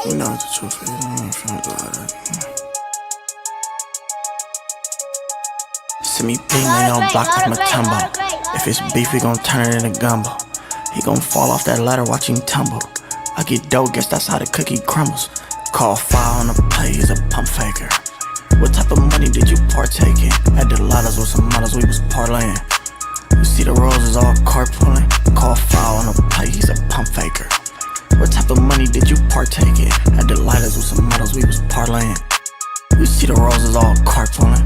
You know what the truth is. I ain't finna do all that. See me beat me on block like Matumbo. If it's beef, we gon' turn it into gumbo. He gon' fall off that ladder, watch him tumble. I get dough, guess that's how the cookie crumbles. Call fire on the play, he's a pump faker. What type of money did you partake in? At the Lotta's with some models, we was parlaying. You see the roses all carpooling. Call foul on the play, he's a pump faker. What type of money did you partake in? At the lighters with some models, we was parlaying. You see the roses all carpooling.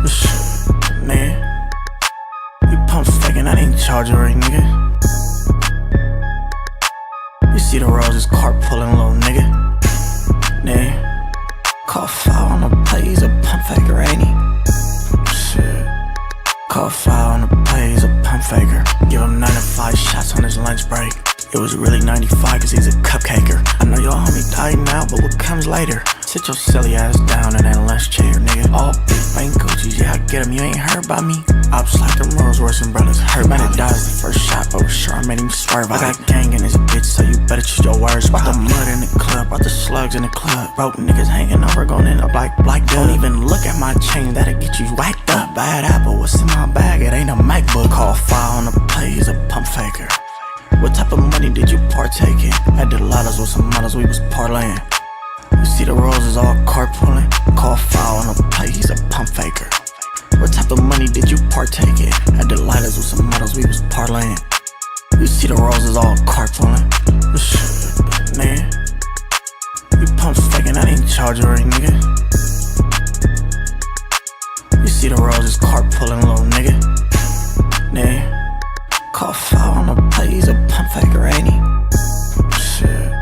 Shit, man. You pump faking, I didn't charge you right, nigga. You see the roses carpooling, little nigga. Nah. Call foul on the play, he's a pump faker, ain't he? Shit. Call foul on the play, he's a pump faker. Give him 9 to 5 shots on his lunch break. It was really 95 cause he's a cupcaker. I know your homie died now, but what comes later? Sit your silly ass down in that lunch chair, nigga. All big bank Gucci's, yeah I get him, you ain't heard about me. Ops like them Rolls Royce and brothers hurt. Man, it dies the first shot, but was sure I made him swerve. I got gang in this bitch, so you better choose your words. Brought the mud in the club, brought the slugs in the club. Broke niggas hanging over, gon' end up like black. Don't even look at my chain, that'll get you whacked up. Bad apple, what's in my bag? It ain't a MacBook. Call fire on the play, he's a pump faker. What type of money did you partake in? At the Lotta's with some models, we was parlaying. You see the roses all carpooling. Call foul on the play, he's a pump faker. What type of money did you partake in? At the lighters with some models, we was parlaying. You see the roses all carpooling. Shit, man. You pump faking, I didn't charge you right, nigga. You see the roses carpooling, little nigga. Nah. Call foul on the play, he's a pump faker, ain't he? Shit.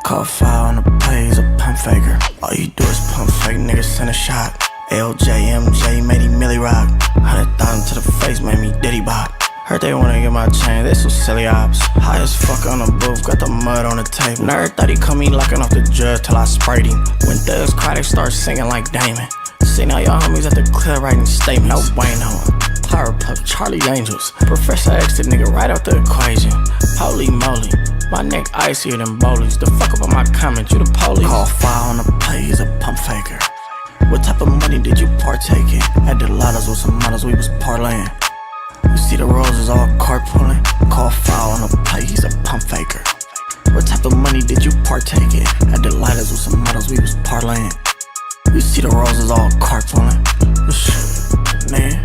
Call foul on the play, he's a pump faker. All you do is pump fake, niggas send a shot. LJ, MJ, made him Millie Rock. 100,000 to the face, made me Diddy Bop. Heard they wanna get my chain, they some silly ops. High as fuck on the booth, got the mud on the table. Nerd thought he caught me locking off the judge till I sprayed him. When thugs cry, they start singing like Damon. See now y'all homies at the club writing statements. No Wayne on Powerpuff, Charlie Angels. Professor X, the nigga right out the equation. Holy moly, my neck icier than bowlies. The fuck up on my comment, you the police. Call fire on the play, he's a pump faker. What type of money did you partake in? At the Lotta's with some models, we was parlaying. You see the roses all carpooling. Call foul on the play, he's a pump faker. What type of money did you partake in? At the Lotta's with some models, we was parlaying. You see the roses all carpooling. Shit, man.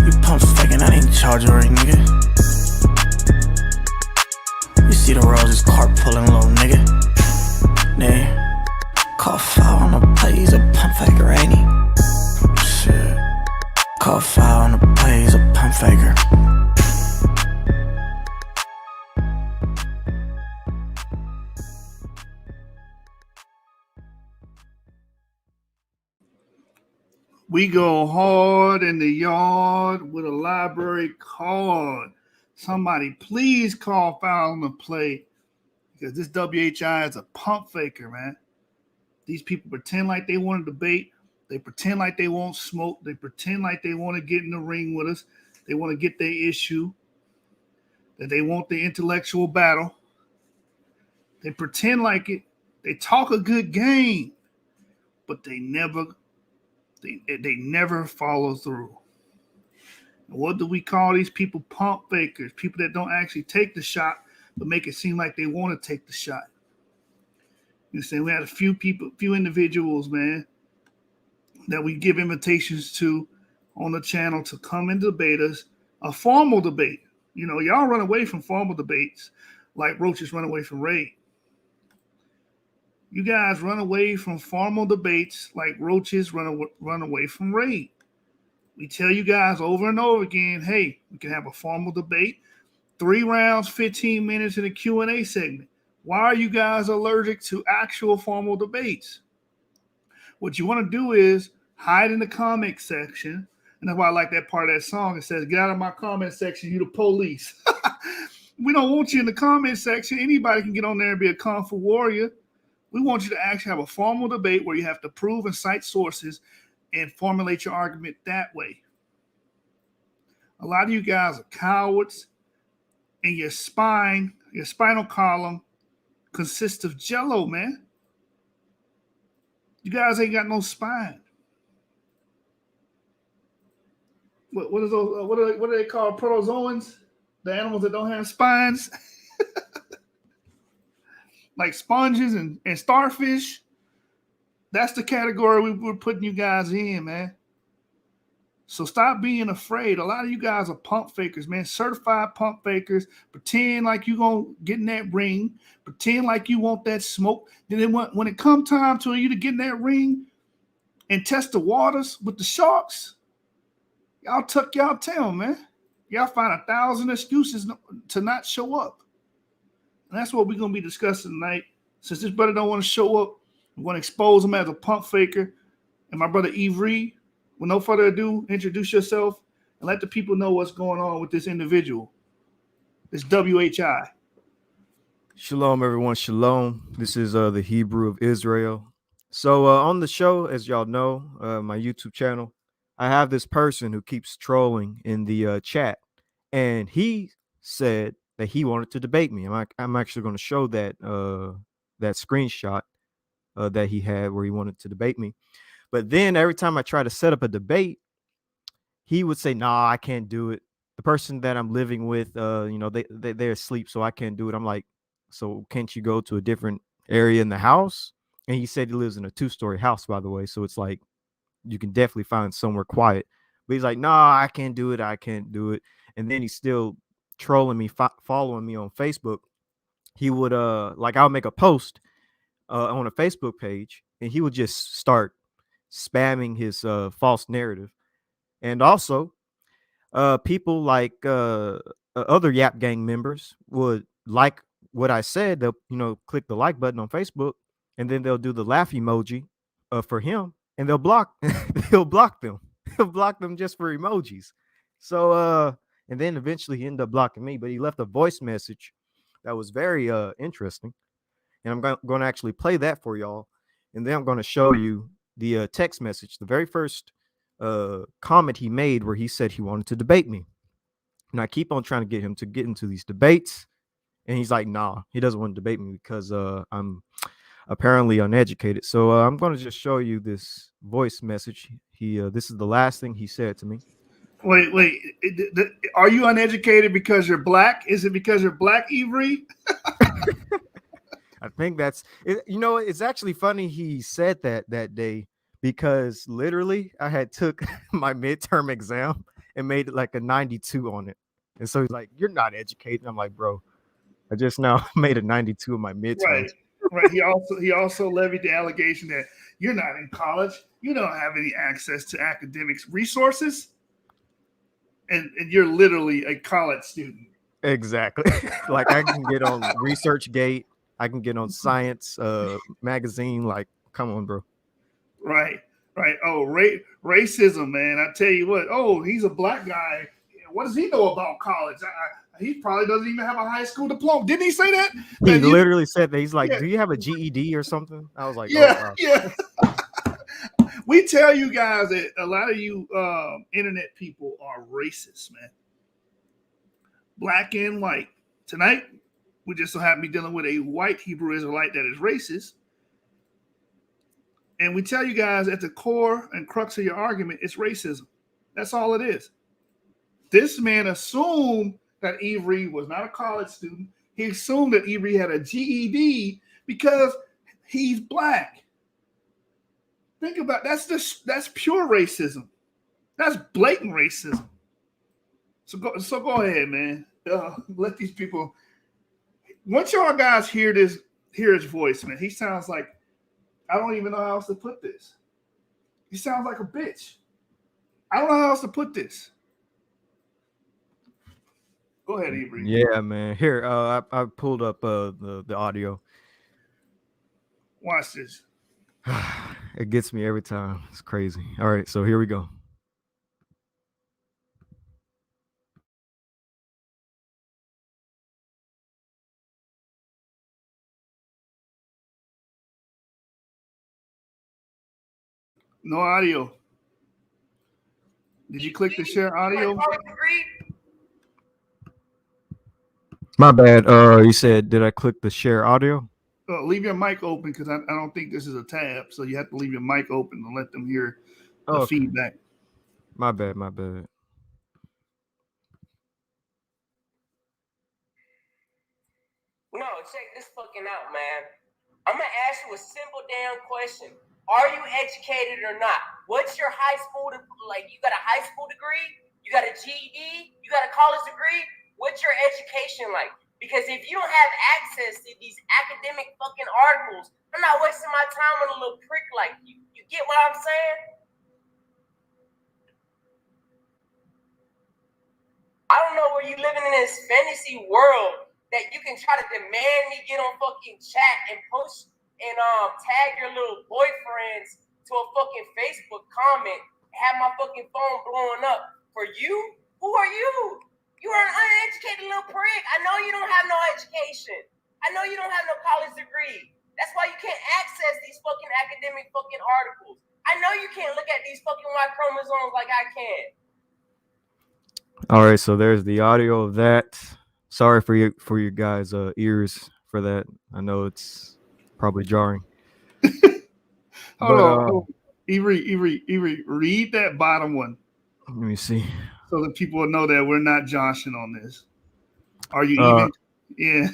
You pump faking, I didn't charge you right, nigga. You see the roses carpooling, little nigga. Nah. Call foul on the play, he's a pump faker, ain't he? Shit. Call foul on the play, he's a pump faker. We go hard in the yard with a library card. Somebody please call foul on the play because this W.H.I is a pump faker, man. These people pretend like they want to debate. They pretend like they won't smoke. They pretend like they want to get in the ring with us. They want to get their issue, that they want the intellectual battle. They pretend like it. They talk a good game, but they never follow through. And what do we call these people? Pump fakers, people that don't actually take the shot, but make it seem like they want to take the shot. You know, we had a few individuals, man, that we give invitations to on the channel to come and debate us. A formal debate. You know, y'all run away from formal debates like roaches run away from raid. You guys run away from formal debates like roaches run away from raid. We tell you guys over and over again, hey, we can have a formal debate, 3 rounds, 15 minutes in a Q&A segment. Why are you guys allergic to actual formal debates? What you want to do is hide in the comment section. And that's why I like that part of that song. It says, get out of my comment section, you the police. We don't want you in the comment section. Anybody can get on there and be a kung fu warrior. We want you to actually have a formal debate where you have to prove and cite sources and formulate your argument that way. A lot of you guys are cowards, and your spinal column consists of jello, man. You guys ain't got no spine. What is those? What are they called? Protozoans? The animals that don't have spines, like sponges and starfish. That's the category we're putting you guys in, man. So stop being afraid. A lot of you guys are pump fakers, man. Certified pump fakers. Pretend like you gonna get in that ring. Pretend like you want that smoke. Then when it come time to you to get in that ring and test the waters with the sharks, y'all tuck y'all tail, man. Y'all find 1,000 excuses to not show up. And that's what we're gonna be discussing tonight. Since this brother don't want to show up, we're gonna expose him as a pump faker. And my brother W.H.I, with no further ado, introduce yourself and let the people know what's going on with this individual. This W.H.I. Shalom, everyone. Shalom. This is the Hebrew of Israel. So on the show, as y'all know, my YouTube channel, I have this person who keeps trolling in the chat, and he said that he wanted to debate me. I'm actually going to show that that screenshot that he had where he wanted to debate me. But then every time I try to set up a debate, he would say, "Nah, I can't do it." The person that I'm living with, they're asleep, so I can't do it. I'm like, "So can't you go to a different area in the house?" And he said he lives in a 2-story house, by the way. So it's like you can definitely find somewhere quiet. But he's like, "Nah, I can't do it. I can't do it." And then he's still trolling me, following me on Facebook. He would I'll make a post on a Facebook page, and he would just start spamming his false narrative. And also, people like other Yap Gang members would like what I said. They'll click the like button on Facebook, and then they'll do the laugh emoji for him, and they'll block he'll block them. He'll block them just for emojis. So and then eventually he ended up blocking me, but he left a voice message that was very interesting, and I'm going to actually play that for y'all, and then I'm going to show you the text message, the very first comment he made, where he said he wanted to debate me. And I keep on trying to get him to get into these debates, and he's like, "Nah, he doesn't want to debate me because I'm apparently uneducated." So I'm going to just show you this voice message. This is the last thing he said to me. Wait. Are you uneducated because you're black? Is it because you're black, W.H.I? I think that's it. It's actually funny he said that day, because literally I had took my midterm exam and made it like a 92 on it. And so he's like, "You're not educated." I'm like, "Bro, I just now made a 92 in my midterm." Right. He also levied the allegation that you're not in college. You don't have any access to academics resources. And you're literally a college student. Exactly. Like I can get on ResearchGate. I can get on Science magazine. Like, come on, bro. Right. Oh, racism, man. I tell you what. Oh, he's a black guy. What does he know about college? He probably doesn't even have a high school diploma. Didn't he say that? He literally said that. He's like, "Do you have a GED or something?" I was like, "Yeah, oh, wow." Yeah. We tell you guys that a lot of you internet people are racist, man. Black and white. Tonight, we just so happen to be dealing with a white Hebrew Israelite that is racist. And we tell you guys at the core and crux of your argument, it's racism. That's all it is. This man assumed that W.H.I was not a college student. He assumed that W.H.I had a GED because he's black. Think about that's pure racism. That's blatant racism. So go ahead, man. Let these people. Once y'all guys hear his voice, man, he sounds like, I don't even know how else to put this. He sounds like a bitch. I don't know how else to put this. Go ahead, W.H.I. Yeah, man. Here, I pulled up the audio. Watch this. It gets me every time. It's crazy. All right, so here we go. No audio. Did you click the share audio? My bad. You said, did I click the share audio? Leave your mic open because I don't think this is a tab, so you have to leave your mic open to let them hear the Okay. feedback. My bad. My bad. No, check this fucking out, man. I'm gonna ask you a simple damn question. Are you educated or not? What's your high school like? You got a high school degree? You got a GED? You got a college degree? What's your education like? Because if you don't have access to these academic fucking articles, I'm not wasting my time on a little prick like you. You get what I'm saying? I don't know where you living in this fantasy world that you can try to demand me get on fucking chat and post and tag your little boyfriends to a fucking Facebook comment, have my fucking phone blowing up. For you? Who are you? You are an uneducated little prick. I know you don't have no education. I know you don't have no college degree. That's why you can't access these fucking academic fucking articles. I know you can't look at these fucking Y chromosomes like I can. All right, so there's the audio of that. Sorry for your guys' ears for that. I know it's probably jarring. Hold on. Avery, read that bottom one Let me see. so that people will know that we're not joshing on this. Are you even? Yeah.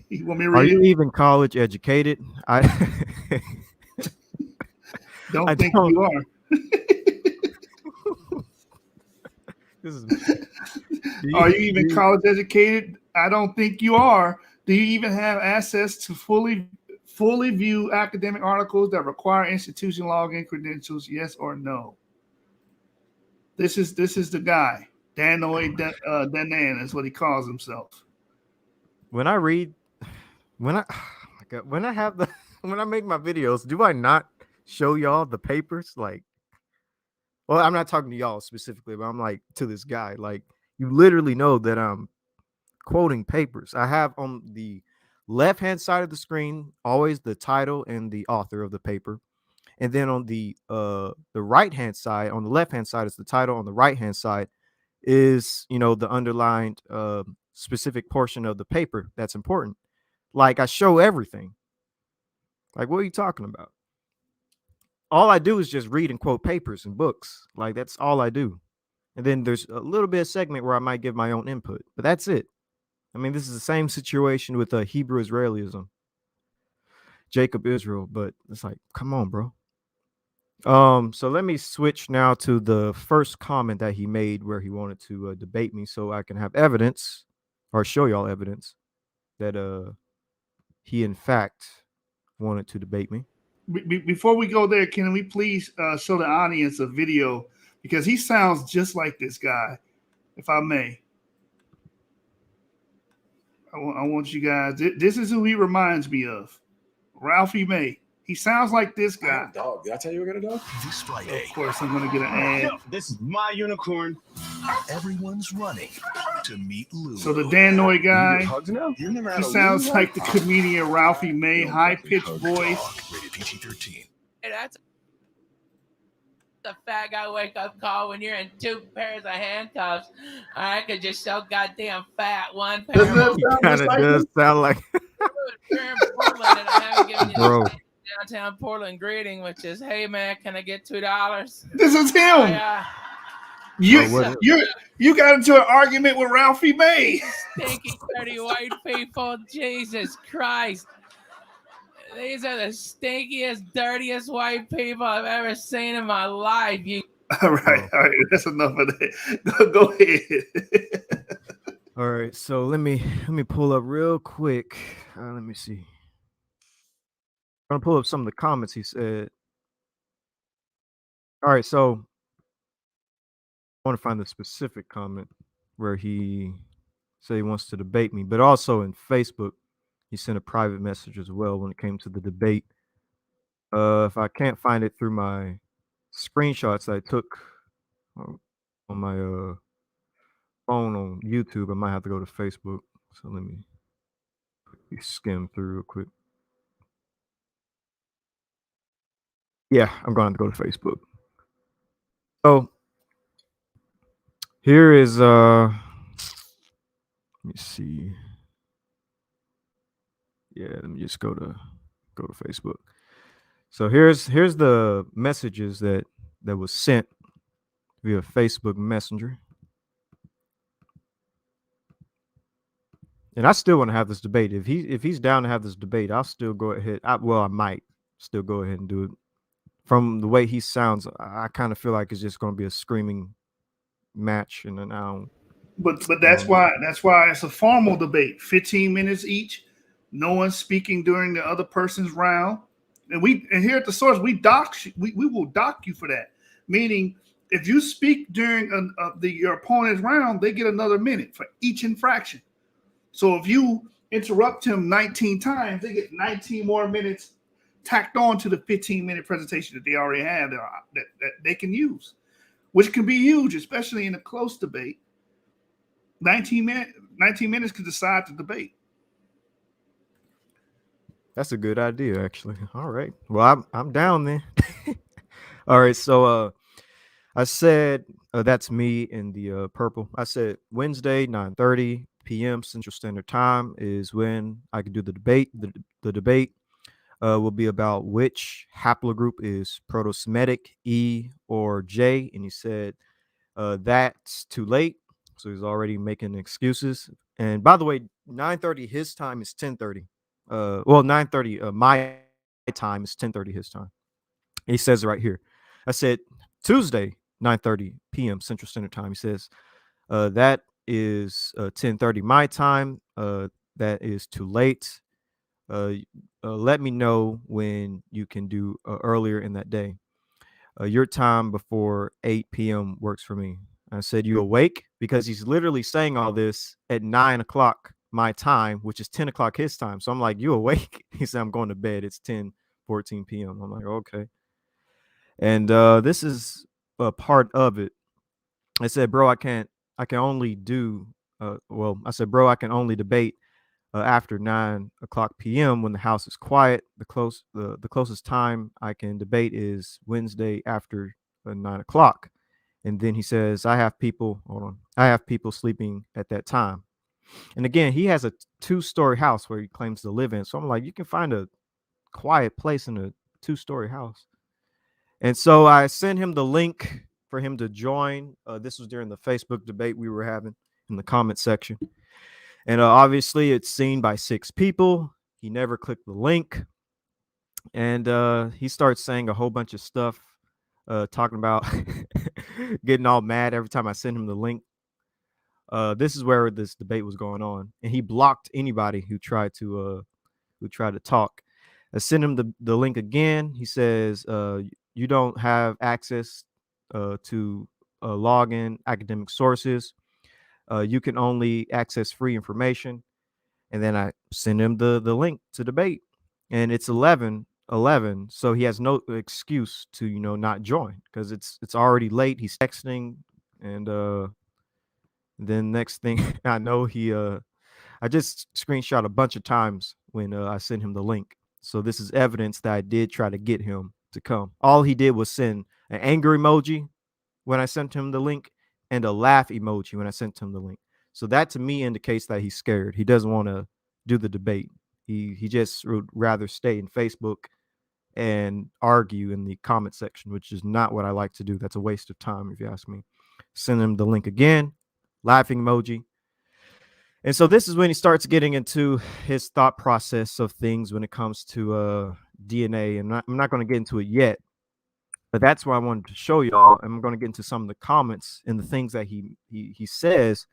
You want me to read Are you it? even college educated? I Don't think you are. This is. Are you even college educated? I don't think you are. Do you even have access to fully view academic articles that require institution login credentials? Yes or no? This is the guy. Danaoi Danaan is what he calls himself. When I read, when I, oh my God, when I have the, when I make my videos, do I not show y'all the papers? Like, well, I'm not talking to y'all specifically, but I'm like to this guy. Like, you literally know that I'm quoting papers. I have on the left-hand side of the screen always the title and the author of the paper. And then on the right-hand side, on the left-hand side is the title, on the right-hand side is, the underlined specific portion of the paper that's important. Like, I show everything. Like, what are you talking about? All I do is just read and quote papers and books. Like, that's all I do. And then there's a little bit of segment where I might give my own input, but that's it. I mean, this is the same situation with Hebrew Israelism, Jacob Israel, but it's like, come on, bro. So let me switch now to the first comment that he made where he wanted to debate me so I can have evidence or show y'all evidence that he in fact wanted to debate me. Before we go there, can we please show the audience a video because he sounds just like this guy, if I may. I want you guys. This is who he reminds me of, Ralphie May. He sounds like this guy. Dog. Did I tell you we're gonna dog? This Friday. Of course, I'm gonna get an ad. Yo, this is my unicorn. Everyone's running to meet Lou. So the Danaoi guy, Hugs now? You never had he a sounds Lou like the comedian Ralphie May, high-pitched voice. Rated PG-13. Hey, that's the fat guy wake up call when you're in two pairs of handcuffs. All right, because you're so goddamn fat. One pair Doesn't that sound Kind just of like does him? sound like, you're in Portland, and I haven't given you bro. the downtown Portland greeting, which is, "Hey man, can I get $2?" This is him. You got into an argument with Ralphie May. Stinky, dirty white people. Jesus Christ. These are the stinkiest, dirtiest white people I've ever seen in my life. You All right. That's enough of that. Go ahead. All right, so let me pull up real quick. Let me see. I'm gonna pull up some of the comments he said. All right, so I want to find the specific comment where he said he wants to debate me, but also in Facebook, he sent a private message as well when it came to the debate. If I can't find it through my screenshots I took on my phone on YouTube, I might have to go to Facebook. So let me skim through real quick. Yeah, I'm going to go to Facebook. So here is let me see. Yeah, let me just go to go to Facebook. So here's the messages that was sent via Facebook Messenger. And I still want to have this debate. If he's down to have this debate, I'll still go ahead. I might still go ahead and do it. From the way he sounds, I kind of feel like it's just going to be a screaming match, and then I don't. But that's why it's a formal debate. 15 minutes each. No one speaking during the other person's round. And here at the source, we will dock you for that. Meaning, if you speak during your opponent's round, they get another minute for each infraction. So if you interrupt him 19 times, they get 19 more minutes tacked on to the 15-minute presentation that they already have that they can use, which can be huge, especially in a close debate. 19 minutes can decide the debate. That's a good idea, actually. All right. Well, I'm down then. All right. So I said that's me in the purple. I said Wednesday, 9:30 p.m. Central Standard Time is when I can do the debate. The debate will be about which haplogroup is proto-Semitic, E or J. And he said that's too late. So he's already making excuses. And by the way, 9:30 his time is 10:30. 9:30 my time is 10:30 his time. He says it right here. I said Tuesday, 9:30 p.m. Central Standard Time. He says that is 10:30 my time. That is too late. Let me know when you can do earlier in that day. Your time before 8 p.m. works for me. I said, you awake? Because he's literally saying all this at 9 o'clock my time, which is 10 o'clock his time. So I'm like, you awake? He said, I'm going to bed. It's 10:14 p.m. I'm like, okay. And this is a part of it. I said, bro, I can only do, I said, bro, I can only debate after 9 o'clock p.m. when the house is quiet. The closest time I can debate is Wednesday after 9 o'clock. And then he says, I have people sleeping at that time. And again, he has a 2-story house where he claims to live in. So I'm like, you can find a quiet place in a 2-story house. And so I sent him the link for him to join. This was during the Facebook debate we were having in the comment section. And obviously it's seen by 6 people. He never clicked the link. And he starts saying a whole bunch of stuff, talking about getting all mad every time I send him the link. This is where this debate was going on. And he blocked anybody who tried to talk. I sent him the link again. He says, you don't have access to log in academic sources. You can only access free information. And then I send him the link to debate. And it's 11, so he has no excuse to not join, because it's already late. He's texting, and then next thing I know, I just screenshot a bunch of times when I sent him the link. So this is evidence that I did try to get him to come. All he did was send an anger emoji when I sent him the link and a laugh emoji when I sent him the link. So that to me indicates that he's scared. He doesn't want to do the debate. He just would rather stay in Facebook and argue in the comment section, which is not what I like to do. That's a waste of time, if you ask me. Send him the link again, laughing emoji. And so this is when he starts getting into his thought process of things when it comes to DNA. And I'm not going to get into it yet, but that's what I wanted to show y'all. I'm going to get into some of the comments and the things that he says,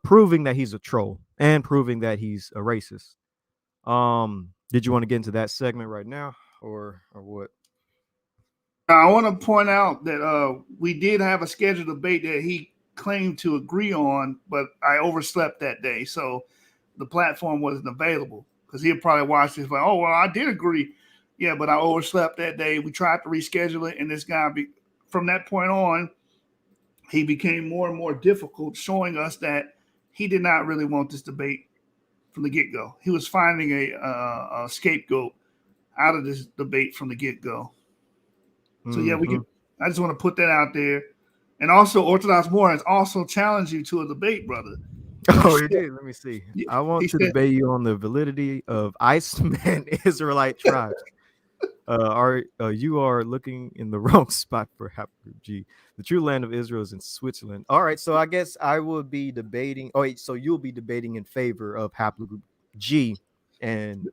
proving that he's a troll and proving that he's a racist. Did you want to get into that segment right now, or what? I want to point out that we did have a scheduled debate that he claimed to agree on, but I overslept that day, so the platform wasn't available, because he'll probably watch this like, oh, well, I did agree. Yeah, but I overslept that day. We tried to reschedule it, and this guy, from that point on, he became more and more difficult, showing us that he did not really want this debate from the get-go. He was finding a scapegoat out of this debate from the get-go. So yeah, I just want to put that out there. And also, Orthodox Morons also challenge you to a debate, brother. Oh, you did. Let me see. Yeah, I want he to said, debate you on the validity of Iceman Israelite tribes. You are looking in the wrong spot for haplogroup G. The true land of Israel is in Switzerland. All right, so I guess I will be debating. Oh, wait, so you'll be debating in favor of haplogroup G and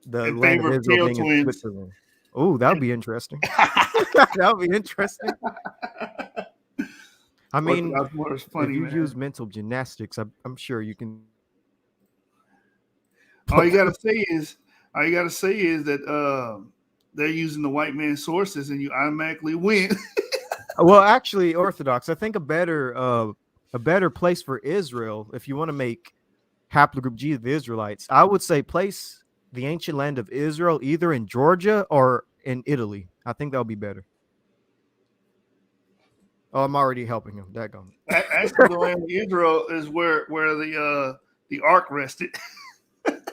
the in land of favor of Israel tail being in twins. Switzerland. Oh, that would be interesting. That would be interesting. I mean, Orthodox water is if funny, you use man. mental gymnastics, I'm sure you can. All you gotta say is, all you gotta say is that they're using the white man's sources, and you automatically win. Well, actually, Orthodox, I think a better place for Israel, if you want to make haplogroup G of the Israelites, I would say place the ancient land of Israel either in Georgia or in Italy. I think that would be better. Oh, I'm already helping him. Daggone. Actually, the land of Israel is where the ark rested.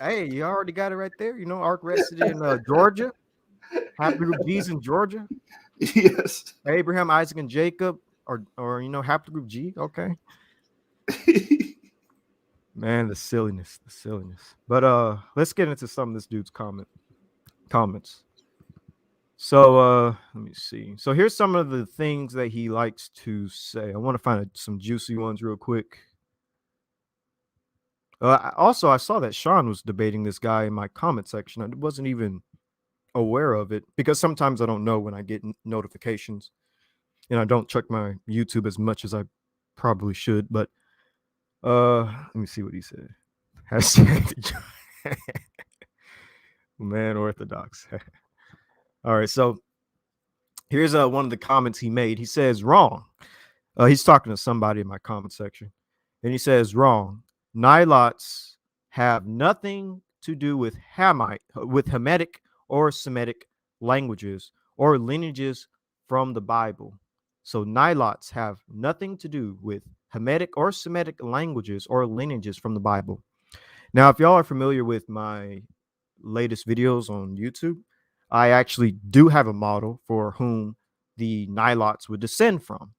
Hey, you already got it right there. You know, Ark rested in Georgia. Haplogroup G's in Georgia. Yes. Abraham, Isaac, and Jacob, or haplogroup G. Okay. Man, the silliness, the silliness. But let's get into some of this dude's comments. So let me see. So here's some of the things that he likes to say. I want to find some juicy ones real quick. Also, I saw that Sean was debating this guy in my comment section. I wasn't even aware of it because sometimes I don't know when I get notifications, and I don't check my YouTube as much as I probably should. But let me see what he said. Hashtag man orthodox. All right, so here's one of the comments he made. He says wrong. He's talking to somebody in my comment section, and he says wrong. Nilots have nothing to do with Hamitic or Semitic languages or lineages from the Bible. So Nilots have nothing to do with Hamitic or Semitic languages or lineages from the Bible. Now, if y'all are familiar with my latest videos on YouTube, I actually do have a model for whom the Nilots would descend from.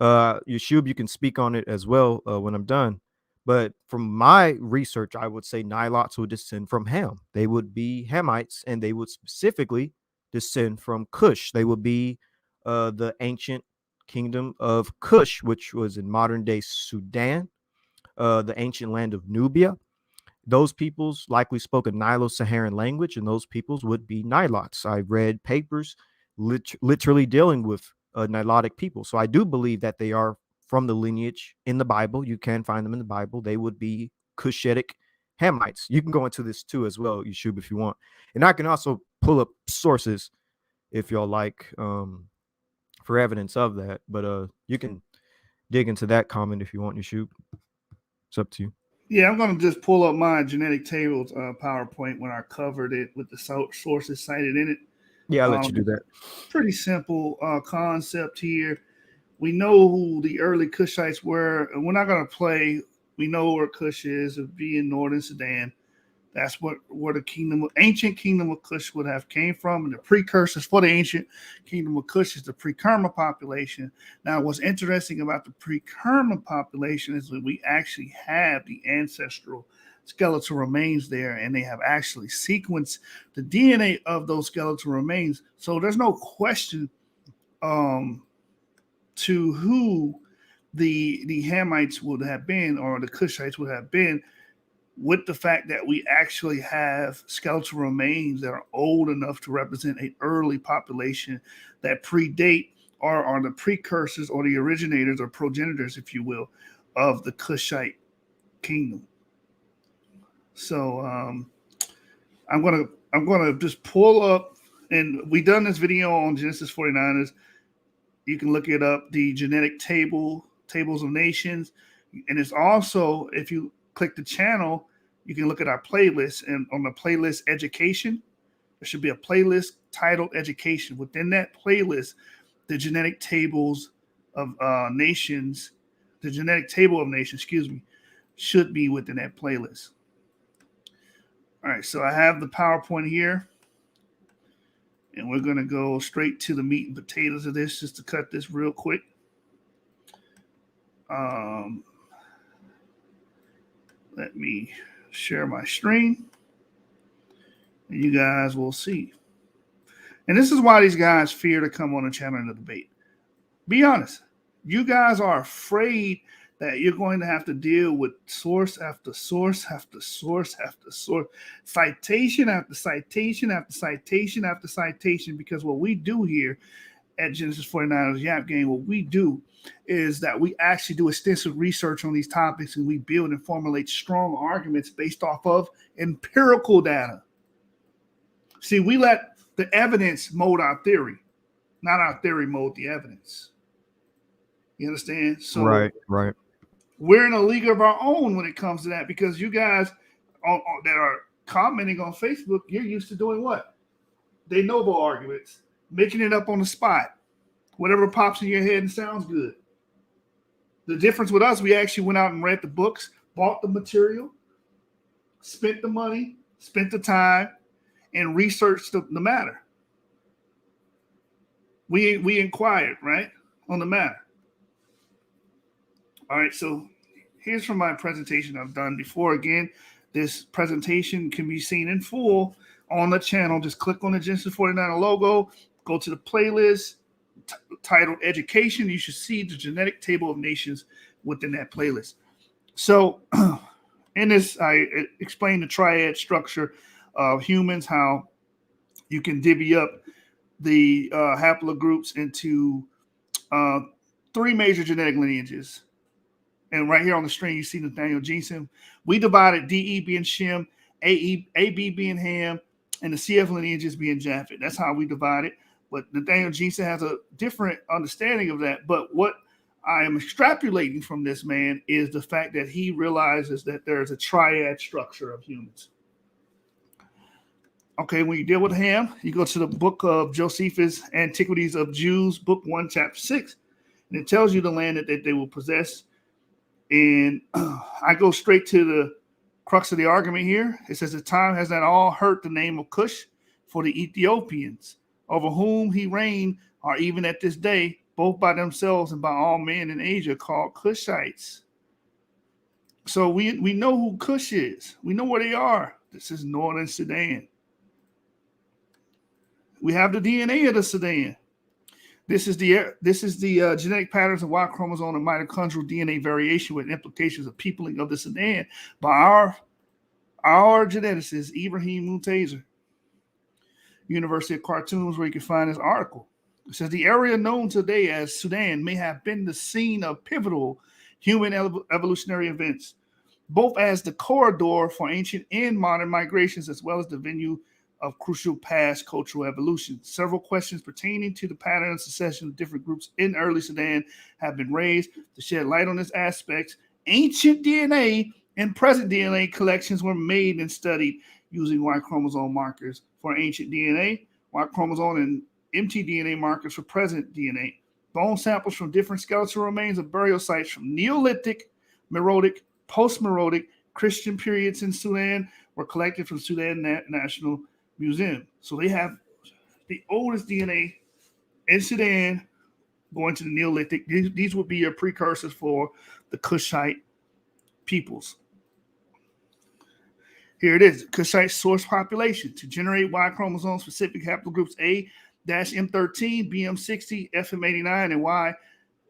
Yeshub, you can speak on it as well when I'm done. But from my research, I would say Nilots would descend from Ham. They would be Hamites, and they would specifically descend from Cush. They would be the ancient kingdom of Cush, which was in modern day Sudan, the ancient land of Nubia. Those peoples likely spoke a Nilo-Saharan language, and those peoples would be Nilots. I read papers literally dealing with Nilotic people. So I do believe that they are from the lineage in the Bible. You can find them in the Bible. They would be Cushitic Hamites. You can go into this too as well, Yeshub, if you want. And I can also pull up sources if y'all like for evidence of that. But you can dig into that comment if you want, Yeshub. It's up to you. Yeah, I'm going to just pull up my genetic tables PowerPoint when I covered it with the sources cited in it. Yeah, I'll let you do that. Pretty simple concept here. We know who the early Cushites were, and we're not going to play. We know where Cush is. It would be in northern Sudan. That's where the ancient kingdom of Cush would have came from, and the precursors for the ancient kingdom of Cush is the pre-Kerma population. Now, what's interesting about the pre-Kerma population is that we actually have the ancestral skeletal remains there, and they have actually sequenced the DNA of those skeletal remains. So there's no question to who the Hamites would have been, or the Cushites would have been, with the fact that we actually have skeletal remains that are old enough to represent an early population that predate or are the precursors or the originators or progenitors, if you will, of the Cushite kingdom. So I'm gonna just pull up, and we done this video on Genesis 49ers. You can look it up, the genetic tables of nations, and it's also, if you click the channel, you can look at our playlist, and on the playlist education, there should be a playlist titled education. Within that playlist, the genetic tables of nations, the genetic table of nations, should be within that playlist. All right, so I have the PowerPoint here, and we're going to go straight to the meat and potatoes of this just to cut this real quick. Let me share my screen, and you guys will see. And this is why these guys fear to come on a channel in a debate. Be honest. You guys are afraid that you're going to have to deal with source after source after source after source, citation after citation after citation after citation, because what we do here at Genesis 49ers Yap Game, what we do is that we actually do extensive research on these topics, and we build and formulate strong arguments based off of empirical data. See, we let the evidence mold our theory, not our theory mold the evidence. You understand? So right. we're in a league of our own when it comes to that, because you guys that are commenting on Facebook, you're used to doing what? De novo arguments, making it up on the spot, whatever pops in your head and sounds good. The difference with us, we actually went out and read the books, bought the material, spent the money, spent the time, and researched the matter. We inquired, right, on the matter. All right, so here's from my presentation I've done before. Again, this presentation can be seen in full on the channel. Just click on the Genesis 49 logo, go to the playlist titled Education. You should see the genetic table of nations within that playlist. So in this, I explain the triad structure of humans, how you can divvy up the haplogroups into three major genetic lineages. And right here on the screen, you see Nathaniel Jensen. We divided DE being Shem, AB being Ham, and the CF lineages being Japheth. That's how we divide it. But Nathaniel Jensen has a different understanding of that. But what I am extrapolating from this man is the fact that he realizes that there is a triad structure of humans. Okay, when you deal with Ham, you go to the book of Josephus, Antiquities of Jews, book 1, chapter 6. And it tells you the land that they will possess. And I go straight to the crux of the argument here. It says, the time has not all heard the name of Cush for the Ethiopians, over whom he reigned, are even at this day, both by themselves and by all men in Asia, called Cushites. So we know who Cush is. We know where they are. This is northern Sudan. We have the DNA of the Sudan. This is the genetic patterns of Y chromosome and mitochondrial DNA variation with implications of peopling of the Sudan by our geneticist, Ibrahim Muntazer, University of Khartoum, where you can find this article. It says the area known today as Sudan may have been the scene of pivotal human evolutionary events, both as the corridor for ancient and modern migrations, as well as the venue of crucial past cultural evolution. Several questions pertaining to the pattern and succession of different groups in early Sudan have been raised to shed light on this aspect. Ancient DNA and present DNA collections were made and studied using Y chromosome markers for ancient DNA, Y chromosome and mtDNA markers for present DNA. Bone samples from different skeletal remains of burial sites from Neolithic, Meroitic, post-Meroitic, Christian periods in Sudan were collected from Sudan National Museum. So they have the oldest DNA in Sudan going to the Neolithic. These would be your precursors for the Kushite peoples. Here it is, Kushite source population. To generate Y chromosome specific haplogroups A-M13, BM60, FM89, and Y,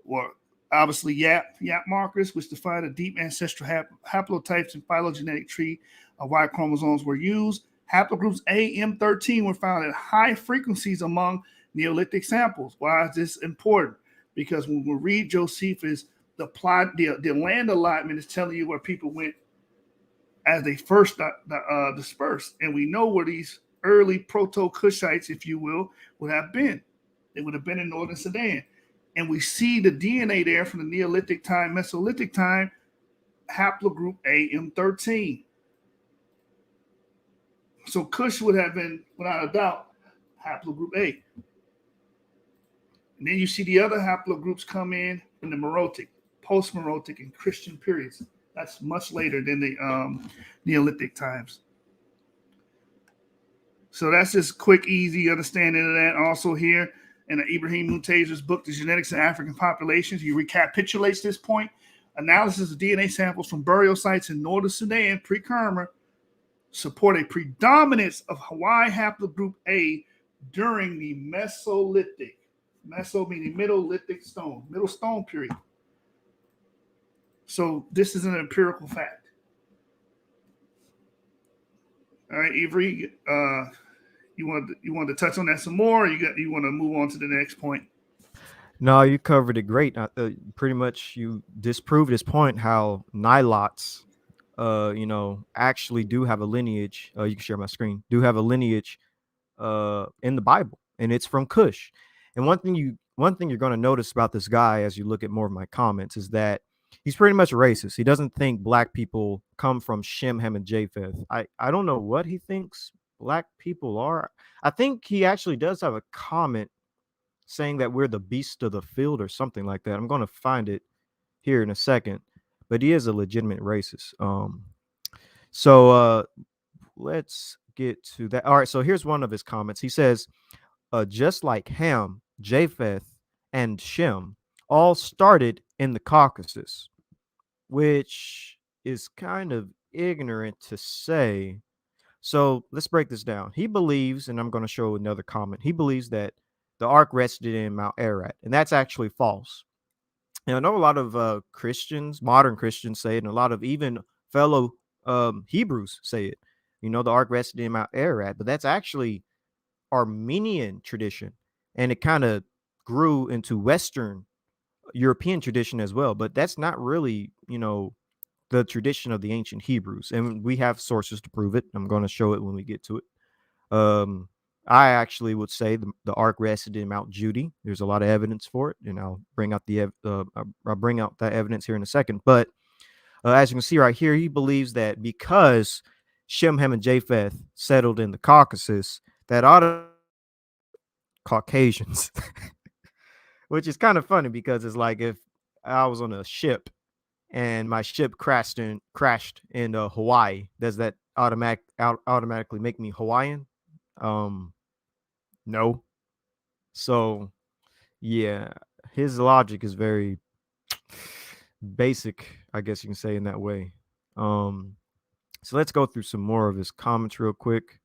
or obviously YAP markers, which define a deep ancestral haplotypes and phylogenetic tree of Y chromosomes were used. Haplogroups A-M13 were found at high frequencies among Neolithic samples. Why is this important? Because when we read Josephus, the land allotment is telling you where people went as they first dispersed. And we know where these early proto-Kushites, if you will, would have been. They would have been in northern Sudan. And we see the DNA there from the Neolithic time, Mesolithic time, haplogroup A-M13. So Kush would have been, without a doubt, haplogroup A. And then you see the other haplogroups come in the Meroitic, post-Meroitic, and Christian periods. That's much later than the Neolithic times. So that's just quick, easy understanding of that. Also here in Ibrahim Muntazer's book, The Genetics of African Populations, he recapitulates this point Analysis of DNA samples from burial sites in northern Sudan pre-Kermer support a predominance of Hawaii haplogroup A during the Mesolithic. Meso meaning middle stone period. So this is an empirical fact. All right, Avery, you want to touch on that some more? Or you want to move on to the next point? No, you covered it great. Pretty much you disproved his point how Nilots, actually do have a lineage. You can share my screen. Do have a lineage in the Bible, and it's from Cush. And one thing you're going to notice about this guy as you look at more of my comments is that he's pretty much racist. He doesn't think black people come from Shem, Ham, and Japheth. I don't know what he thinks black people are. I think he actually does have a comment saying that we're the beast of the field or something like that. I'm going to find it here in a second, but he is a legitimate racist. So let's get to that. All right, so here's one of his comments. He says, just like Ham, Japheth, and Shem all started in the Caucasus, which is kind of ignorant to say. So let's break this down. He believes, and I'm going to show another comment, he believes that the ark rested in Mount Ararat, and that's actually false. And I know a lot of Christians, modern Christians say it, and a lot of even fellow Hebrews say it. The ark rested in Mount Ararat, but that's actually Armenian tradition, and it kind of grew into Western European tradition as well. But that's not really, the tradition of the ancient Hebrews, and we have sources to prove it. I'm going to show it when we get to it. I actually would say the ark rested in Mount Judy. There's a lot of evidence for it, and I'll bring out that evidence here in a second. But as you can see right here, he believes that because Shem, Ham, and Japheth settled in the Caucasus, that Caucasians, which is kind of funny because it's like if I was on a ship and my ship crashed in Hawaii, does that automatically make me Hawaiian? No. So yeah, his logic is very basic, I guess you can say, in that way. So let's go through some more of his comments real quick.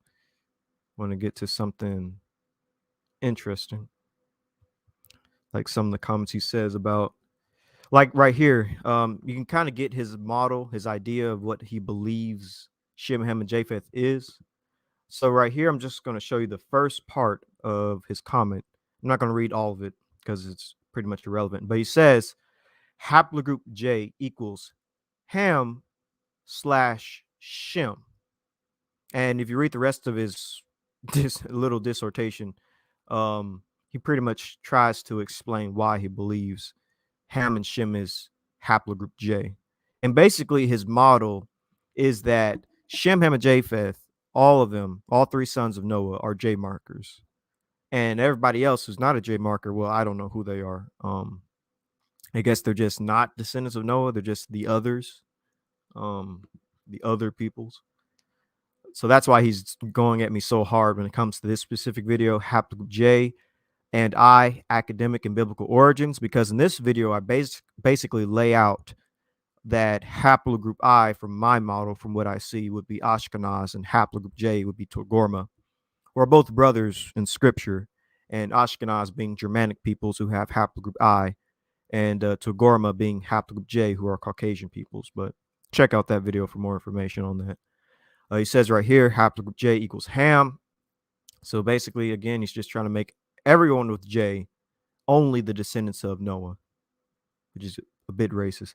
Want to get to something interesting, like some of the comments he says about, like right here, you can kind of get his model, his idea of what he believes Shem, Ham, and Japheth is. So right here, I'm just going to show you the first part of his comment. I'm not going to read all of it because it's pretty much irrelevant. But he says, haplogroup J equals Ham / Shem. And if you read the rest of his this little dissertation, he pretty much tries to explain why he believes Ham and Shem is haplogroup J. And basically his model is that Shem, Ham, and Japheth, all of them, all three sons of Noah, are J markers. And everybody else who's not a J marker, well, I don't know who they are. I guess they're just not descendants of Noah. They're just the others, the other peoples. So that's why he's going at me so hard when it comes to this specific video, haplogroup J and I, academic and biblical origins, because in this video, I basically lay out that haplogroup I from my model, from what I see, would be Ashkenaz, and haplogroup J would be Togarmah, who are both brothers in scripture, and Ashkenaz being Germanic peoples who have haplogroup I, and Togarmah being haplogroup J, who are Caucasian peoples. But check out that video for more information on that. He says right here, haplogroup J equals Ham. So basically, again, he's just trying to make everyone with J only the descendants of Noah, which is a bit racist.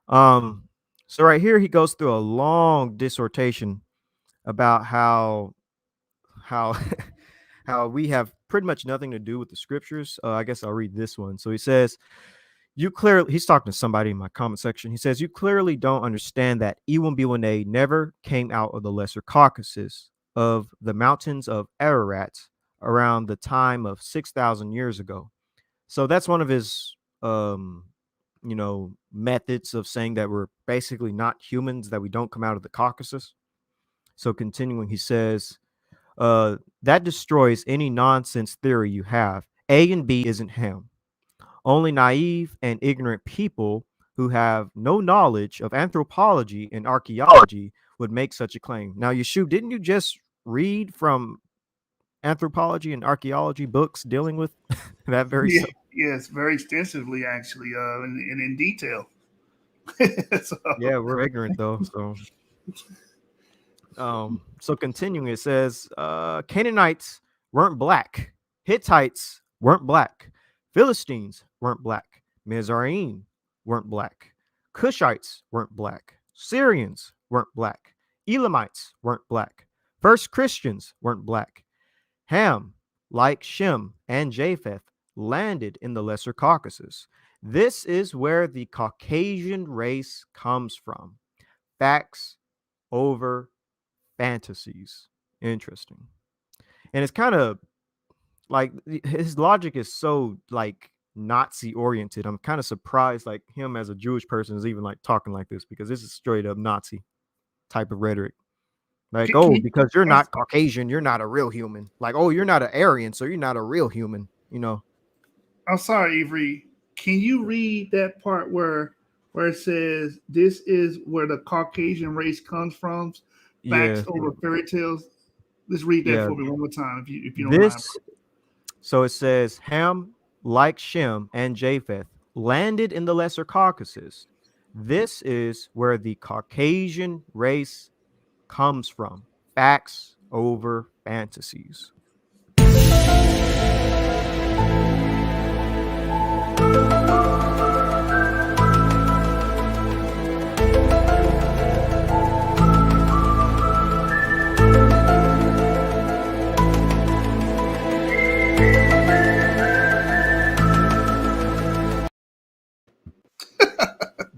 So right here, he goes through a long dissertation about how how we have pretty much nothing to do with the scriptures. I guess I'll read this one. So he says, he's talking to somebody in my comment section. He says, you clearly don't understand that Iwambewene never came out of the Lesser Caucasus, of the mountains of Ararat, around the time of 6,000 years ago. So that's one of his, methods of saying that we're basically not humans, that we don't come out of the Caucasus. So continuing, he says, that destroys any nonsense theory you have. A and B isn't Ham. Only naive and ignorant people who have no knowledge of anthropology and archaeology would make such a claim. Now, Yeshua, didn't you just read from anthropology and archaeology books dealing with that very Yeah, subject? yes, very extensively actually, and in detail. So, Yeah, we're ignorant though. So continuing, it says Canaanites weren't black, Hittites weren't black, Philistines weren't black, Mizraim weren't black, Cushites weren't black, Syrians weren't black, Elamites weren't black, first Christians weren't black. Ham, like Shem and Japheth, landed in the Lesser Caucasus. This is where the Caucasian race comes from. Facts over fantasies. Interesting. And it's kind of like his logic is so like Nazi oriented. I'm kind of surprised like him as a Jewish person is even like talking like this, because this is straight up Nazi type of rhetoric. Like, can oh, you, because you're not Caucasian, you're not a real human. Like, oh, you're not an Aryan, so you're not a real human, you know. I'm sorry, Avery. Can you read that part where it says this is where the Caucasian race comes from? Facts Yeah, over fairy tales. Let's read that yeah. for me one more time, if you don't mind. This So it says Ham, like Shem and Japheth, landed in the Lesser Caucasus. This is where the Caucasian race comes from. Facts over fantasies.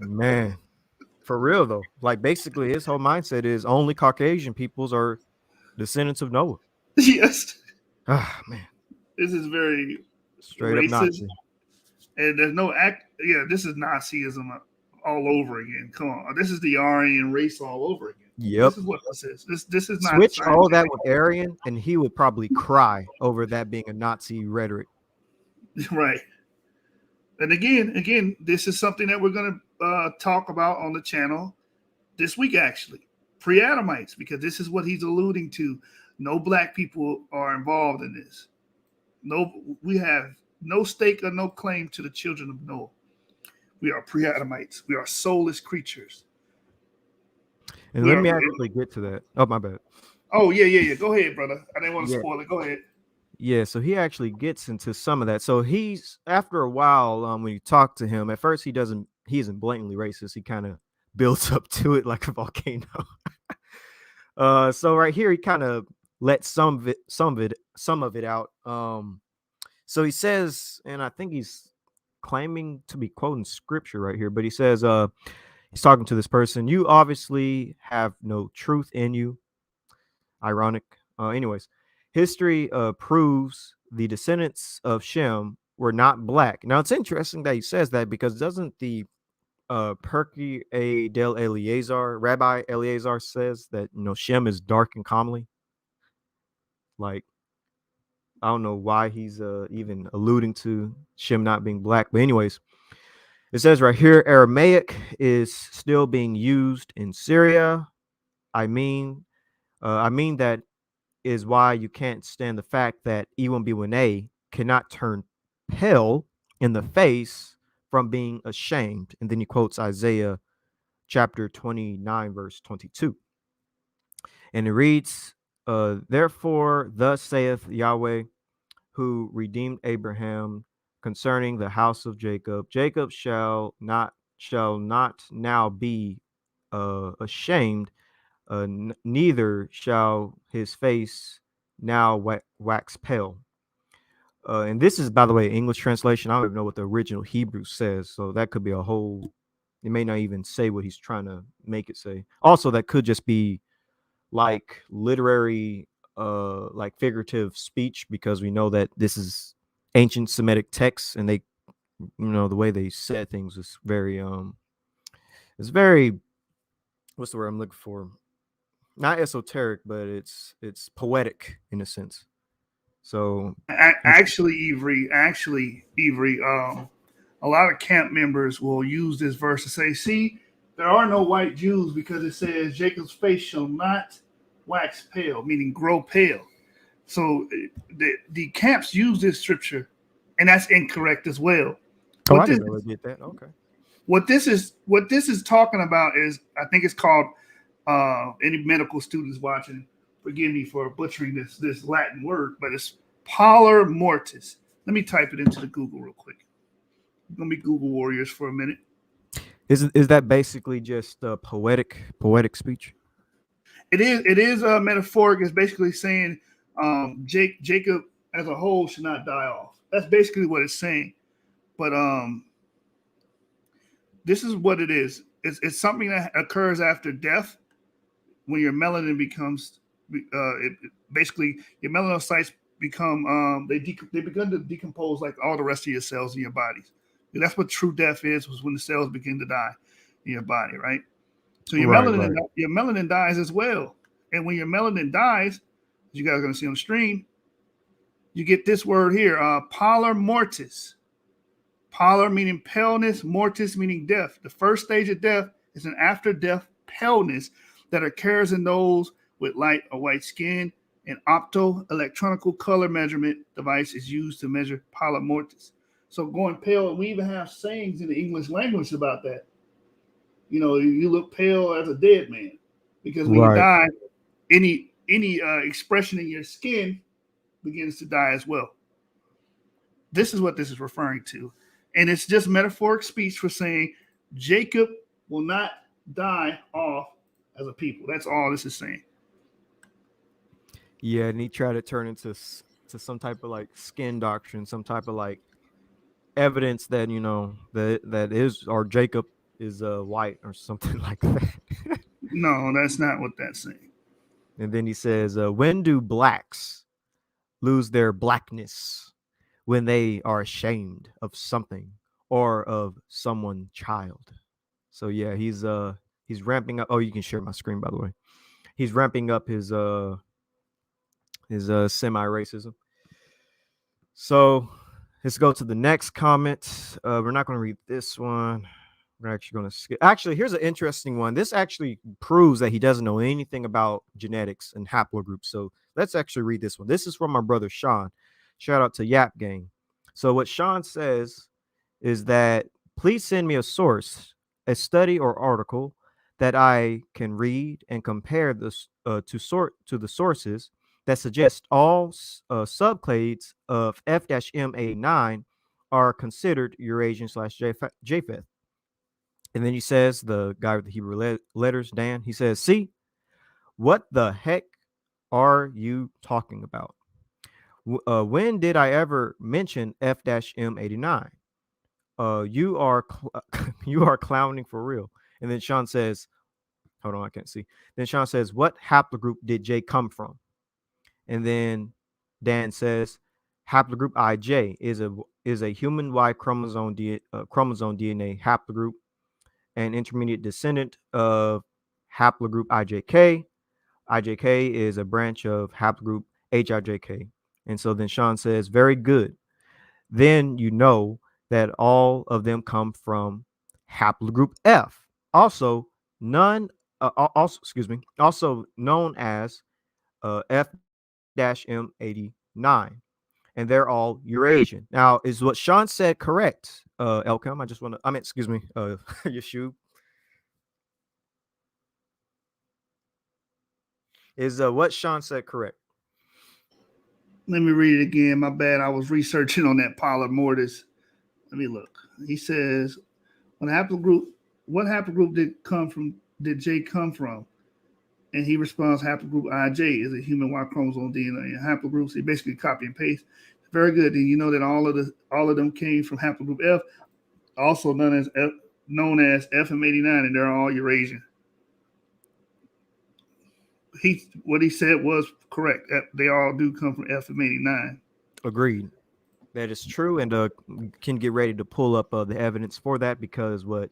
Man, for real though. Like basically his whole mindset is only Caucasian peoples are descendants of Noah. Yes, Ah, man. this is very Straight up racist, Nazi. and there's no act. Yeah, this is Nazism all over again. Come on, this is the Aryan race all over again. Yep. This is what this is. This is not Switch all that scientific. with Aryan, and he would probably cry over that being a Nazi rhetoric. Right. And again, this is something that we're going to talk about on the channel this week, actually. Pre-Adamites, because this is what he's alluding to. No black people are involved in this. No, we have no stake or no claim to the children of Noah. We are pre-Adamites. We are soulless creatures. And let me actually get to that. Oh, my bad. Oh, yeah. Go ahead, brother. I didn't want to Yeah. spoil it. Go ahead. Yeah, so he actually gets into some of that. So he's after a while, when you talk to him, at first he isn't blatantly racist. He kind of builds up to it like a volcano. So right here he kind of lets some of it out. So he says, and I think he's claiming to be quoting scripture right here, but he says, he's talking to this person. You obviously have no truth in you. Ironic. Anyways, history proves the descendants of Shem were not black. Now it's interesting that he says that, because doesn't the Perky A. Del Eleazar, Rabbi Eleazar, says that Shem is dark and comely? Like, I don't know why he's even alluding to Shem not being black, but anyways, it says right here Aramaic is still being used in Syria. I mean that is why you can't stand the fact that Iwambiwane cannot turn pale in the face from being ashamed. And then he quotes Isaiah chapter 29, verse 22. And it reads, therefore, thus saith Yahweh, who redeemed Abraham concerning the house of Jacob. Jacob shall not now be ashamed, neither shall his face now wax pale. And this is, by the way, English translation. I don't even know what the original Hebrew says, so that could be a whole. It may not even say what he's trying to make it say. Also, that could just be like literary, like figurative speech, because we know that this is ancient Semitic texts, and they, the way they said things is very, it's very, what's the word I'm looking for? Not esoteric, but it's poetic in a sense. So Actually, Avery, a lot of camp members will use this verse to say, see, there are no white Jews because it says Jacob's face shall not wax pale, meaning grow pale. So the camps use this scripture, and that's incorrect as well. Oh, I didn't really get that. Okay. What this is talking about is, I think it's called, any medical students watching, forgive me for butchering this Latin word, but it's pallor mortis. Let me type it into the Google real quick. Let me Google warriors for a minute. Is that basically just poetic speech? It is metaphoric. It's basically saying Jacob as a whole should not die off. That's basically what it's saying. But this is what it is. It's something that occurs after death, when your melanin becomes basically your melanocytes become they begin to decompose like all the rest of your cells in your bodies. And that's what true death is, was when the cells begin to die in your body, right? So your melanin dies as well. And when your melanin dies, as you guys are going to see on the stream, you get this word here, pallor mortis. Pallor meaning paleness, mortis meaning death. The first stage of death is an after-death paleness that occurs in those with light or white skin. An optoelectronic color measurement device is used to measure pallor mortis. So going pale, we even have sayings in the English language about that. You know, you look pale as a dead man, because when you die, any expression in your skin begins to die as well. This is what this is referring to. And it's just metaphoric speech for saying Jacob will not die off as a people. That's all this is saying. Yeah, and he tried to turn into some type of like skin doctrine, some type of like evidence that, you know, that is, or Jacob is white or something like that. No, that's not what that's saying. And then he says, when do blacks lose their blackness? When they are ashamed of something or of someone's child. So yeah, he's ramping up. Oh, you can share my screen, by the way. He's ramping up his semi-racism. So let's go to the next comment. We're not going to read this one. We're actually going to skip. Actually, here's an interesting one. This actually proves that he doesn't know anything about genetics and haplogroups. So let's actually read this one. This is from my brother Sean. Shout out to Yap Gang. So what Sean says is that please send me a source, a study or article that I can read and compare this to the sources that suggest all subclades of F-M89 are considered Eurasian / Japheth. And then he says, the guy with the Hebrew letters, Dan, he says, see, what the heck are you talking about? When did I ever mention F-M89? You are you are clowning for real. And then Sean says, hold on, I can't see. Then Sean says, what haplogroup did J come from? And then Dan says, haplogroup IJ is a human Y chromosome DNA haplogroup, an intermediate descendant of haplogroup IJK. IJK is a branch of haplogroup HIJK. And so then Sean says, very good. Then you know that all of them come from haplogroup F. Also known as F-M89. And they're all Eurasian. Now, is what Sean said correct, Elcom? Yeshub. Is what Sean said correct? Let me read it again. My bad. I was researching on that pallor mortis. Let me look. He says, what haplogroup did J come from? And he responds, haplogroup IJ is a human Y chromosome DNA. And haplogroups, he basically copy and paste. Very good. And you know that all of them came from haplogroup F, also known as FM89, and they're all Eurasian. What he said was correct. They all do come from FM89. Agreed. That is true, and can get ready to pull up the evidence for that, because what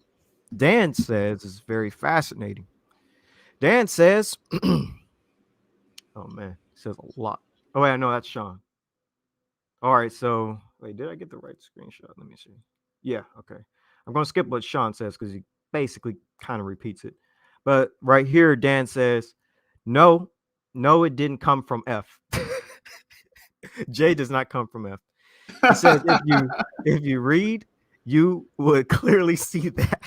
Dan says is very fascinating. Dan says, oh man, he says a lot. Oh wait, I know that's Sean. All right, so wait, did I get the right screenshot? Let me see. Yeah, okay. I'm going to skip what Sean says because he basically kind of repeats it. But right here, Dan says, no, no, it didn't come from F. J does not come from F. He says if you read, you would clearly see that.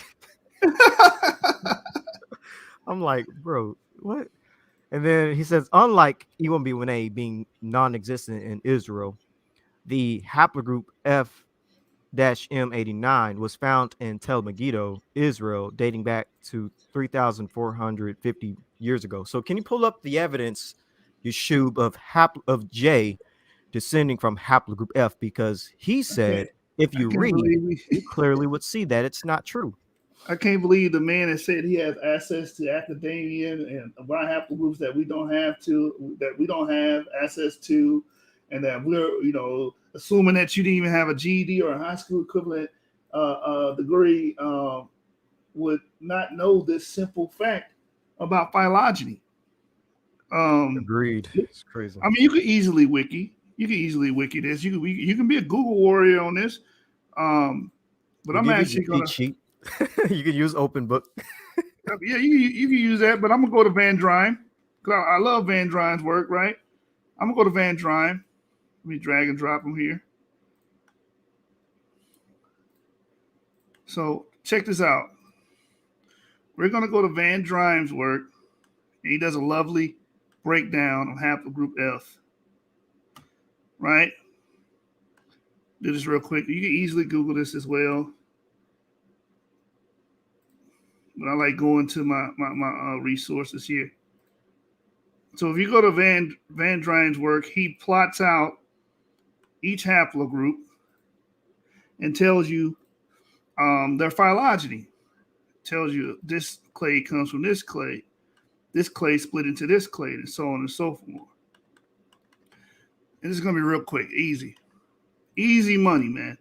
I'm like, bro, what? And then he says, unlike E1B1A being non-existent in Israel, the haplogroup F-M89 was found in Tel Megiddo, Israel, dating back to 3,450 years ago. So can you pull up the evidence, Yeshub, of J descending from haplogroup F? Because he said, if I you can't read, believe you clearly would see that it's not true. I can't believe the man that said he has access to academia and our haplogroups that we don't have access to, and that we're assuming that you didn't even have a GED or a high school equivalent degree, would not know this simple fact about phylogeny. Agreed. It's crazy. I mean, you could easily wiki. You can easily wiki this. You can be a Google warrior on this. But We'll I'm give you actually the cheat gonna. sheet. You can use open book. Yeah, you can use that, but I'm gonna go to Van Drine because I love Van Drine's work. Right, I'm gonna go to Van Drine. Let me drag and drop him here. So check this out. We're gonna go to Van Drine's work, and he does a lovely breakdown of haplogroup F. Right, do this real quick. You can easily Google this as well. But I like going to my resources here. So if you go to Van Drine's work, he plots out each haplogroup and tells you their phylogeny. Tells you this clade comes from this clade split into this clade, and so on and so forth. And this is gonna be real quick, easy money, man.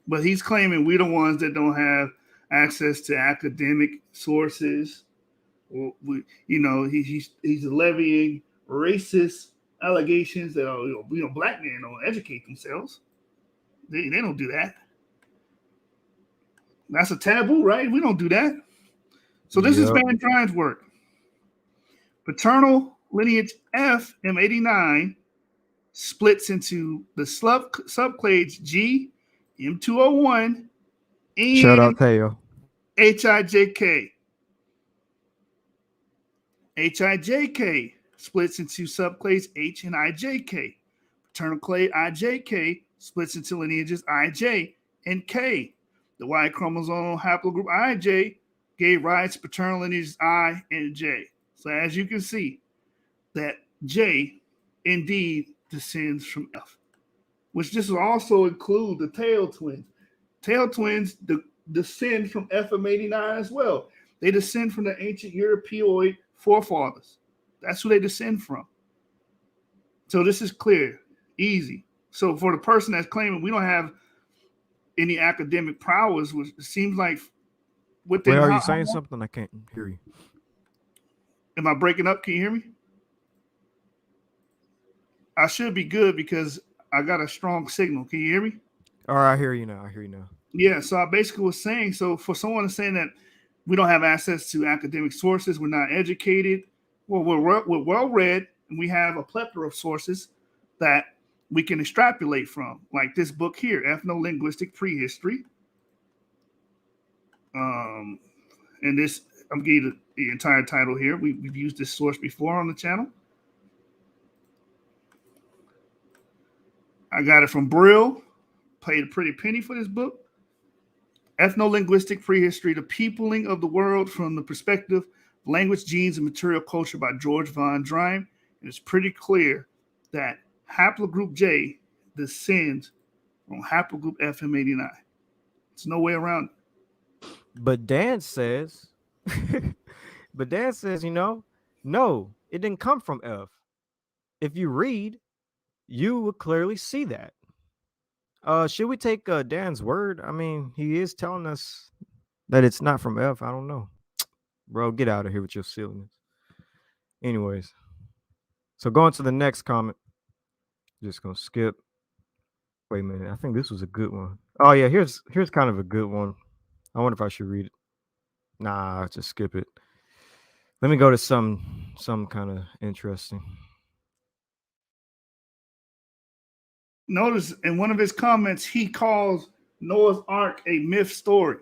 But he's claiming we're the ones that don't have access to academic sources. He's levying racist allegations that black men don't educate themselves. They don't do that. That's a taboo, right? We don't do that. So this is Yep. Van Drine's work. Paternal lineage F M89 splits into the subclades G, M201, Shout out and Theo. HIJK. HIJK splits into subclades H and IJK. Paternal clade IJK splits into lineages IJ and K. The Y chromosome haplogroup IJ gave rise to paternal lineages I and J. So as you can see, that J indeed descends from F, which this will also include the tail twins. Tail twins descend from FM89 as well. They descend from the ancient Europeoid forefathers. That's who they descend from. So this is clear, easy. So for the person that's claiming we don't have any academic prowess, which seems like within Wait, are you saying something? I can't hear you. Am I breaking up? Can you hear me? I should be good because I got a strong signal. Can you hear me? All right, I hear you now. Yeah, so I basically was saying, so for someone saying that we don't have access to academic sources, we're not educated, well, we're well read, and we have a plethora of sources that we can extrapolate from, like this book here, Ethno-Linguistic Prehistory. And this, I'm giving you the entire title here. We've used this source before on the channel. I got it from Brill, paid a pretty penny for this book. Ethno-Linguistic Prehistory, The Peopling of the World from the Perspective of Language, Genes, and Material Culture by George Van Drine. And it's pretty clear that haplogroup J descends from haplogroup FM89. There's no way around it. But Dan says, no, it didn't come from F. If you read, you would clearly see that. Should we take Dan's word? I mean, he is telling us that it's not from F. I don't know. Bro, get out of here with your silliness. Anyways, so going to the next comment. Just gonna skip. Wait a minute. I think this was a good one. Oh yeah, here's kind of a good one. I wonder if I should read it. Nah, just skip it. Let me go to some kind of interesting. Notice in one of his comments, he calls Noah's Ark a myth story.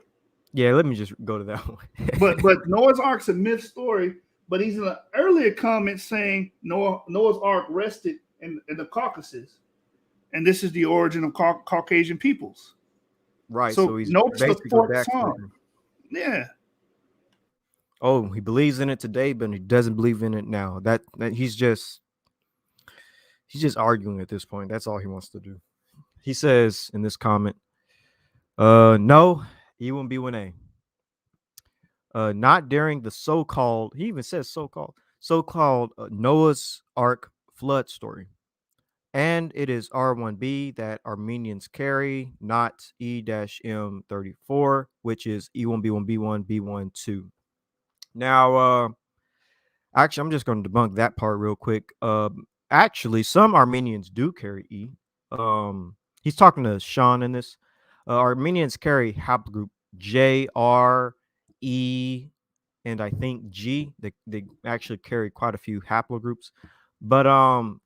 Yeah, let me just go to that one. But Noah's Ark's a myth story. But he's in an earlier comment saying Noah's Ark rested in the Caucasus, and this is the origin of Caucasian peoples. Right. So So he's notes the basically fourth back. song. Yeah. Oh, he believes in it today, but he doesn't believe in it now. That he's just arguing at this point. That's all he wants to do. He says in this comment, no, he won't be one A. Not during the so-called, he even says so-called Noah's Ark flood story. And it is R1B that Armenians carry, not E-M34, which is E1, B1, B1, B1, 2. Now, actually, I'm just going to debunk that part real quick. Actually, some Armenians do carry E. He's talking to Sean in this. Armenians carry haplogroup J, R, E, and I think G. They actually carry quite a few haplogroups. But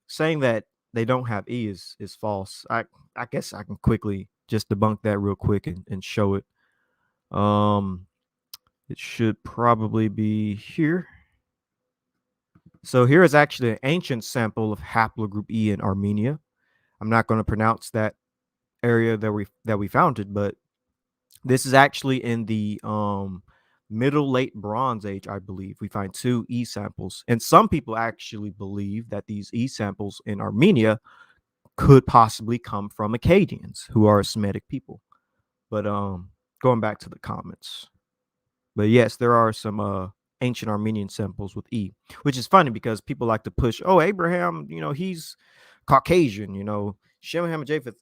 saying that they don't have E is false. I guess I can quickly just debunk that real quick and show it. It should probably be here. So here is actually an ancient sample of haplogroup E in Armenia. I'm not going to pronounce that area that we found it, but this is actually in the middle late Bronze Age, I believe. We find 2 E samples, and some people actually believe that these E samples in Armenia could possibly come from Akkadians, who are a Semitic people. But going back to the comments, but yes, there are some ancient Armenian samples with E, which is funny because people like to push, oh, Abraham, he's Caucasian, Shem, Ham, and Japheth,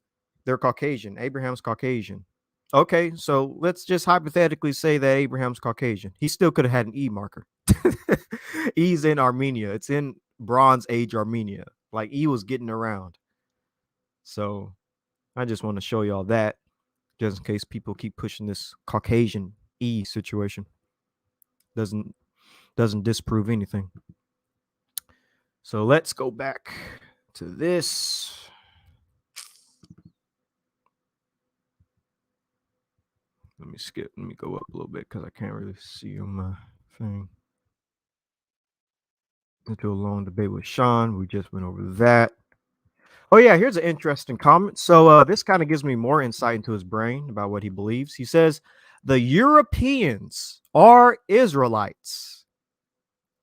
they're Caucasian. Abraham's Caucasian. Okay, so let's just hypothetically say that Abraham's Caucasian. He still could have had an E marker. E's in Armenia. It's in Bronze Age Armenia. Like E was getting around. So I just want to show y'all that, just in case people keep pushing this Caucasian E situation. Doesn't disprove anything. So let's go back to this. Let me go up a little bit because I can't really see on my thing. Into a long debate with Sean. We just went over that. Oh yeah, here's an interesting comment. So this kind of gives me more insight into his brain about what he believes. He says the Europeans are Israelites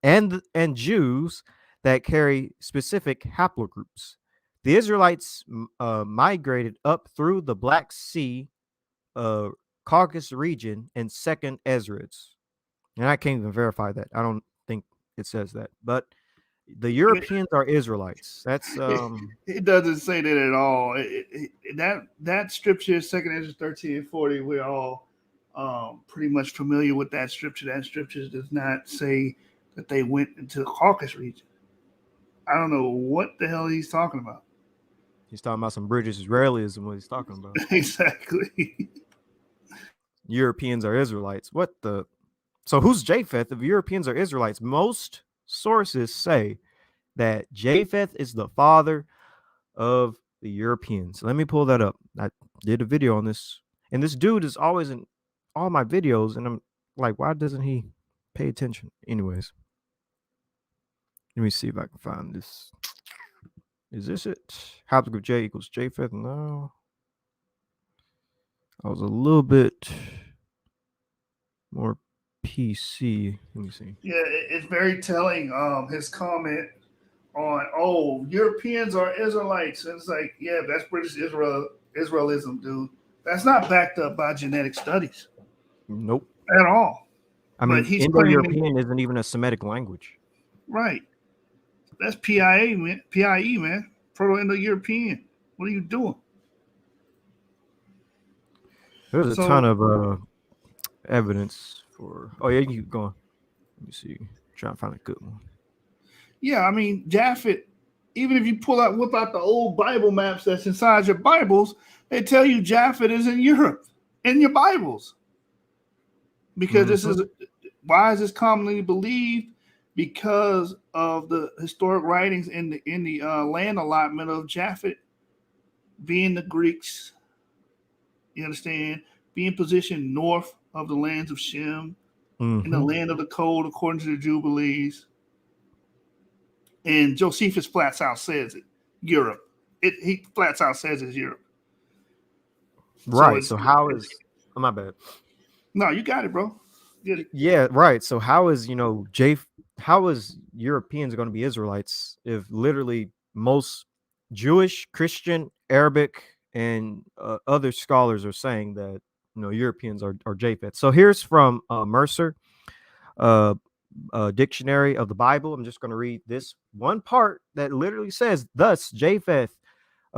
and Jews that carry specific haplogroups. The Israelites migrated up through the Black Sea, Caucasus region, and Second Ezra's. And I can't even verify that. I don't think it says that. But the Europeans are Israelites. That's It doesn't say that at all. That scripture, 2 Ezra 13 and 40, we're all pretty much familiar with that scripture. That scripture does not say that they went into the Caucasus region. I don't know what the hell he's talking about. He's talking about some British Israelism. What he's talking about? Exactly. Europeans are Israelites. What the? So who's Japheth if Europeans are Israelites? Most sources say that Japheth is the father of the Europeans. Let me pull that up. I did a video on this, and this dude is always in all my videos, and I'm like, why doesn't he pay attention? Anyways, let me see if I can find this. Is this it? Haplogroup J equals Japheth? No. I was a little bit more PC. Let me see. Yeah, it's very telling. His comment on Europeans are Israelites. And it's like, yeah, that's British Israelism, dude. That's not backed up by genetic studies. Nope. At all. I mean, Indo-European isn't even a Semitic language. Right. That's PIE, man. Proto-Indo-European. What are you doing? There's a ton of evidence for. Oh yeah, you keep going. Let me see. Trying to find a good one. Yeah, I mean, Japheth even if you whip out the old Bible maps that's inside your Bibles, they tell you Japhet is in Europe in your Bibles. Because this is why is this commonly believed? Because of the historic writings in the land allotment of Japhet being the Greeks. You understand? Being positioned north of the lands of Shem, in the land of the cold, according to the Jubilees. And Josephus flats out says it. Europe. He flats out says it's Europe. Right. So how is? Oh, my bad. No, you got it, bro. Get it. Yeah. Right. So how is how is Europeans going to be Israelites if literally most Jewish, Christian, Arabic, and other scholars are saying that Europeans are Japheth? So here's from Mercer. Dictionary of the Bible. I'm just going to read this one part that literally says, thus Japheth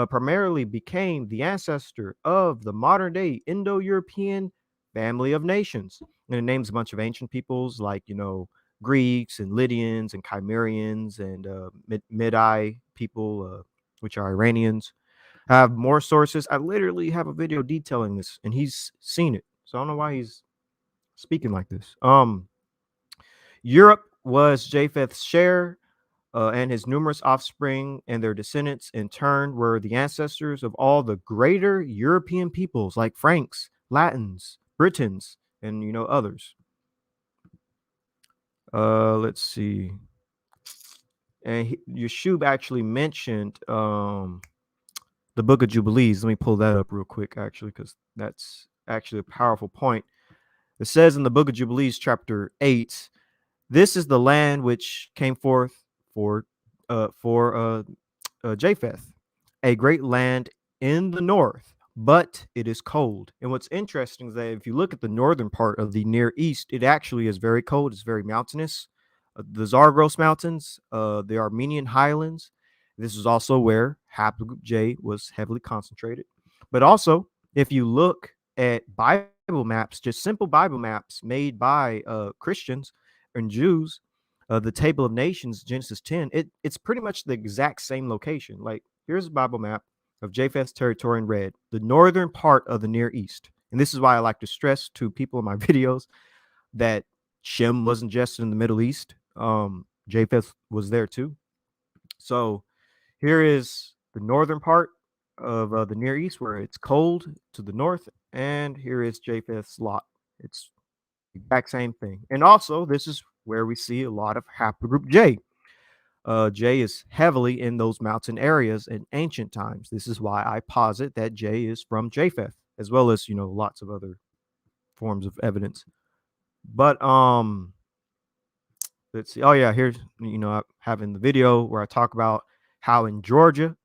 primarily became the ancestor of the modern day Indo-European family of nations. And it names a bunch of ancient peoples like, Greeks and Lydians and Cimmerians and Midi people, which are Iranians. I have more sources. I literally have a video detailing this, and he's seen it. So I don't know why he's speaking like this. Europe was Japheth's share, and his numerous offspring and their descendants in turn were the ancestors of all the greater European peoples like Franks, Latins, Britons, and others. Let's see. And Yeshub actually mentioned the Book of Jubilees. Let me pull that up real quick, actually, because that's actually a powerful point. It says in the Book of Jubilees, chapter 8, this is the land which came forth for Japheth, a great land in the north, but it is cold. And what's interesting is that if you look at the northern part of the Near East, it actually is very cold. It's very mountainous. The Zagros Mountains, the Armenian Highlands. This is also where Haplogroup J was heavily concentrated. But also, if you look at Bible maps, just simple Bible maps made by Christians and Jews, the Table of Nations, Genesis 10, it's pretty much the exact same location. Like, here's a Bible map of Japheth's territory in red, the northern part of the Near East. And this is why I like to stress to people in my videos that Shem wasn't just in the Middle East. Japheth was there too. So here is the northern part of the Near East where it's cold to the north. And here is Japheth's lot. It's the exact same thing. And also, this is where we see a lot of haplogroup J. J is heavily in those mountain areas in ancient times. This is why I posit that J is from Japheth, as well as lots of other forms of evidence. But let's see. Oh yeah, here's having the video where I talk about how in Georgia,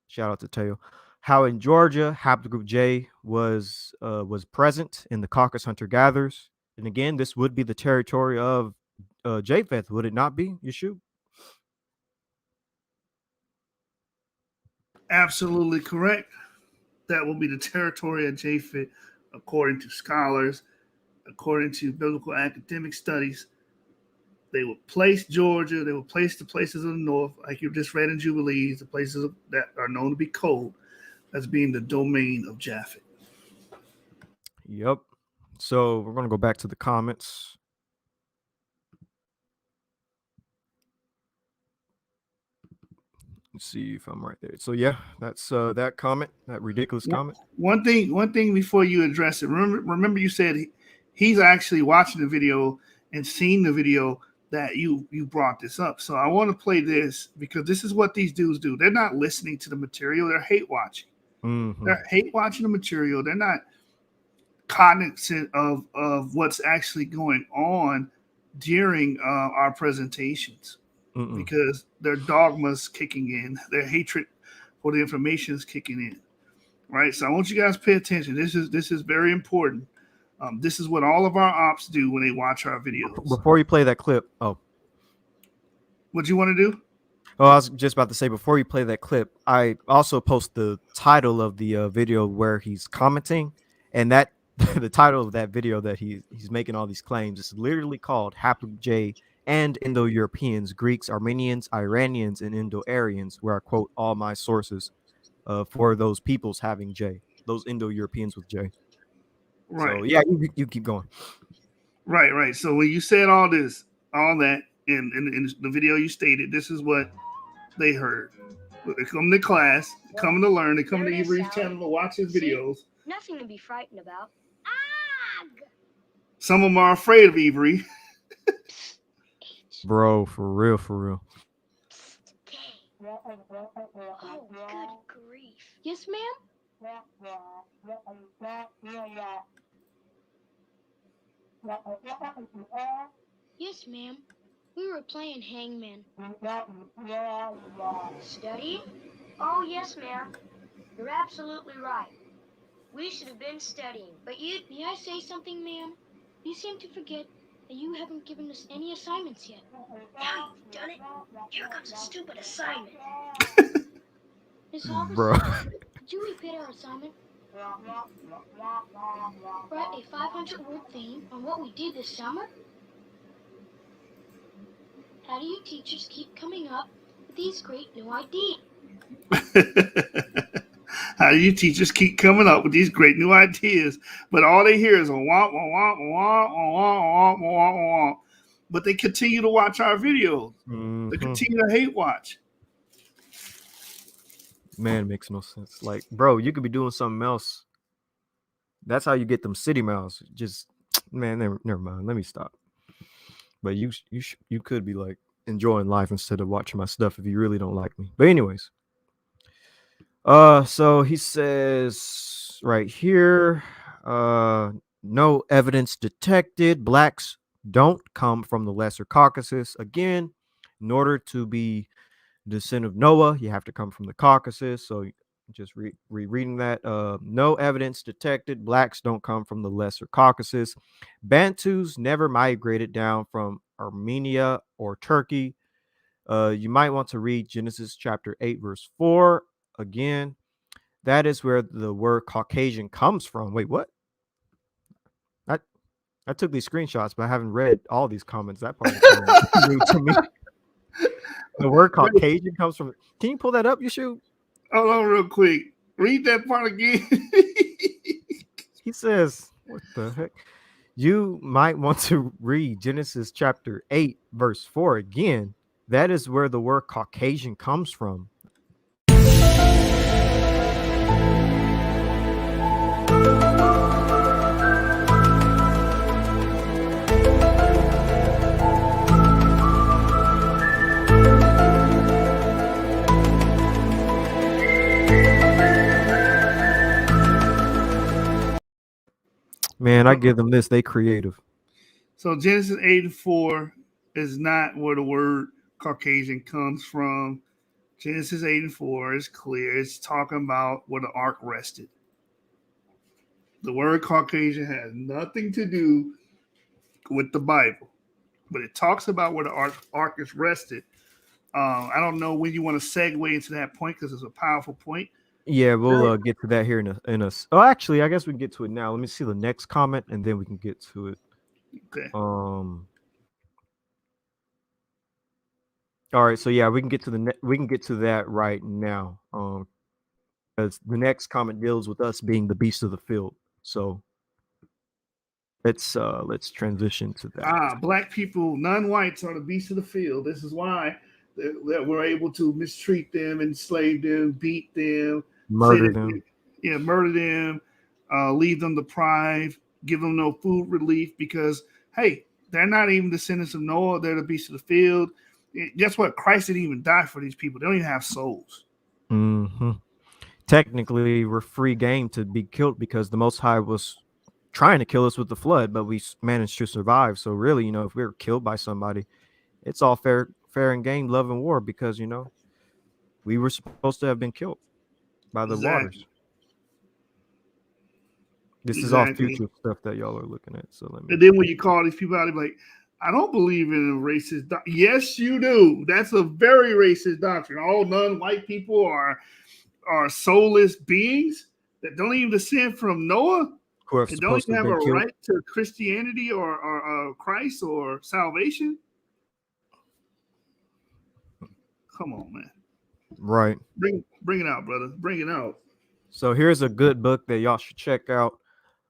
shout out to Teo, how in Georgia haplogroup J was present in the Caucasus hunter-gatherers. And again, this would be the territory of Japheth, would it not be, Yeshua? Absolutely correct. That will be the territory of Japheth, according to scholars, according to biblical academic studies. They will place Georgia, they will place the places of the north, like you just read in Jubilees, the places that are known to be cold, as being the domain of Japheth. Yep. So we're going to go back to the comments. Let's see if I'm right there. So yeah, that's that comment, that ridiculous comment. One thing before you address it. Remember you said he's actually watching the video and seeing the video that you brought this up. So I want to play this because this is what these dudes do. They're not listening to the material. They're hate watching. Mm-hmm. They're hate watching the material. They're not cognizant of what's actually going on during our presentations. Because their dogma's kicking in, their hatred for the information is kicking in, right? So I want you guys to pay attention. This is very important. This is what all of our ops do when they watch our videos. Before you play that clip, what you want to do? Oh, I was just about to say, before you play that clip, I also post the title of the video where he's commenting, and that the title of that video that he's making all these claims is literally called Haplogroup J and Indo-Europeans, Greeks, Armenians, Iranians, and Indo-Aryans, where I quote all my sources for those peoples having J, those Indo-Europeans with J. Right. So yeah, you keep going. Right. So when you said all this, all that, in the video you stated, this is what they heard. They come to class, coming to learn, they come to Ivory's channel to watch his videos. Nothing to be frightened about. Some of them are afraid of Ivory. Bro, for real, for real. Oh, good grief. Yes, ma'am? Yes, ma'am. We were playing hangman. Studying? Oh, yes, ma'am. You're absolutely right. We should have been studying. But may I say something, ma'am? You seem to forget that you haven't given us any assignments yet. Now you've done it. Here comes a stupid assignment. Miss Bro. Halverson, did you repeat our assignment? Write a 500-word theme on what we did this summer? How do you teachers keep coming up with these great new ideas? How do you teachers keep coming up with these great new ideas? But all they hear is a womp, womp, womp, womp, womp, womp, womp. But they continue to watch our videos. They continue to hate watch. Man, it makes no sense. Like, bro, you could be doing something else. That's how you get them city miles. Just, man, never mind. Let me stop. But you could be like enjoying life instead of watching my stuff if you really don't like me. But anyways, so he says right here, no evidence detected. Blacks don't come from the Lesser Caucasus. Again, in order to be descendant of Noah, you have to come from the Caucasus. So just rereading that. No evidence detected. Blacks don't come from the Lesser Caucasus. Bantus never migrated down from Armenia or Turkey. You might want to read Genesis chapter 8, verse 4. Again, that is where the word Caucasian comes from. Wait, what? I took these screenshots, but I haven't read all these comments. That part is new to me. The word Caucasian comes from. Can you pull that up, Yeshu? Hold on real quick. Read that part again. He says, what the heck? You might want to read Genesis chapter 8, verse 4 again. That is where the word Caucasian comes from. Man, I give them this. They creative. So Genesis 8 and 4 is not where the word Caucasian comes from. Genesis 8 and 4 is clear. It's talking about where the ark rested. The word Caucasian has nothing to do with the Bible, but it talks about where the ark is rested. I don't know when you want to segue into that point because it's a powerful point. Yeah, we'll get to that here in a. Oh, actually, I guess we can get to it now. Let me see the next comment, and then we can get to it. Okay. All right, so yeah, we can get to that right now. Because the next comment deals with us being the beast of the field. So let's transition to that. Black people, non-whites are the beasts of the field. This is why that we're able to mistreat them, enslave them, beat them, Murder them. Murder them, leave them deprived, give them no food relief because, hey, they're not even descendants of Noah. They're the beasts of the field. Guess what? Christ didn't even die for these people. They don't even have souls. Mm-hmm. Technically, we're free game to be killed because the Most High was trying to kill us with the flood, but we managed to survive. So really, if we were killed by somebody, it's all fair and game, love and war, because we were supposed to have been killed by the waters. This is all future stuff that y'all are looking at. So let me. And then when you call these people out, they're like, I don't believe in a racist yes, you do. That's a very racist doctrine. All non-white people are soulless beings that don't even descend from Noah. They don't even have a right to Christianity or Christ or salvation. Come on, man. Right. Bring it out, brother. Bring it out. So here's a good book that y'all should check out.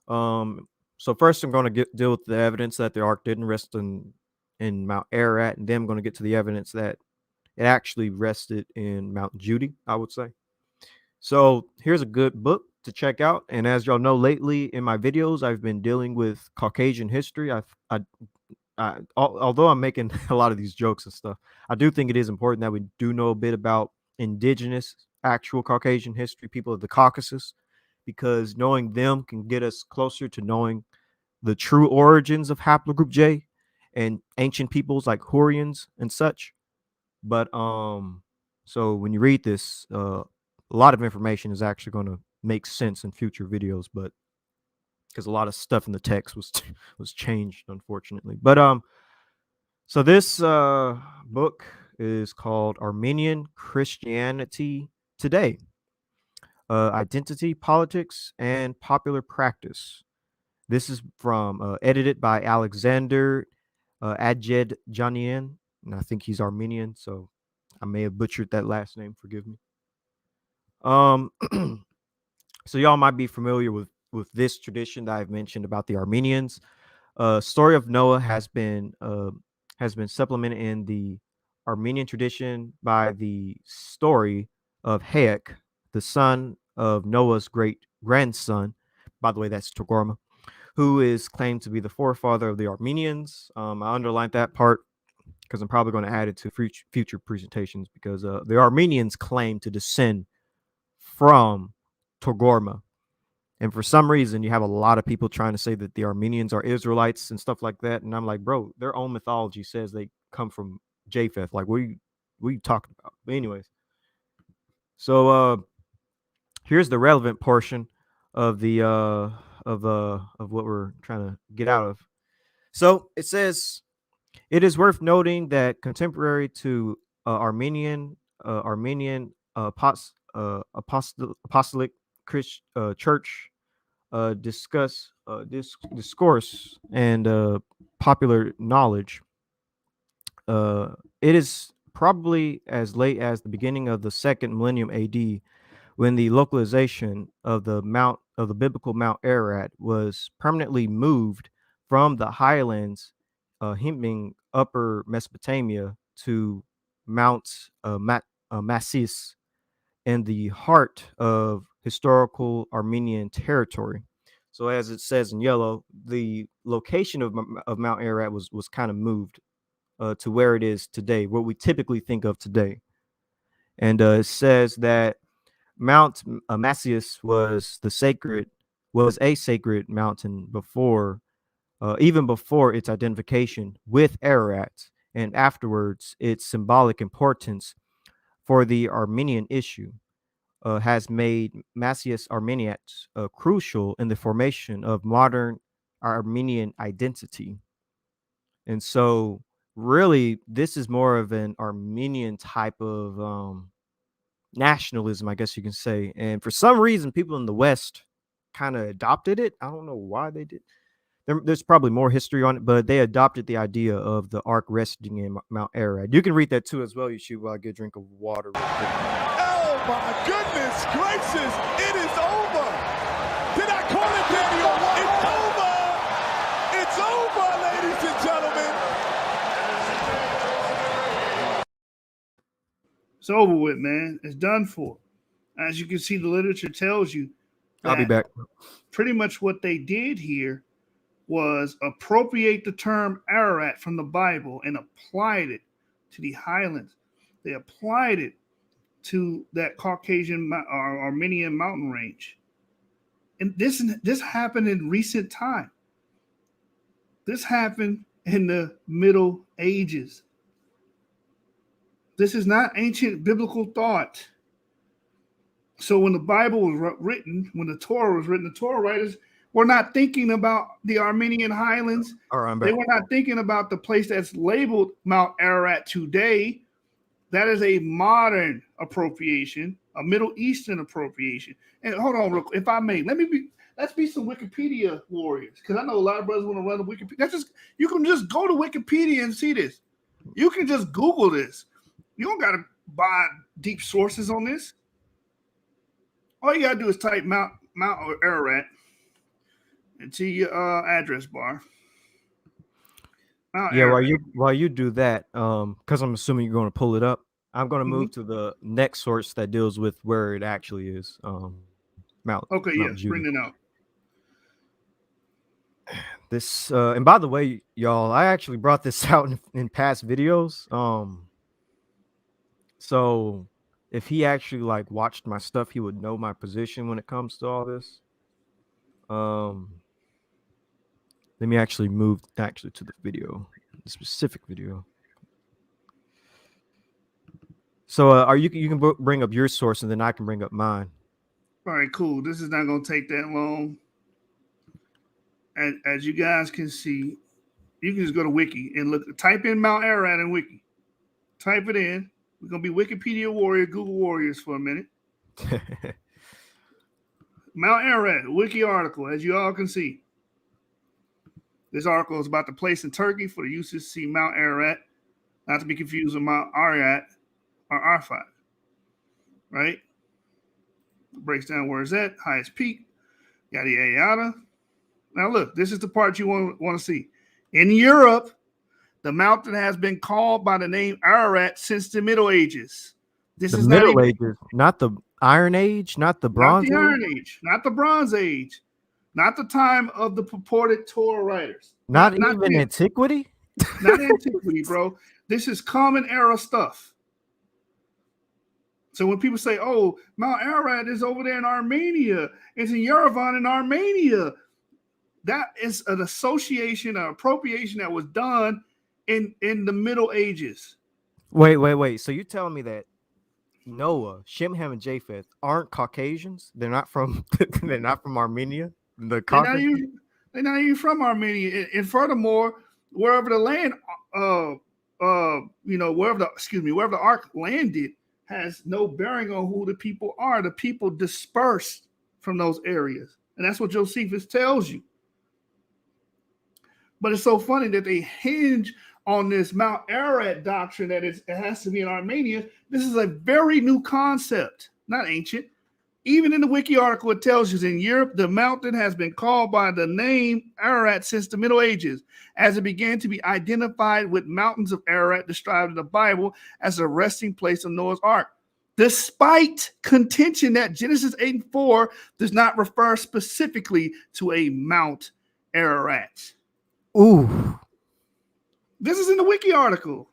So first I'm going to deal with the evidence that the ark didn't rest in Mount Ararat, and then I'm going to get to the evidence that it actually rested in Mount Judy, I would say. So here's a good book to check out. And as y'all know, lately in my videos, I've been dealing with Caucasian history. Although I'm making a lot of these jokes and stuff, I do think it is important that we do know a bit about indigenous, actual Caucasian history, people of the Caucasus, because knowing them can get us closer to knowing the true origins of haplogroup J and ancient peoples like Hurrians and such. But so when you read this, a lot of information is actually going to make sense in future videos, but because a lot of stuff in the text was changed, unfortunately. But so this book is called Armenian Christianity Today: Identity, Politics, and Popular Practice. This is from edited by Alexander Adjedjanian, and I think he's Armenian, so I may have butchered that last name. Forgive me. So y'all might be familiar with this tradition that I've mentioned about the Armenians. Story of Noah has been supplemented in the Armenian tradition by the story of Hayek, the son of Noah's great grandson. By the way, that's Togarma, who is claimed to be the forefather of the Armenians. I underlined that part because I'm probably going to add it to future presentations, because the Armenians claim to descend from Togarma. And for some reason, you have a lot of people trying to say that the Armenians are Israelites and stuff like that. And I'm like, bro, their own mythology says they come from Japheth. Like, what are you talking about? But anyways, so here's the relevant portion of the of what we're trying to get out of. So it says, it is worth noting that contemporary to Armenian apostolic church discourse and popular knowledge, it is probably as late as the beginning of the second millennium AD when the localization of the biblical Mount Ararat was permanently moved from the highlands hemming upper Mesopotamia to Mount Massis, in the heart of historical Armenian territory. So as it says in yellow, the location of Mount Ararat was kind of moved to where it is today, what we typically think of today. And it says that Mount Massis was a sacred mountain before, even before its identification with Ararat, and afterwards its symbolic importance for the Armenian issue has made Massis Armeniat crucial in the formation of modern Armenian identity. And so really this is more of an Armenian type of nationalism, I guess you can say. And for some reason, people in the West kind of adopted it. I don't know why they did. There's probably more history on it, but they adopted the idea of the ark resting in Mount Ararat. You can read that too as well. You should, while I get a drink of water real quick. Oh my goodness gracious, it is over. Did I call it, Daniel? It's over. It's over, ladies and gentlemen. It's over with, man. It's done for. As you can see, the literature tells you I'll be back. pretty much what they did here was appropriate the term Ararat from the Bible and applied it to the highlands. They applied it to that Caucasian or Armenian mountain range. And this happened in recent time. This happened in the Middle Ages. This is not ancient biblical thought. So when the Bible was written, when the Torah was written, the Torah writers were not thinking about the Armenian highlands. All right, I'm back. They were not thinking about the place that's labeled Mount Ararat today. That is a modern appropriation, a Middle Eastern appropriation. And hold on, real quick, if I may, let's be some Wikipedia warriors, because I know a lot of brothers want to run the Wikipedia. You can just go to Wikipedia and see this. You can just Google this. You don't got to by deep sources on this, all you gotta do is type Mount Ararat into your address bar. Mount Yeah, Ararat. while you do that, because I'm assuming you're going to pull it up, I'm going to Mhm. move to the next source that deals with where it actually is. Mount Okay, Mount yes, Judah. bring it out. This and by the way, y'all, I actually brought this out in past videos. So if he actually like watched my stuff, he would know my position when it comes to all this. Let me actually move to the video, the specific video. So are you can bring up your source and then I can bring up mine. All right, cool. This is not gonna take that long. As you guys can see, you can just go to Wiki and look. Type in Mount Ararat in Wiki. Type it in. We're gonna be Wikipedia warrior, Google warriors for a minute. Mount Ararat, Wiki article, as you all can see. This article is about the place in Turkey for the use to see Mount Ararat, not to be confused with Mount Ararat or Arfat. Right? Breaks down where it's at, highest peak, yada yada yada. Now look, this is the part you want to see. In Europe, the mountain has been called by the name Ararat since the Middle Ages. This The is not Middle even Ages, not the Iron Age, not the not Bronze the Age. Iron Age, not the Bronze Age, not the time of the purported Torah writers. Not Not even them. antiquity. Not antiquity, bro. This is common era stuff. So when people say, "Oh, Mount Ararat is over there in Armenia," it's in Yerevan in Armenia. That is an association, an appropriation that was done in the Middle Ages. Wait. So you're telling me that Noah, Shem, Ham, and Japheth aren't Caucasians? They're not from they're not from Armenia, the They're not Caucasus? even they're not even from Armenia. And furthermore, wherever the land, wherever the ark landed, has no bearing on who the people are. The people dispersed from those areas, and that's what Josephus tells you. But it's so funny that they hinge on this Mount Ararat doctrine that it has to be in Armenia. This is a very new concept, not ancient. Even in the wiki article, it tells you in Europe, the mountain has been called by the name Ararat since the Middle Ages, as it began to be identified with mountains of Ararat described in the Bible as a resting place of Noah's Ark. Despite contention that Genesis 8:4 does not refer specifically to a Mount Ararat. Ooh. This is in the wiki article.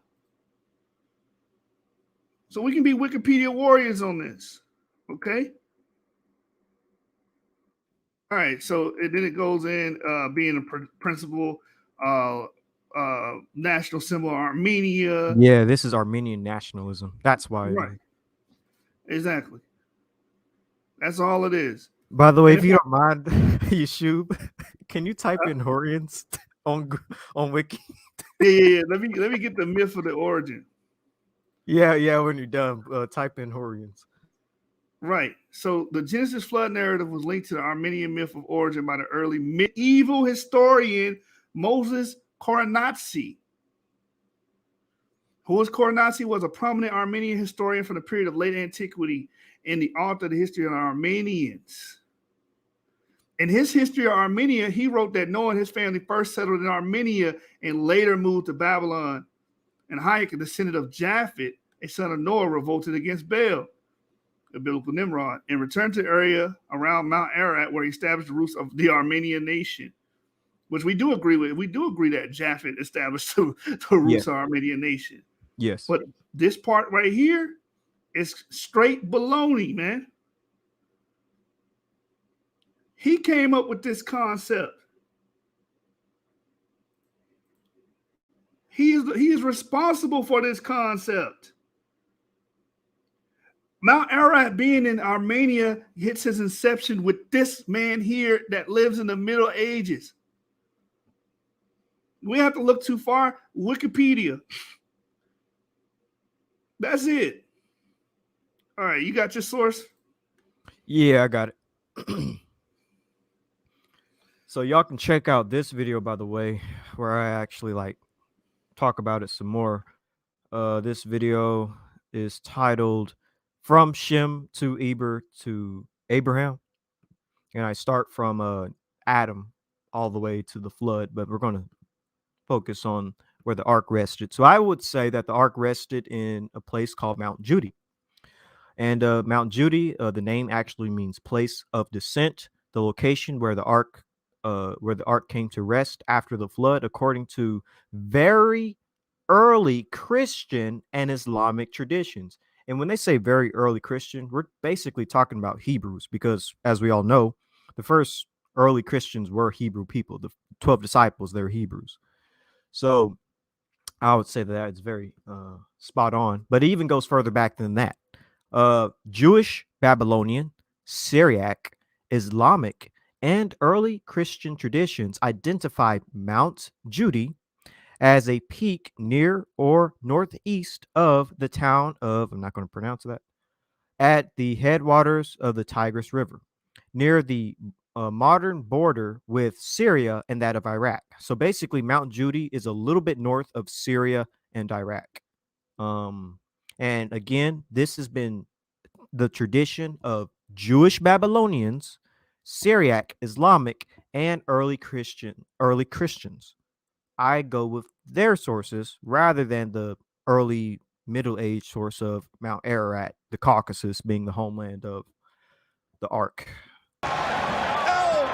So we can be Wikipedia warriors on this. Okay? All right, so then it goes in being a principal national symbol of Armenia. Yeah, this is Armenian nationalism. That's why. Right. Exactly. That's all it is. By the way, And if you don't mind, Yeshub, can you type in Horians on Wiki? Yeah. Let me get the myth of the origin. Yeah. When you're done, type in Horians. Right. So the Genesis flood narrative was linked to the Armenian myth of origin by the early medieval historian Moses Koronatsi. Koronatsi was a prominent Armenian historian from the period of late antiquity and the author of the history of the Armenians. In his history of Armenia, he wrote that Noah and his family first settled in Armenia and later moved to Babylon. And Hayek, a descendant of Japhet, a son of Noah, revolted against Baal, a biblical Nimrod, and returned to the area around Mount Ararat where he established the roots of the Armenian nation, which we do agree with. We do agree that Japhet established the roots of Armenian nation. Yes. But this part right here is straight baloney, man. He came up with this concept. He is responsible for this concept. Mount Ararat being in Armenia hits his inception with this man here that lives in the Middle Ages. We have to look too far. Wikipedia. That's it. All right, you got your source? Yeah, I got it. So y'all can check out this video, by the way, where I actually like talk about it some more. This video is titled From Shem to Eber to Abraham. And I start from Adam all the way to the flood, but we're going to focus on where the ark rested. So I would say that the ark rested in a place called Mount Judy. And Mount Judy, the name actually means place of descent, the location where the ark came to rest after the flood, according to very early Christian and Islamic traditions. And when they say very early Christian, we're basically talking about Hebrews, because as we all know, the first early Christians were Hebrew people. The 12 disciples, they're Hebrews. So I would say that it's very spot on, but it even goes further back than that. Jewish, Babylonian, Syriac, Islamic, and early Christian traditions identify Mount Judy as a peak near or northeast of the town of, I'm not going to pronounce that, at the headwaters of the Tigris River, near the modern border with Syria and that of Iraq. So basically, Mount Judy is a little bit north of Syria and Iraq. And again, this has been the tradition of Jewish Babylonians, Syriac, Islamic, and early Christians. I go with their sources rather than the early Middle Age source of Mount Ararat, the Caucasus being the homeland of the Ark. Oh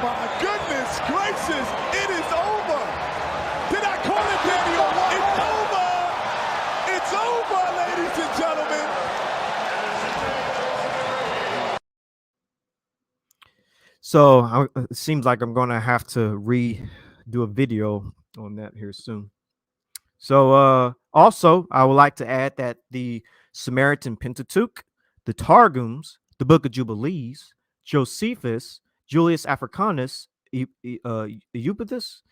my goodness gracious, it is over. Did I call it, Daniel? It's over. It's over, ladies and gentlemen. So it seems like I'm going to have to redo a video on that here soon. So also, I would like to add that the Samaritan Pentateuch, the Targums, the Book of Jubilees, Josephus, Julius Africanus, Eupetus,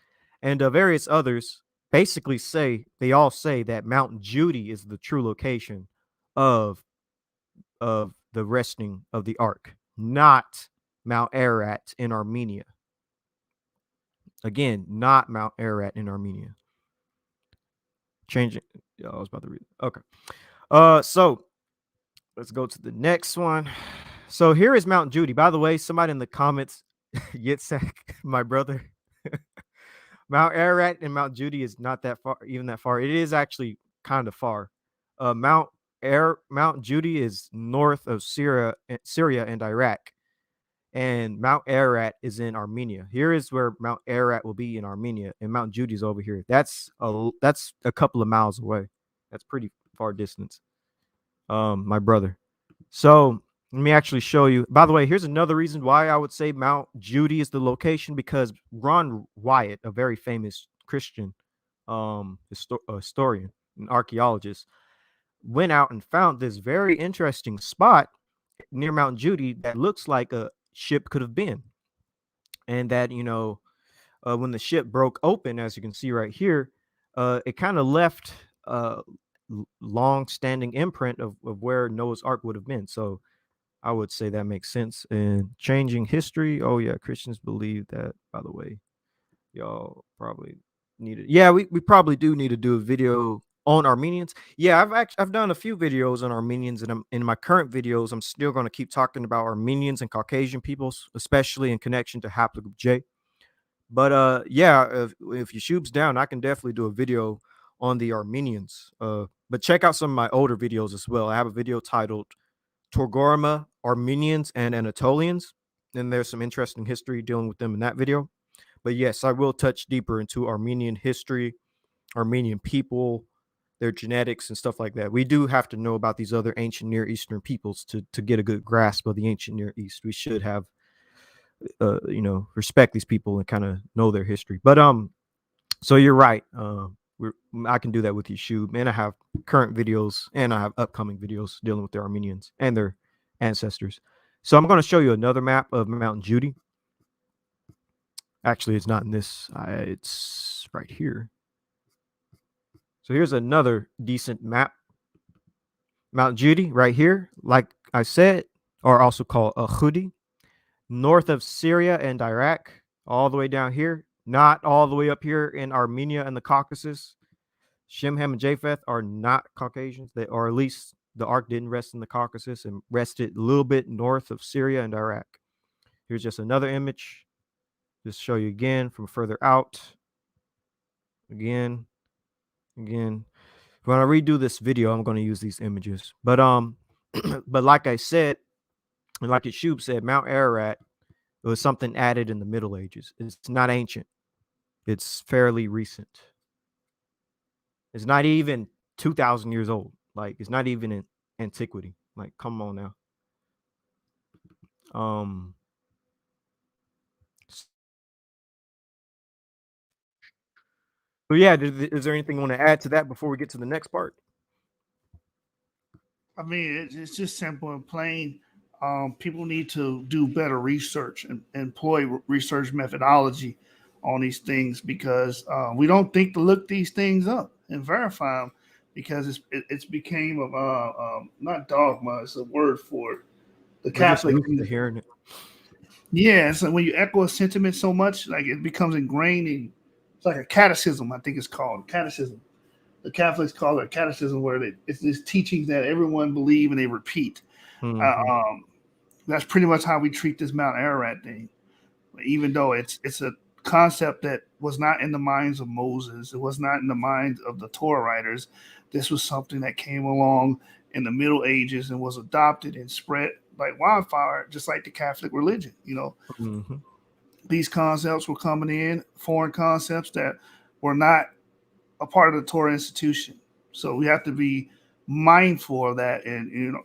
and various others basically all say that Mount Judy is the true location of the resting of the ark, not Mount Ararat in Armenia. Again, not Mount Ararat in Armenia. Changing. Yeah, I was about to read. Okay. So let's go to the next one. So here is Mount Judy. By the way, somebody in the comments, Yitzhak, my brother, Mount Ararat and Mount Judy is not that far, even that far. It is actually kind of far. Mount Judy is north of Syria and Iraq, and Mount Ararat is in Armenia. Here is where Mount Ararat will be in Armenia, and Mount Judy is over here. That's a couple of miles away. That's pretty far distance. My brother. So let me actually show you. By the way, here's another reason why I would say Mount Judy is the location, because Ron Wyatt, a very famous Christian historian and archaeologist, went out and found this very interesting spot near Mount Judy that looks like a ship could have been. And that, when the ship broke open, as you can see right here, it kind of left long-standing imprint of where Noah's Ark would have been. So I would say that makes sense. And changing history. Oh yeah, Christians believe that, by the way. Y'all probably need it. Yeah, we probably do need to do a video on Armenians. Yeah, I've done a few videos on Armenians, and in my current videos, I'm still going to keep talking about Armenians and Caucasian peoples, especially in connection to haplogroup J. But yeah, if YouTube's down, I can definitely do a video on the Armenians. But check out some of my older videos as well. I have a video titled Torgorma, Armenians and Anatolians, and there's some interesting history dealing with them in that video. But yes, I will touch deeper into Armenian history, Armenian people, their genetics and stuff like that. We do have to know about these other ancient Near Eastern peoples to get a good grasp of the ancient Near East. We should have, respect these people and kind of know their history. But so you're right. I can do that with YouTube, and I have current videos and I have upcoming videos dealing with the Armenians and their ancestors. So I'm going to show you another map of Mount Judy. Actually, it's not in this. It's right here. So here's another decent map. Mount Judy right here, like I said, or also called Ahudi, north of Syria and Iraq, all the way down here. Not all the way up here in Armenia and the Caucasus. Shem, Ham, and Japheth are not Caucasians. They are, at least the ark didn't rest in the Caucasus and rested a little bit north of Syria and Iraq. Here's just another image. Just show you again from further out. Again. When I redo this video, I'm going to use these images. But but like I said, and like Yeshub said, Mount Ararat was something added in the Middle Ages. It's not ancient. It's fairly recent. It's not even 2,000 years old. Like, it's not even in antiquity. Like, come on now. So yeah, is there anything you want to add to that before we get to the next part? I mean, it's just simple and plain. People need to do better research and employ research methodology on these things, because we don't think to look these things up and verify them, because it's became not dogma. It's a word for it. The Catholic. Used to hearing it. Yeah, so when you echo a sentiment so much, like it becomes ingrained in. It's like a catechism, I think it's called catechism. The Catholics call it a catechism, where it's this teaching that everyone believe and they repeat. Mm-hmm. That's pretty much how we treat this Mount Ararat thing, even though it's a concept that was not in the minds of Moses. It was not in the minds of the Torah writers. This was something that came along in the Middle Ages and was adopted and spread like wildfire, just like the Catholic religion. Mm-hmm. These concepts were coming in, foreign concepts that were not a part of the Torah institution. So we have to be mindful of that, and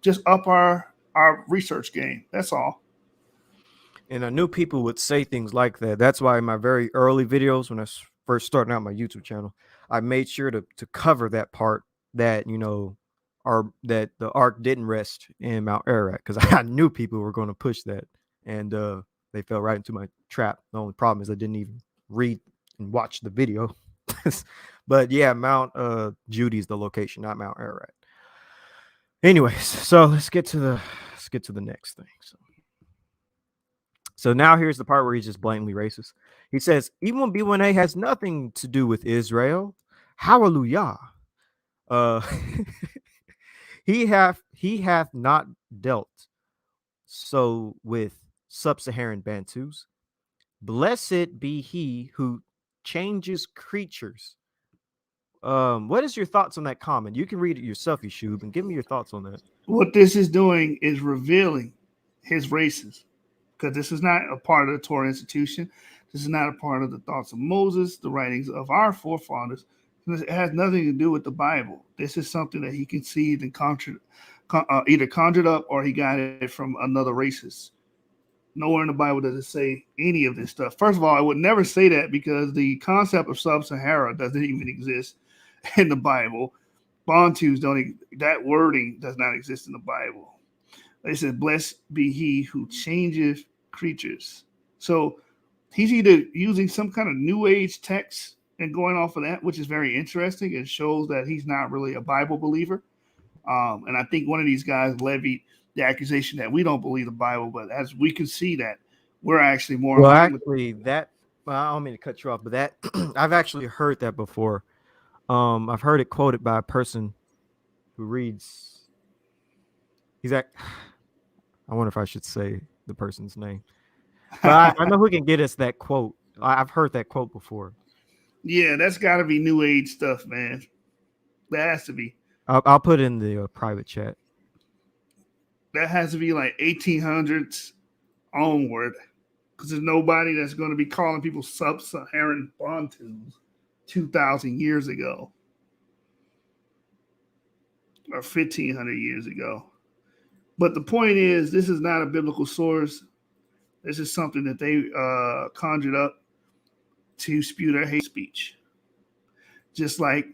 just up our research game. That's all. And I knew people would say things like that. That's why in my very early videos, when I was first starting out my YouTube channel, I made sure to cover that part, that that the ark didn't rest in Mount Ararat, because I knew people were going to push that, and they fell right into my trap. The only problem is I didn't even read and watch the video. But yeah, Mount Judy is the location, not Mount Ararat. Anyways, so let's get to the next thing. So now here's the part where he's just blatantly racist. He says, even B1A has nothing to do with Israel. Hallelujah. He hath not dealt so with sub-Saharan Bantus. Blessed be he who changes creatures. What is your thoughts on that comment? You can read it yourself, Yeshub, and give me your thoughts on that. What this is doing is revealing his races, because this is not a part of the Torah institution. This is not a part of the thoughts of Moses, the writings of our forefathers. It has nothing to do with the Bible. This is something that he conceived and either conjured up, or he got it from another racist. Nowhere in the Bible does it say any of this stuff. First of all, I would never say that, because the concept of sub-Sahara doesn't even exist in the Bible. Bantus that wording does not exist in the Bible. They said, blessed be he who changes creatures. So he's either using some kind of new age text and going off of that, which is very interesting. It shows that he's not really a Bible believer. And I think one of these guys levied the accusation that we don't believe the Bible, but as we can see that we're actually more. Well, actually, I don't mean to cut you off, but that I've actually heard that before. I've heard it quoted by a person who reads. I wonder if I should say the person's name, but I know who can get us that quote. I've heard that quote before. Yeah, that's got to be new age stuff, man. That has to be. I'll put in the private chat. That has to be like 1800s onward, because there's nobody that's going to be calling people sub-Saharan Bantus 2,000 years ago or 1,500 years ago. But the point is, this is not a biblical source. This is something that they conjured up to spew their hate speech. Just like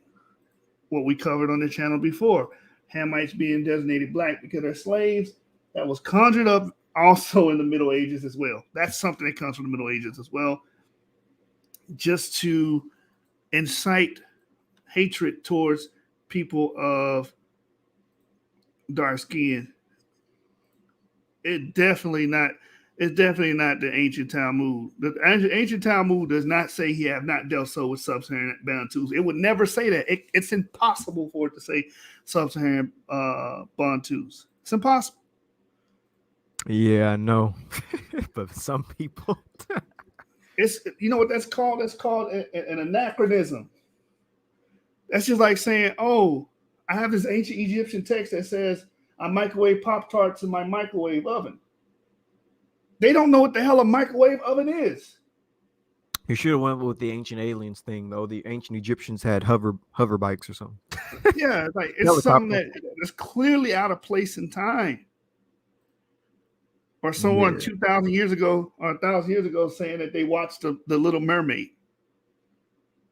what we covered on the channel before. Hamites being designated black because they're slaves. That was conjured up also in the Middle Ages as well. That's something that comes from the Middle Ages as well. Just to incite hatred towards people of dark skin. It definitely not It's definitely not the ancient Talmud. The ancient Talmud does not say he have not dealt so with sub-Saharan Bantus. It would never say that. It's impossible for it to say sub-Saharan Bantus. It's impossible. Yeah, I know. But some people. It's, you know what that's called? That's called an anachronism. That's just like saying, oh, I have this ancient Egyptian text that says I microwave Pop-Tarts in my microwave oven. They don't know what the hell a microwave oven is. You should have went with the ancient aliens thing, though. The ancient Egyptians had hover bikes or something. Yeah, like it's something that's clearly out of place in time. Or someone 2,000 years ago or 1,000 years ago saying that they watched the Little Mermaid.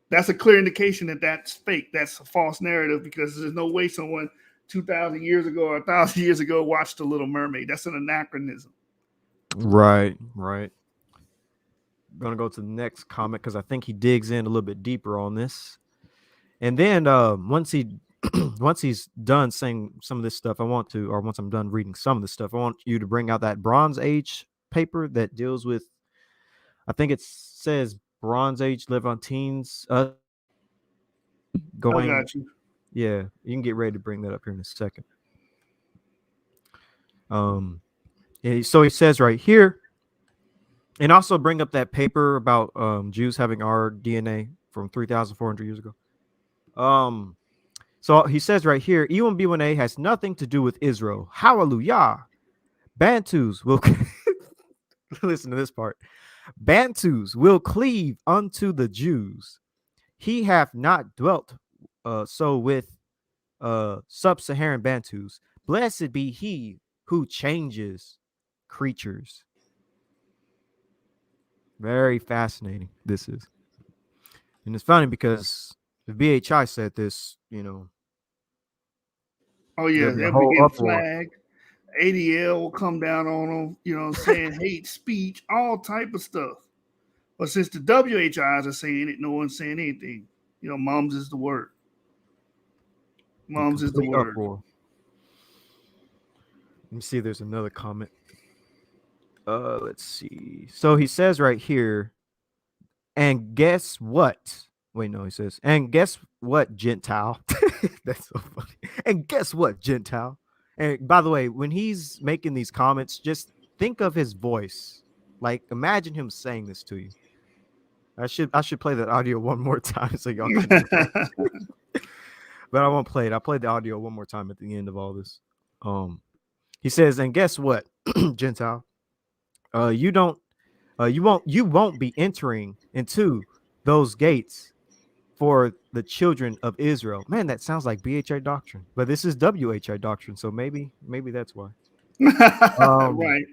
That's a clear indication that that's fake. That's a false narrative because there's no way someone 2,000 years ago or 1,000 years ago watched the Little Mermaid. That's an anachronism. Right. I'm gonna go to the next comment because I think he digs in a little bit deeper on this. And then once he's done saying some of this stuff, once I'm done reading some of this stuff, I want you to bring out that Bronze Age paper that deals with, I think it says Bronze Age Levantines going. I got you. Yeah, you can get ready to bring that up here in a second. So he says right here, and also bring up that paper about Jews having our DNA from 3,400 years ago. So he says right here, E1B1A has nothing to do with Israel. Hallelujah. Bantus will listen to this part. Bantus will cleave unto the Jews. He hath not dwelt so with sub-Saharan Bantus. Blessed be he who changes creatures. Very fascinating this is. And it's funny because if W.H.I said this, oh yeah, they'll be getting flagged. ADL will come down on them, saying hate speech, all type of stuff. But since the W.H.Is are saying it, no one's saying anything. Moms is the word. Moms is the word. Uproar. Let me see if there's another comment. Let's see. So he says right here, and guess what? Wait, no, he says, and guess what, Gentile? That's so funny. And guess what, Gentile? And by the way, when he's making these comments, just think of his voice. Like, imagine him saying this to you. I should play that audio one more time so y'all can. But I won't play it. I'll play the audio one more time at the end of all this. He says, and guess what, Gentile? You won't be entering into those gates for the children of Israel. Man, that sounds like W.H.I doctrine, but this is W.H.I doctrine, so maybe that's why. Right.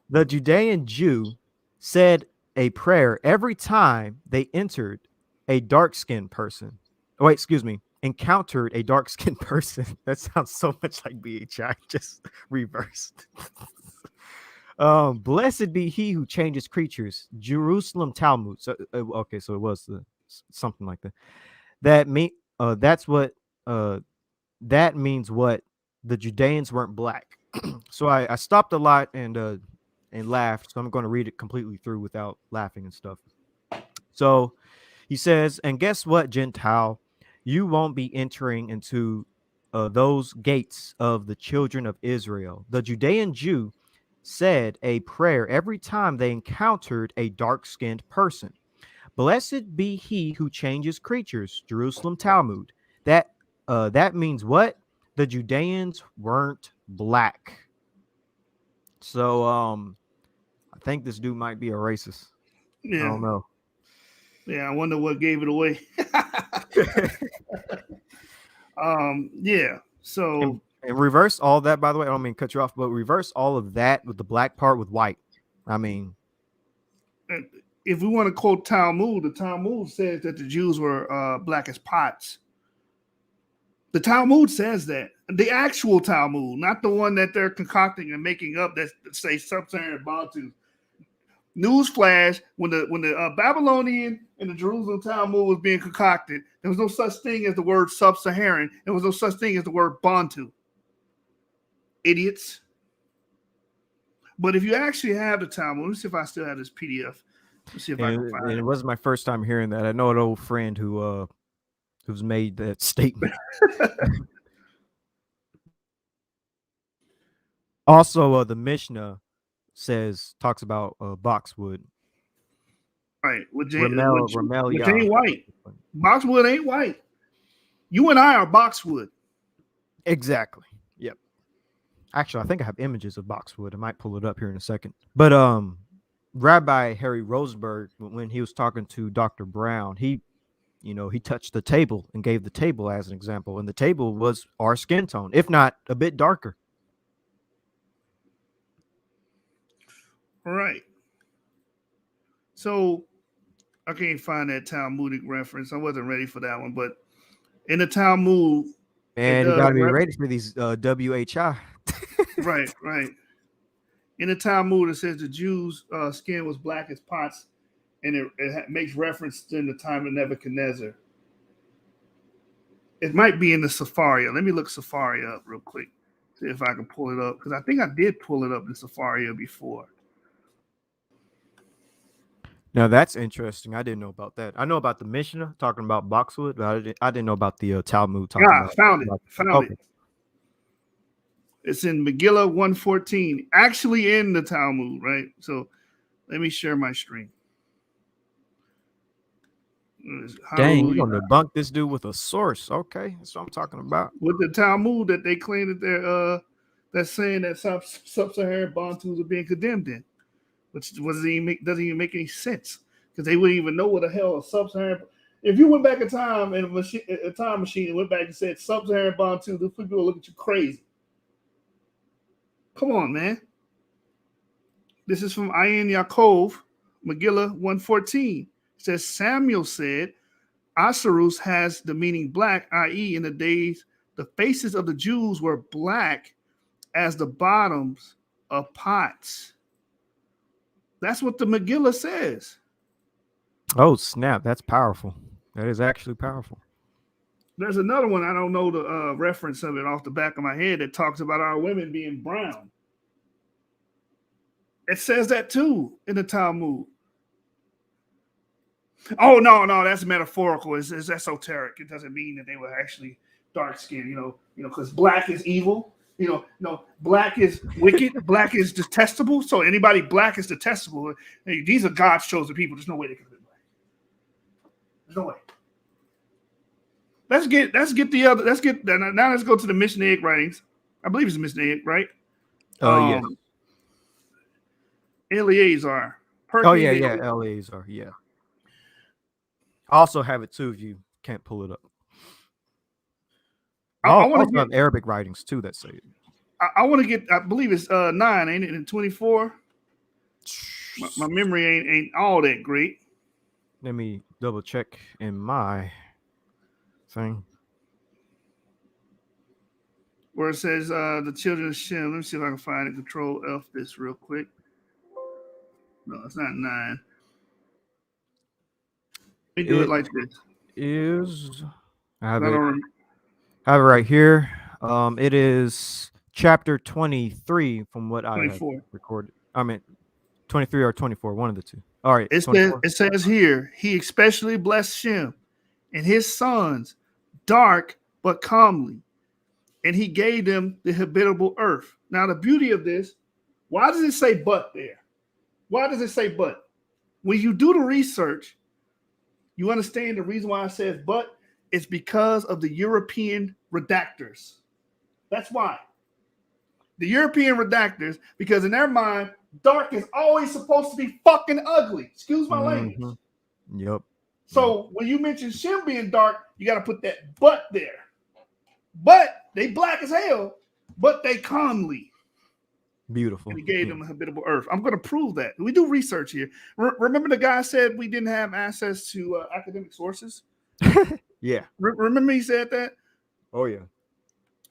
The Judean Jew said a prayer every time they entered a dark-skinned person. Oh, wait, excuse me. Encountered a dark-skinned person. That sounds so much like W.H.I, just reversed. Blessed be he who changes creatures. Jerusalem Talmud. So okay, so it was something like that. That means what the Judeans weren't black. So I stopped a lot and laughed. So I'm going to read it completely through without laughing and stuff. So he says, and guess what, Gentile? You won't be entering into those gates of the children of Israel. The Judean Jew said a prayer every time they encountered a dark-skinned person. Blessed be he who changes creatures. Jerusalem Talmud. That means what? The Judeans weren't black. So I think this dude might be a racist. Yeah. I don't know. Yeah, I wonder what gave it away. Yeah. So and reverse all that, by the way. I don't mean cut you off, but reverse all of that with the black part with white. I mean, if we want to quote Talmud, the Talmud says that the Jews were black as pots. The Talmud says that. The actual Talmud, not the one that they're concocting and making up that say sub-Saharan Bantu. Newsflash, when the Babylonian and the Jerusalem Talmud was being concocted, there was no such thing as the word sub-Saharan. There was no such thing as the word Bantu. Idiots. But if you actually have the Talmud, let me see if I still have this PDF. Let's see if I can find And it. it wasn't my first time hearing that. I know an old friend who's made that statement. Also, the Mishnah talks about boxwood. Right, with Ramel, which yeah. ain't white. Boxwood ain't white. You and I are boxwood. Exactly. Yep. Actually, I think I have images of boxwood. I might pull it up here in a second. But Rabbi Harry Rosenberg, when he was talking to Dr. Brown, he touched the table and gave the table as an example, and the table was our skin tone, if not a bit darker. All right. So I can't find that Talmudic reference. I wasn't ready for that one, but in the Talmud, And you got to be ready for these W.H.I. Right. In the Talmud, it says the Jews' skin was black as pots, and it makes reference to the time of Nebuchadnezzar. It might be in the Safaria. Let me look Safaria up real quick, see if I can pull it up, because I think I did pull it up in Safaria before. Now that's interesting. I didn't know about that. I know about the Mishnah talking about boxwood, but I didn't know about the Talmud talking about. Found it. It's in Megillah 114, actually in the Talmud, right? So let me share my screen. Dang, you're gonna debunk this dude with a source. Okay, that's what I'm talking about. With the Talmud that they claim that they're that's saying that sub-Saharan Bantus are being condemned in, which doesn't even make any sense, because they wouldn't even know what the hell a sub-Saharan. If you went back in time and a time machine and went back and said sub-Saharan Bantu, the people will look at you crazy. Come on, man. This is from Ayin Yaakov, Megillah 114. It says, Samuel said, Asarus has the meaning black, i.e., in the days, the faces of the Jews were black as the bottoms of pots. That's what the Megillah says. Oh, snap. That's powerful. That is actually powerful. There's another one, I don't know the reference of it off the back of my head, that talks about our women being brown. It says that too in the Talmud. Oh, no, that's metaphorical. It's esoteric. It doesn't mean that they were actually dark skinned, because black is evil. Black is wicked. Black is detestable. So anybody black is detestable. Hey, these are God's chosen people. There's no way they can be black. There's no way. Let's get now let's go to the Mishnaic writings. I believe it's the Mishnaic, right? Yeah. Eleazar. Eleazar, yeah. I also have it too if you can't pull it up. I want to have Arabic writings too that say it. I want to get, I believe it's 9, ain't it? And 24. My memory ain't all that great. Let me double check in my thing. Where it says the children of Shem. Let me see if I can find it. Control F this real quick. No, it's not 9. Let me do it like this. I have it right here. It is chapter 23 from what 24. I have recorded. I mean, 23 or 24, one of the two. All right. It says here, he especially blessed Shem and his sons, dark but comely, and he gave them the habitable earth. Now, the beauty of this, why does it say but there? Why does it say but? When you do the research, you understand the reason why it says but. It's because of the European redactors. That's why. The European redactors, because in their mind, dark is always supposed to be fucking ugly. Excuse my language. Yep. So when you mention Shem being dark, you got to put that but there. But they black as hell, but they comely. Beautiful. And he gave them a habitable earth. I'm going to prove that. We do research here. Remember the guy said we didn't have access to academic sources? Yeah. Remember he said that? Oh, yeah.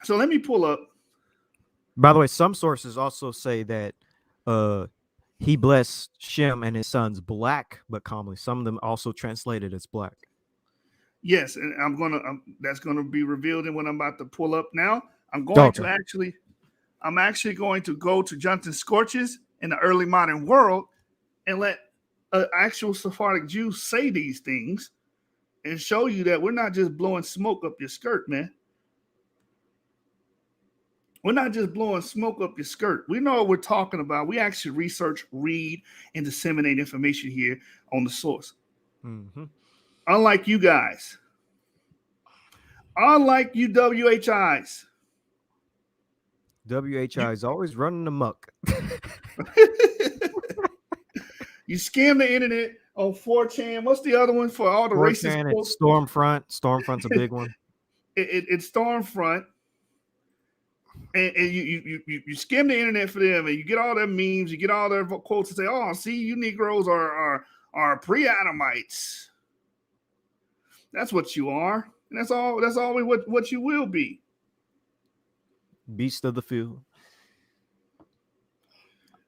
So let me pull up. By the way, some sources also say that he blessed Shem and his sons black but comely. Some of them also translated as black. Yes, and that's gonna be revealed in what I'm about to pull up now. I'm actually going to go to Jonathan Scorches in the early modern world and let an actual Sephardic Jew say these things and show you that we're not just blowing smoke up your skirt, man. We're not just blowing smoke up your skirt. We know what we're talking about. We actually research, read, and disseminate information here on the source. Mm-hmm. Unlike you guys. Unlike you W.H.Is. W.H.I is always running amok. You scam the internet on 4chan. What's the other one for all the 4chan, racist it's Stormfront. Stormfront's a big one. It's Stormfront. And you skim the internet for them, and you get all their memes, you get all their quotes, and say, "Oh, see, you Negroes are pre-Adamites." That's what you are, and that's always what you will be. Beast of the field.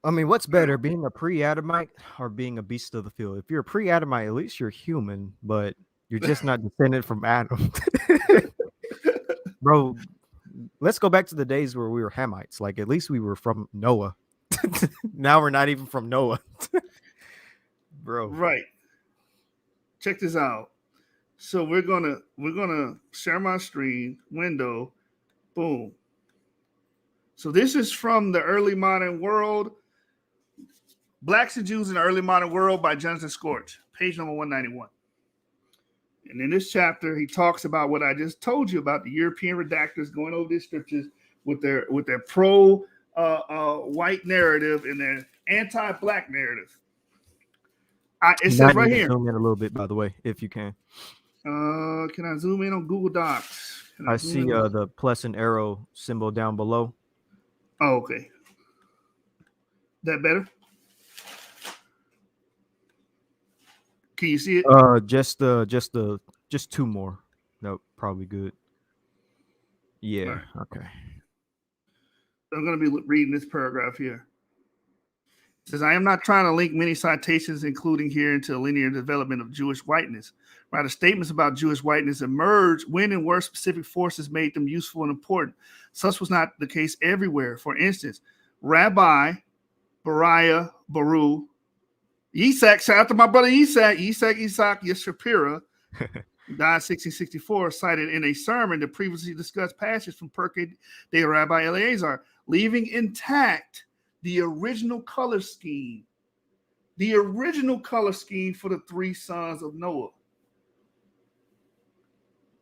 I mean, what's better, being a pre-Adamite or being a beast of the field? If you're a pre-Adamite, at least you're human, but you're just not descended from Adam. Bro, let's go back to the days where we were Hamites. Like, at least we were from Noah. Now we're not even from Noah. Bro. Right. Check this out. So we're gonna share my screen window. Boom. So this is from the early modern world. Blacks and Jews in the Early Modern World by Jonathan Scorch, page number 191. And in this chapter, he talks about what I just told you about the European redactors going over these scriptures with their pro white narrative and their anti-black narrative. It says right here. Zoom in a little bit, by the way, if you can. Can I zoom in on Google Docs? I see the plus and arrow symbol down below. Oh, okay. That better? Can you see it? Just two more. Nope, probably good. Yeah. Right. Okay. I'm going to be reading this paragraph here. It says, I am not trying to link many citations, including here, into the linear development of Jewish whiteness. Rather, statements about Jewish whiteness emerged when and where specific forces made them useful and important. Such was not the case everywhere. For instance, Rabbi Bariah Baruch Yitzhak, shout out to my brother Isaac Yeshapira, died 1664, cited in a sermon the previously discussed passage from Pirkei de Rabbi Eleazar, leaving intact the original color scheme for the three sons of Noah.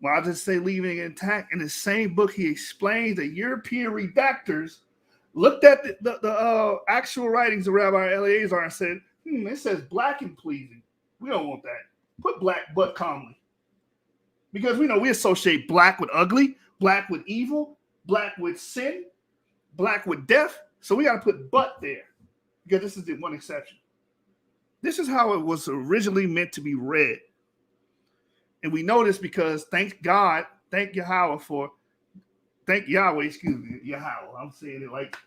Well, I just say leaving it intact. In the same book, he explains that European redactors looked at the actual writings of Rabbi Eleazar and said, it says black and pleasing. We don't want that. Put black but commonly. Because we know we associate black with ugly, black with evil, black with sin, black with death. So we got to put but there. Because this is the one exception. This is how it was originally meant to be read. And we know this because thank Yahweh, I'm saying it like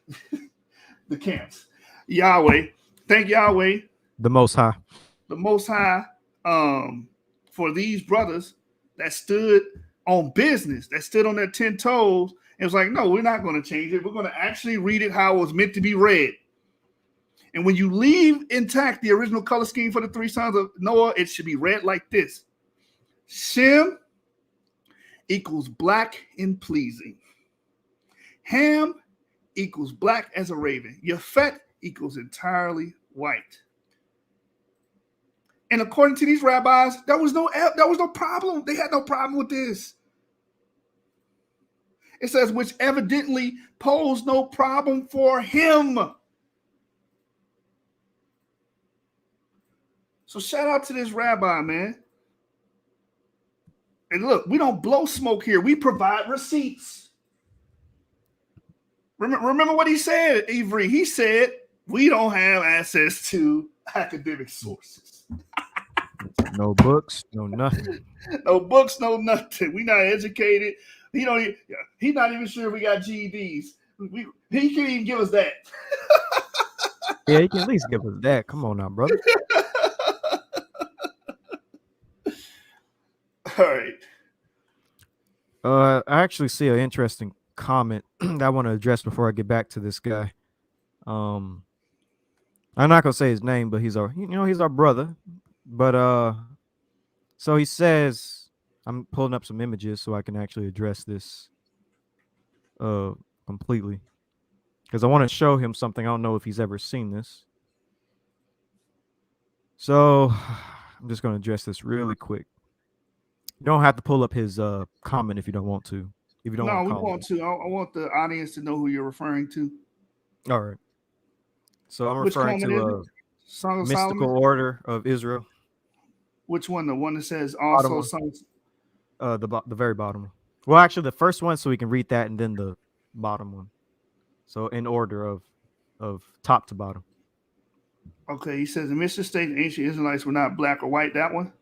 the camps. Yahweh, thank Yahweh. The Most High. For these brothers that stood on business, that stood on their 10 toes, and was like, no, we're not going to change it. We're going to actually read it how it was meant to be read. And when you leave intact the original color scheme for the three sons of Noah, it should be read like this. Shem equals black and pleasing. Ham equals black as a raven. Yafet equals entirely white. And according to these rabbis, there was no problem. They had no problem with this. It says, which evidently posed no problem for him. So shout out to this rabbi, man. And look, we don't blow smoke here. We provide receipts. Remember what he said, Avery. He said, we don't have access to academic sources. No books, no nothing. No books, no nothing. We not educated. He's not even sure we got GEDs. He can't even give us that. Yeah, he can at least give us that. Come on now, brother. All right. I actually see an interesting comment that I want to address before I get back to this guy. I'm not gonna say his name, but he's our brother. But so he says, I'm pulling up some images so I can actually address this uh completely because I want to show him something. I don't know if he's ever seen this. So I'm just gonna address this really quick. You don't have to pull up his comment if you don't want to. If you don't want No, to we call want him. to. I want the audience to know who you're referring to. All right. So I'm Which referring comment is to it? Song of mystical Solomon? order of Israel. Which one? The one that says Bottom also one. songs. The very bottom one. Well, actually, the first one, so we can read that, and then the bottom one. So in order of top to bottom. Okay, he says the Mr. State ancient Israelites were not black or white. That one.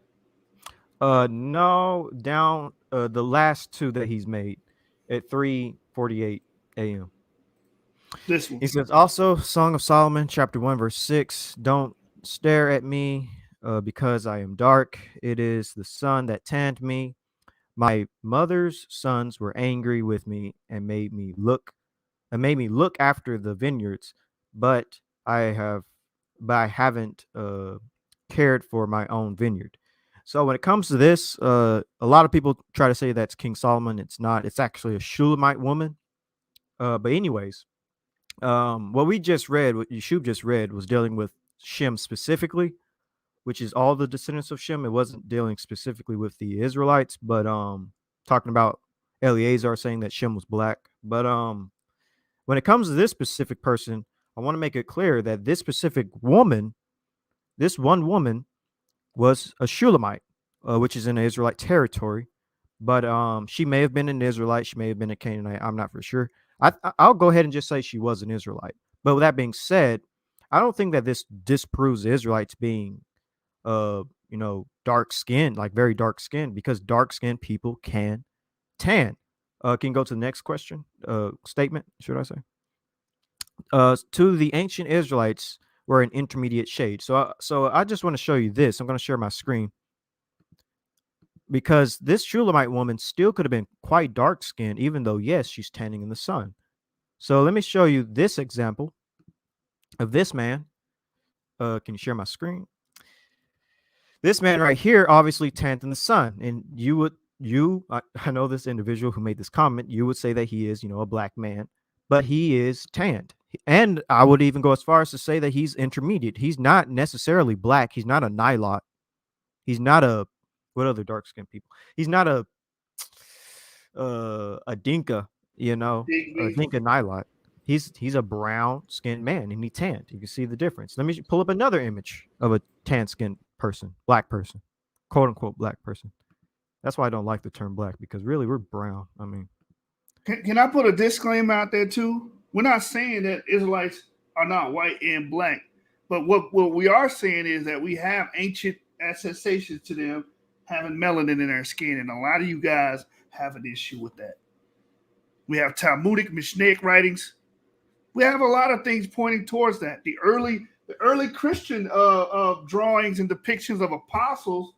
No, down the last two that he's made at 3:48 a.m. This one. He says also Song of Solomon, chapter 1, verse 6. Don't stare at me because I am dark. It is the sun that tanned me. My mother's sons were angry with me and made me look after the vineyards, but I haven't cared for my own vineyard. So when it comes to this, a lot of people try to say that's King Solomon. It's not. It's actually a Shulamite woman. But anyways, what we just read, what Yeshub just read, was dealing with Shem specifically, which is all the descendants of Shem. It wasn't dealing specifically with the Israelites, but talking about Eleazar saying that Shem was black. But when it comes to this specific person, I want to make it clear that this specific woman, this one woman, was a Shulamite, which is in the Israelite territory. But she may have been an Israelite. She may have been a Canaanite. I'm not for sure. I'll go ahead and just say she was an Israelite. But with that being said, I don't think that this disproves the Israelites being, dark skinned, like very dark skinned, because dark skinned people can tan. Can you go to the next question? Statement, should I say? To the ancient Israelites were an intermediate shade. So I just want to show you this. I'm going to share my screen because this Shulamite woman still could have been quite dark skinned, even though, yes, she's tanning in the sun. So let me show you this example of this man. Can you share my screen? This man right here obviously tanned in the sun, and I know this individual who made this comment. You would say that he is, a black man, but he is tanned. And I would even go as far as to say that he's intermediate. He's not necessarily black. He's not a Nilot. He's not what other dark skinned people? He's not a Dinka, a Dinka Nilot. He's a brown skinned man and he tanned. You can see the difference. Let me pull up another image of a tan skinned person, black person, quote unquote black person. That's why I don't like the term black, because really we're brown. I mean, Can I put a disclaimer out there too? We're not saying that Israelites are not white and black, but what we are saying is that we have ancient attestations to them having melanin in their skin, and a lot of you guys have an issue with that. We have Talmudic, Mishnaic writings. We have a lot of things pointing towards that. The early Christian drawings and depictions of apostles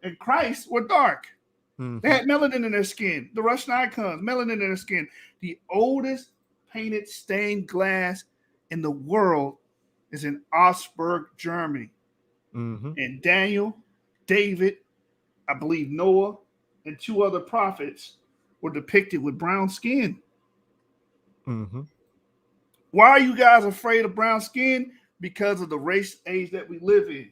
and Christ were dark. They had melanin in their skin. The Russian icons, melanin in their skin. The oldest painted stained glass in the world is in Augsburg, Germany. And Daniel, David, I believe Noah, and two other prophets were depicted with brown skin. Why are you guys afraid of brown skin? Because of the race age that we live in.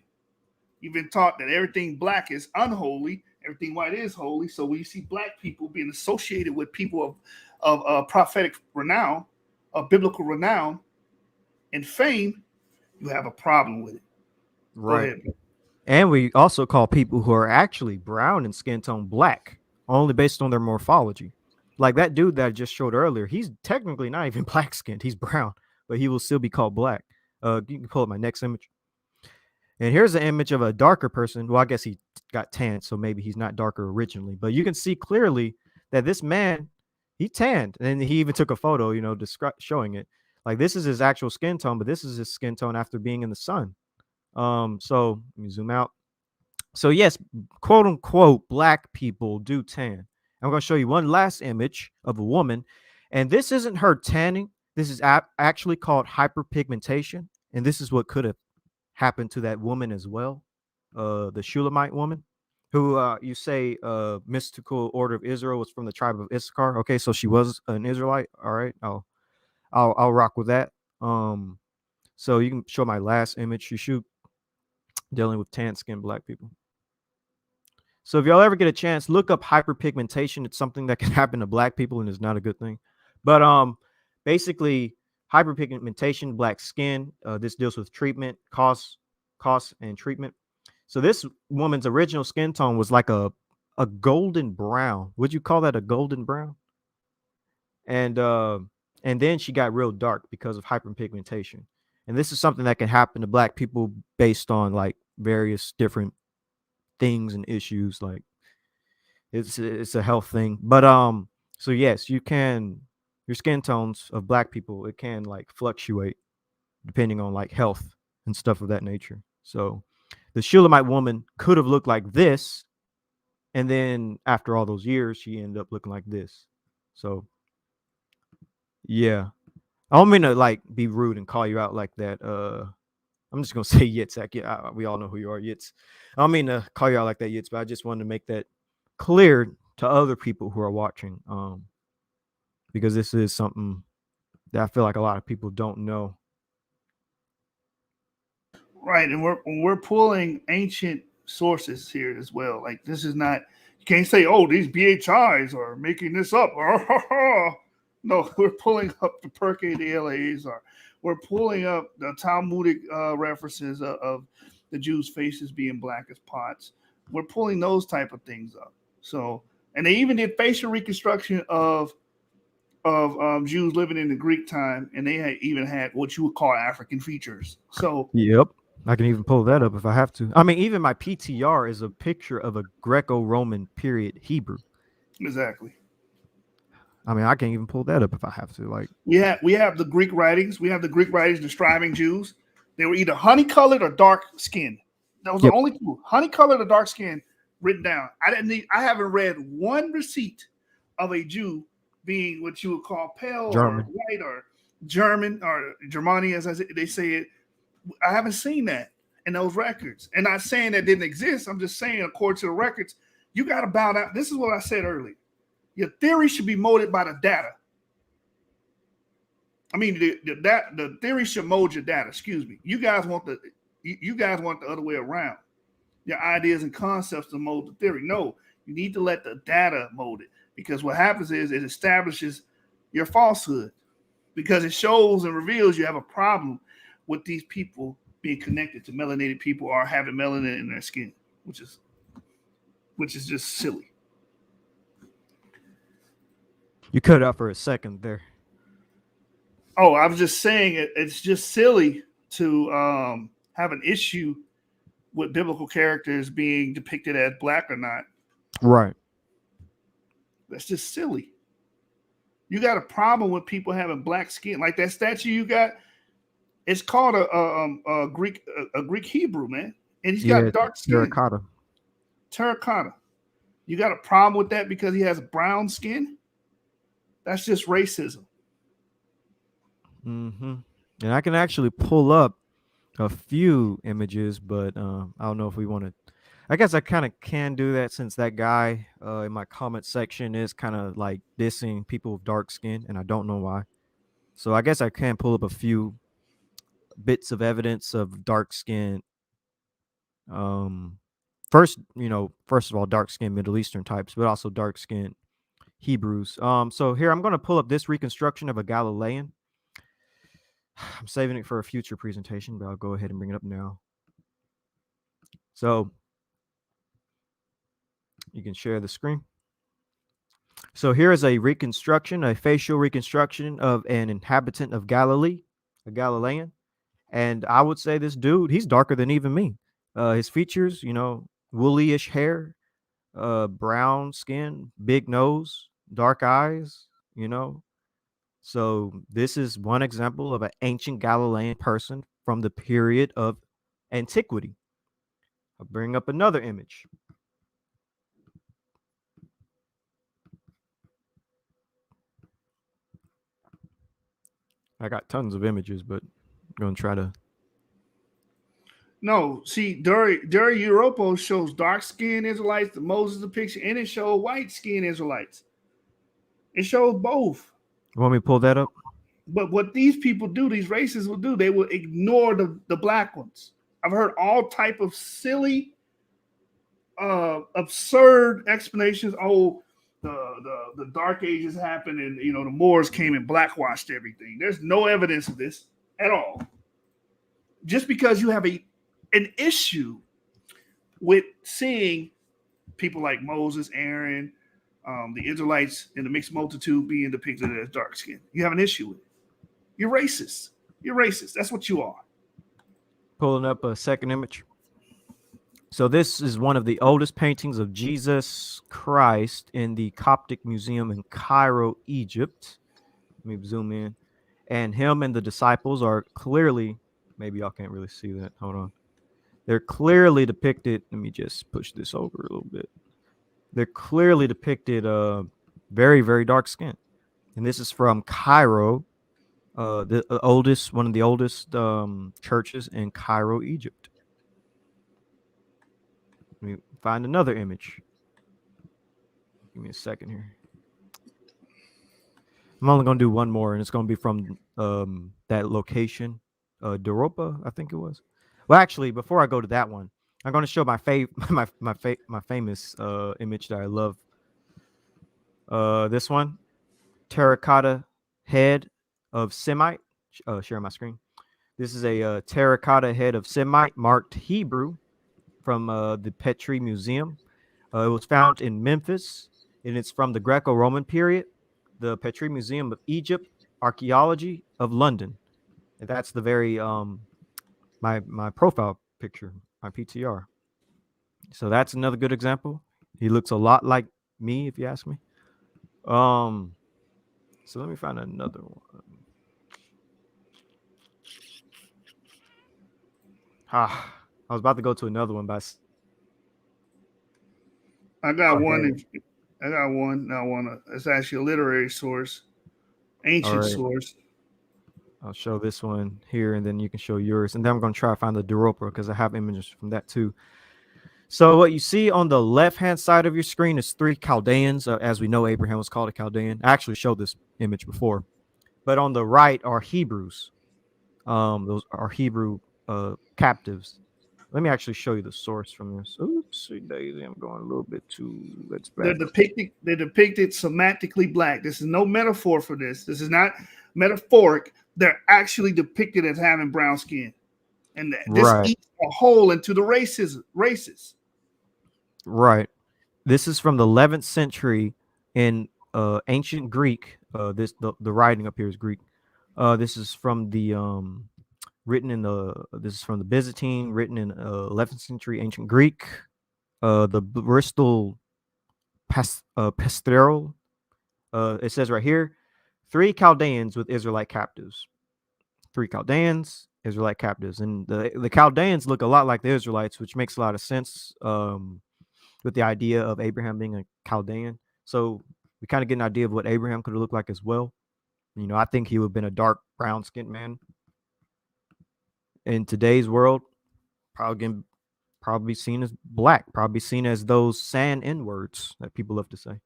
You've been taught that everything black is unholy, everything white is holy. So when you see black people being associated with people of prophetic renown, of biblical renown and fame, you have a problem with it. Right. And we also call people who are actually brown in skin tone black, only based on their morphology. Like that dude that I just showed earlier, he's technically not even black skinned. He's brown, but he will still be called black. You can pull up my next image. And here's an image of a darker person. Well, I guess he got tanned, so maybe he's not darker originally. But you can see clearly that this man, he tanned. And he even took a photo, showing it. Like this is his actual skin tone, but this is his skin tone after being in the sun. So let me zoom out. So yes, quote unquote, black people do tan. I'm going to show you one last image of a woman. And this isn't her tanning. This is actually called hyperpigmentation. and this is what could have happened to that woman as well, the Shulamite woman, who you say mystical order of Israel was from the tribe of Issachar. Okay, so she was an Israelite. All right, I'll rock with that. So you can show my last image you shoot dealing with tan skinned black people. So if y'all ever get a chance, look up hyperpigmentation. It's something that can happen to black people and is not a good thing. But basically hyperpigmentation, black skin. This deals with treatment, costs, and treatment. So this woman's original skin tone was like a golden brown. Would you call that a golden brown? And then she got real dark because of hyperpigmentation. And this is something that can happen to black people based on like various different things and issues. Like it's a health thing. But so yes, you can, your skin tones of black people, it can like fluctuate depending on like health and stuff of that nature. So the Shulamite woman could have looked like this, and then after all those years, she ended up looking like this. So yeah, I don't mean to like be rude and call you out like that. I'm just gonna say Yitzhak. Yeah, we all know who you are, Yitz. I don't mean to call you out like that, Yitz, but I just wanted to make that clear to other people who are watching, because this is something that I feel like a lot of people don't know. Right, and we're pulling ancient sources here as well. Like this is not, you can't say, oh, these BHIs are making this up. No, we're pulling up the Perke de LAs, or we're pulling up the Talmudic references of the Jews' faces being black as pots. We're pulling those type of things up. So, and they even did facial reconstruction of Jews living in the Greek time, and they even had what you would call African features. So, Yep. I can even pull that up if I have to. I mean, even my PTR is a picture of a Greco-Roman period Hebrew. exactly. I mean, I can even pull that up if I have to. Like, We have the Greek writings. We have the Greek writings describing Jews. They were either honey colored or dark skinned. That was the only two, honey colored or dark skinned, written down. I haven't read one receipt of a Jew being what you would call pale German. or white or German or Germani, as they say it. I haven't seen that in those records. And not saying that didn't exist. I'm just saying, according to the records, you got to bow down. This is what I said earlier. Your theory should be molded by the data. I mean, the theory should mold your data. Excuse me. You guys want the other way around. Your ideas and concepts to mold the theory. No, you need to let the data mold it, because what happens is it establishes your falsehood, because it shows and reveals you have a problem with these people being connected to melanated people or having melanin in their skin, which is just silly. You cut out for a second there. Oh, I was just saying it's just silly to have an issue with biblical characters being depicted as black or not. Right. That's just silly. You got a problem with people having black skin, like that statue you got. It's called a Greek Hebrew, man, and he's got dark skin. Terracotta. You got a problem with that because he has brown skin? That's just racism. Mm-hmm. And I can actually pull up a few images, but I don't know if we want to. I guess I kind of can do that, since that guy in my comment section is kind of like dissing people with dark skin, and I don't know why. So I guess I can pull up a few bits of evidence of dark skin. First of all, dark skin Middle Eastern types, but also dark skin Hebrews. So here I'm going to pull up this reconstruction of a Galilean. I'm saving it for a future presentation, but I'll go ahead and bring it up now. So you can share the screen. So here is a reconstruction, a facial reconstruction of an inhabitant of Galilee, a Galilean. And I would say this dude, he's darker than even me. His features, woolly-ish hair, brown skin, big nose, dark eyes, So this is one example of an ancient Galilean person from the period of antiquity. I'll bring up another image. I got tons of images, but I'm going to try to No, see, Dari Europa shows dark-skinned Israelites, the Moses depiction, and it shows white-skinned Israelites. It shows both. You want me to pull that up? But what these people do, these racists will do, they will ignore the black ones. I've heard all type of silly, absurd explanations. Oh, the Dark Ages happened, and the Moors came and blackwashed everything. There's no evidence of this at all. Just because you have an issue with seeing people like Moses, Aaron, the Israelites, and the mixed multitude being depicted as dark skinned, you have an issue with it. You're racist. You're racist. That's what you are. Pulling up a second image. So this is one of the oldest paintings of Jesus Christ in the Coptic Museum in Cairo, Egypt. Let me zoom in. And him and the disciples are clearly, maybe y'all can't really see that. Hold on. They're clearly depicted. Let me just push this over a little bit. They're clearly depicted very, very dark skin. And this is from Cairo, one of the oldest churches in Cairo, Egypt. Let me find another image. Give me a second here. I'm only going to do one more, and it's going to be from that location, Europa, I think it was. Well, actually, before I go to that one, I'm going to show my famous image that I love. This one, terracotta head of Semite. Share my screen. This is a terracotta head of Semite marked Hebrew from the Petrie Museum. It was found in Memphis, and it's from the Greco-Roman period. The Petrie Museum of Egypt, Archaeology of London. And that's the very my profile picture, my PTR. So that's another good example. He looks a lot like me, if you ask me. So let me find another one. I was about to go to another one, but I got one. I got one. It's actually a literary source, ancient source. I'll show this one here, and then you can show yours. And then I'm going to try to find the Europa because I have images from that too. So what you see on the left-hand side of your screen is 3 Chaldeans. As we know, Abraham was called a Chaldean. I actually showed this image before. But on the right are Hebrews. Those are Hebrew captives. Let me actually show you the source from this. Oops, Daisy, I'm going a little bit too. They're depicted semantically black. This is no metaphor for this. This is not metaphoric. They're actually depicted as having brown skin, and this eats a hole into the races. Right. This is from the 11th century in ancient Greek. The writing up here is Greek. This is from the this is from the Byzantine, written in 11th century ancient Greek. The Bristol Pastoral. It says right here, 3 Chaldeans with Israelite captives. 3 Chaldeans, Israelite captives, and the Chaldeans look a lot like the Israelites, which makes a lot of sense with the idea of Abraham being a Chaldean. So we kind of get an idea of what Abraham could have looked like as well. I think he would have been a dark brown skinned man. In today's world, probably seen as black, probably seen as those sand N words that people love to say.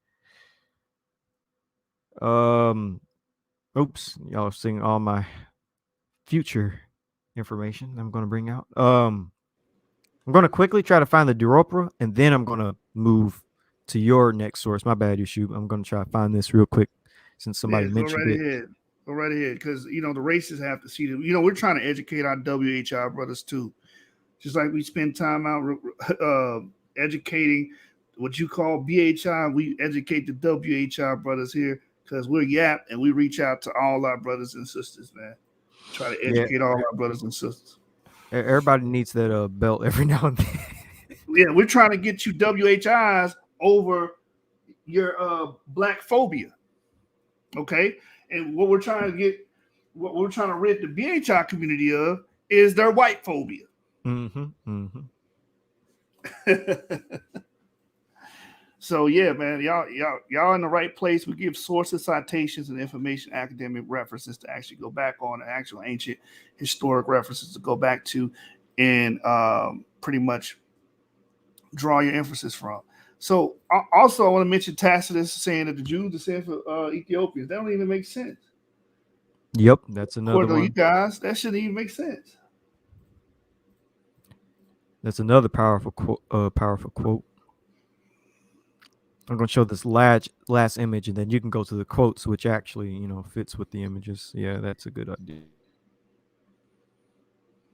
Oops, y'all are seeing all my future information I'm going to bring out. I'm going to quickly try to find the Europa, and then I'm going to move to your next source. My bad, Yushu. I'm going to try to find this real quick since somebody mentioned it. Go right ahead, because the racists have to see that. We're trying to educate our W.H.I. brothers too, just like we spend time out educating what you call B.H.I. We educate the W.H.I. brothers here because we're YAP and we reach out to all our brothers and sisters, man. Try to educate all our brothers and sisters. Everybody needs that belt every now and then. Yeah, we're trying to get you WHIs over your black phobia. Okay. And what we're trying to rid the BHI community of is their white phobia. So yeah, man, y'all in the right place. We give sources, citations, and information, academic references to actually go back on, actual ancient historic references to go back to. and pretty much draw your emphasis from. So also I want to mention Tacitus saying that the Jews descend from Ethiopians. That don't even make sense. Yep, that's another According to you one. guys, that shouldn't even make sense. That's another powerful quote. Powerful quote. I'm going to show this last image, and then you can go to the quotes, which actually, fits with the images. Yeah, that's a good idea.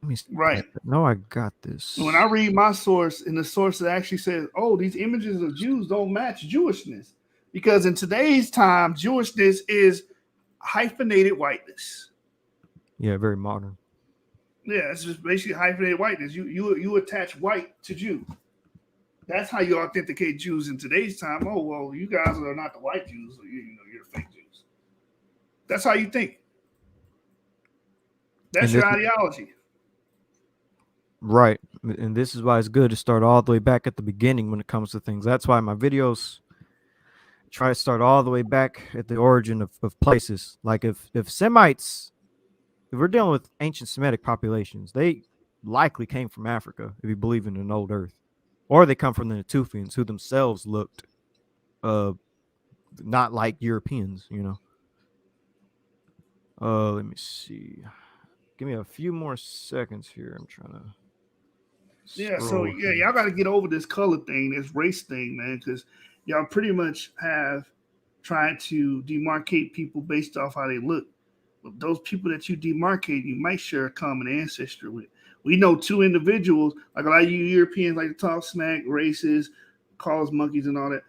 Let me Right. No, I got this. When I read my source, and the source that actually says, "Oh, these images of Jews don't match Jewishness," because in today's time, Jewishness is hyphenated whiteness. Yeah, very modern. Yeah, it's just basically hyphenated whiteness. You attach white to Jew. That's how you authenticate Jews in today's time. Oh, well, you guys are not the white Jews. You're fake Jews. That's how you think. That's your ideology. Right. And this is why it's good to start all the way back at the beginning when it comes to things. That's why my videos try to start all the way back at the origin of places. Like if Semites, if we're dealing with ancient Semitic populations, they likely came from Africa, if you believe in an old earth. Or they come from the Natufians, who themselves looked not like Europeans, Let me see. Give me a few more seconds here. I'm trying to So y'all got to get over this color thing, this race thing, man, because y'all pretty much have tried to demarcate people based off how they look. But those people that you demarcate, you might share a common ancestry with. We know two individuals, like a lot of you Europeans like to talk smack, races, call us monkeys and all that.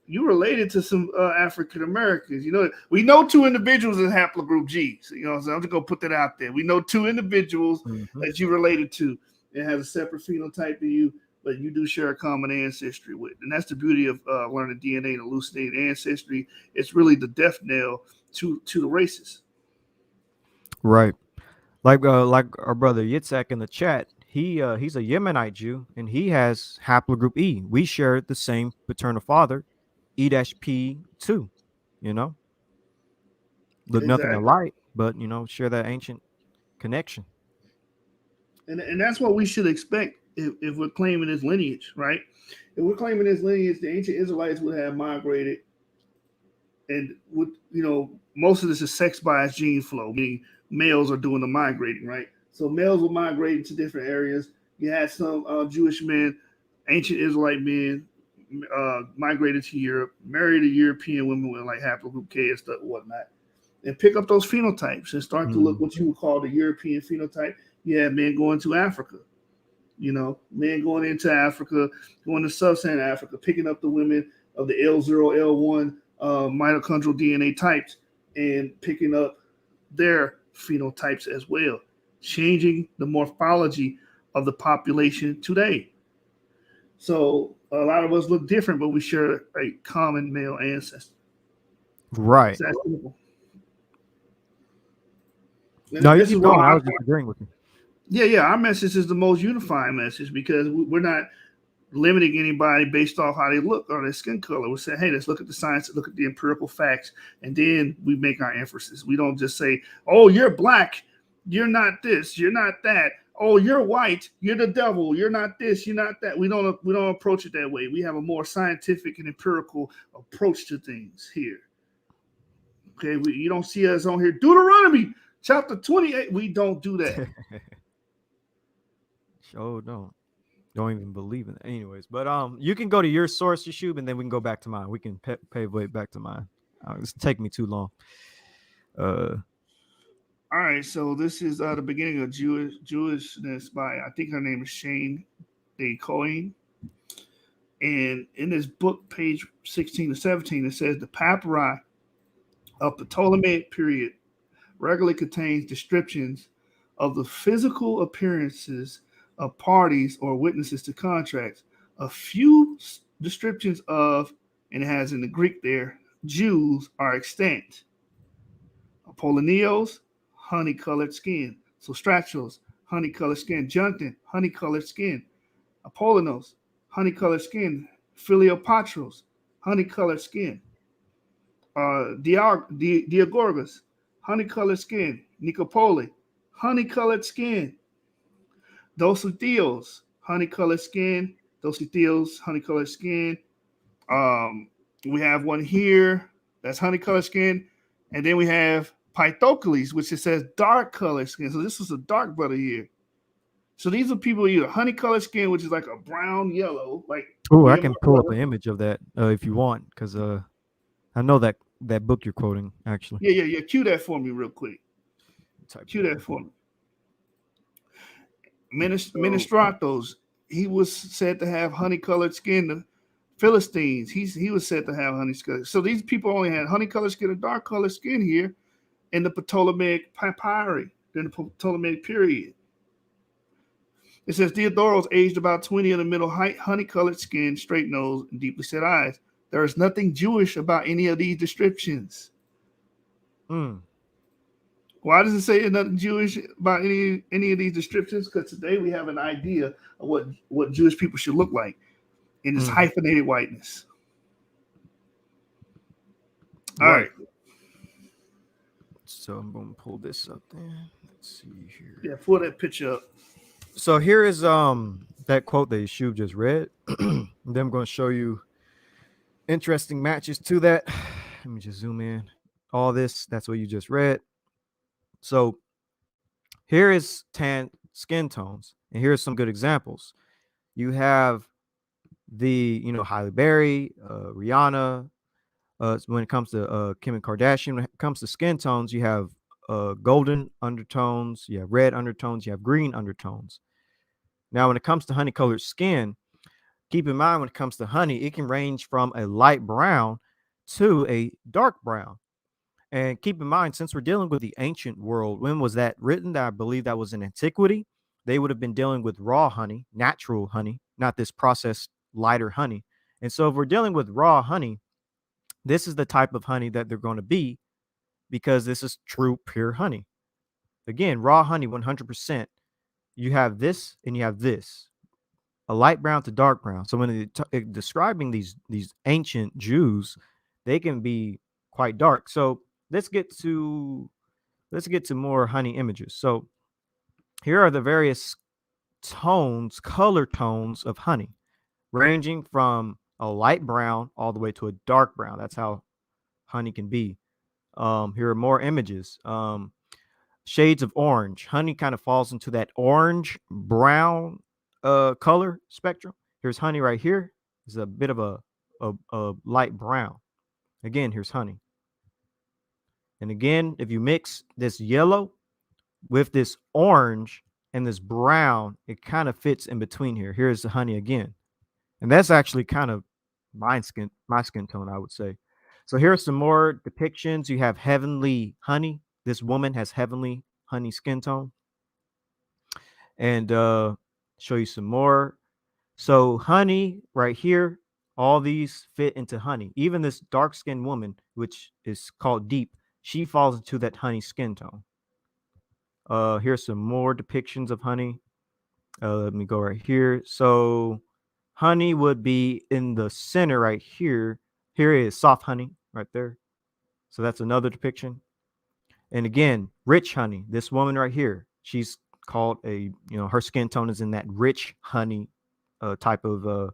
You related to some African Americans. We know two individuals in haplogroup G. So, so I'm just going to put that out there. We know two individuals that you related to and have a separate phenotype to you, but you do share a common ancestry with. And that's the beauty of learning DNA and elucidating ancestry. It's really the death knell to the races. Right. Like our brother Yitzhak in the chat, he's a Yemenite Jew, and he has haplogroup E. We share the same paternal father, E-P2. Look nothing alike, but share that ancient connection. And that's what we should expect if we're claiming this lineage, right? If we're claiming this lineage, the ancient Israelites would have migrated, and most of this is sex biased gene flow, meaning males are doing the migrating, right? So males will migrate to different areas. You had some Jewish men, ancient Israelite men, migrated to Europe, married a European women with like haplogroup K and stuff, whatnot, and pick up those phenotypes and start to look what you would call the European phenotype. Yeah, men going to Africa, men going into Africa, going to sub-Saharan Africa, picking up the women of the L0, L1 mitochondrial DNA types and picking up their phenotypes as well, changing the morphology of the population today. So a lot of us look different, but we share a common male ancestor. Right. No, you keep going. I was just agreeing with you. Yeah. Our message is the most unifying message because we're not limiting anybody based off how they look or their skin color. We're saying, hey, let's look at the science, look at the empirical facts, and then we make our emphasis. We don't just say, oh, you're black, you're not this, you're not that. Oh, you're white, you're the devil, you're not this, you're not that. We don't approach it that way. We have a more scientific and empirical approach to things here. Okay, you don't see us on here, Deuteronomy chapter 28. We don't do that. Sure don't even believe in it. Anyways, but you can go to your source, Yeshub, and then we can go back to mine. We can pave way back to mine. It's taking me too long. All right, so this is the beginning of Jewishness by, I think her name is Shane De Cohen. And in this book, page 16 to 17, it says the papyri of the Ptolemaic period regularly contains descriptions of the physical appearances of parties or witnesses to contracts. A few descriptions of, and it has in the Greek there, Jews are extant. Apollonios, honey-colored skin. Sostratos, honey-colored skin. Junction, honey-colored skin. Apollonos, honey-colored skin. Philiopatros, honey-colored skin. Diagorgas, honey-colored skin. Nicopoli, honey-colored skin. Dositeos, honey-colored skin. Dositeos, honey-colored skin. We have one here that's honey-colored skin, and then we have Pythocles, which it says dark-colored skin. So this is a dark brother here. So these are people either honey-colored skin, which is like a brown yellow, like. Oh, I can pull up an image of that if you want, because I know that book you're quoting actually. Yeah. Cue that for me real quick. Cue that for me. Ministratos, he was said to have honey-colored skin. The Philistines, he was said to have honey-colored. So these people only had honey-colored skin and dark-colored skin here in the Ptolemaic papyri, in the Ptolemaic period. It says Theodoros, aged about 20, in the middle height, honey-colored skin, straight nose, and deeply set eyes. There is nothing Jewish about any of these descriptions. Why does it say there's nothing Jewish about any of these descriptions? Because today we have an idea of what Jewish people should look like in this hyphenated whiteness. All right. So I'm going to pull this up there. Let's see here. Yeah, pull that picture up. So here is that quote that Yeshua just read. Then I'm going to show you interesting matches to that. Let me just zoom in. All this, that's what you just read. So here is tan skin tones, and here's some good examples. You have the, Halle Berry, Rihanna. When it comes to Kim and Kardashian, when it comes to skin tones, you have golden undertones, you have red undertones, you have green undertones. Now, when it comes to honey-colored skin, keep in mind when it comes to honey, it can range from a light brown to a dark brown. And keep in mind, since we're dealing with the ancient world, when was that written? I believe that was in antiquity. They would have been dealing with raw honey, natural honey, not this processed lighter honey. And so if we're dealing with raw honey, this is the type of honey that they're going to be, because this is true, pure honey. Again, raw honey, 100%. You have this and you have this, a light brown to dark brown. So when they're describing these ancient Jews, they can be quite dark. So let's get to more honey images. So here are the various tones, color tones of honey, ranging from a light brown all the way to a dark brown. That's how honey can be. Here are more images. Shades of orange. Honey kind of falls into that orange brown color spectrum. Here's honey right here. It's a bit of a light brown. Again, here's honey. And again, if you mix this yellow with this orange and this brown, it kind of fits in between here. Here's the honey again. And that's actually kind of my skin tone, I would say. So here are some more depictions. You have heavenly honey. This woman has heavenly honey skin tone. And show you some more. So honey right here, all these fit into honey. Even this dark-skinned woman, which is called deep, she falls into that honey skin tone. Here's some more depictions of honey. Let me go right here. So honey would be in the center right here. Here is soft honey right there. So that's another depiction. And again, rich honey. This woman right here, she's called her skin tone is in that rich honey type of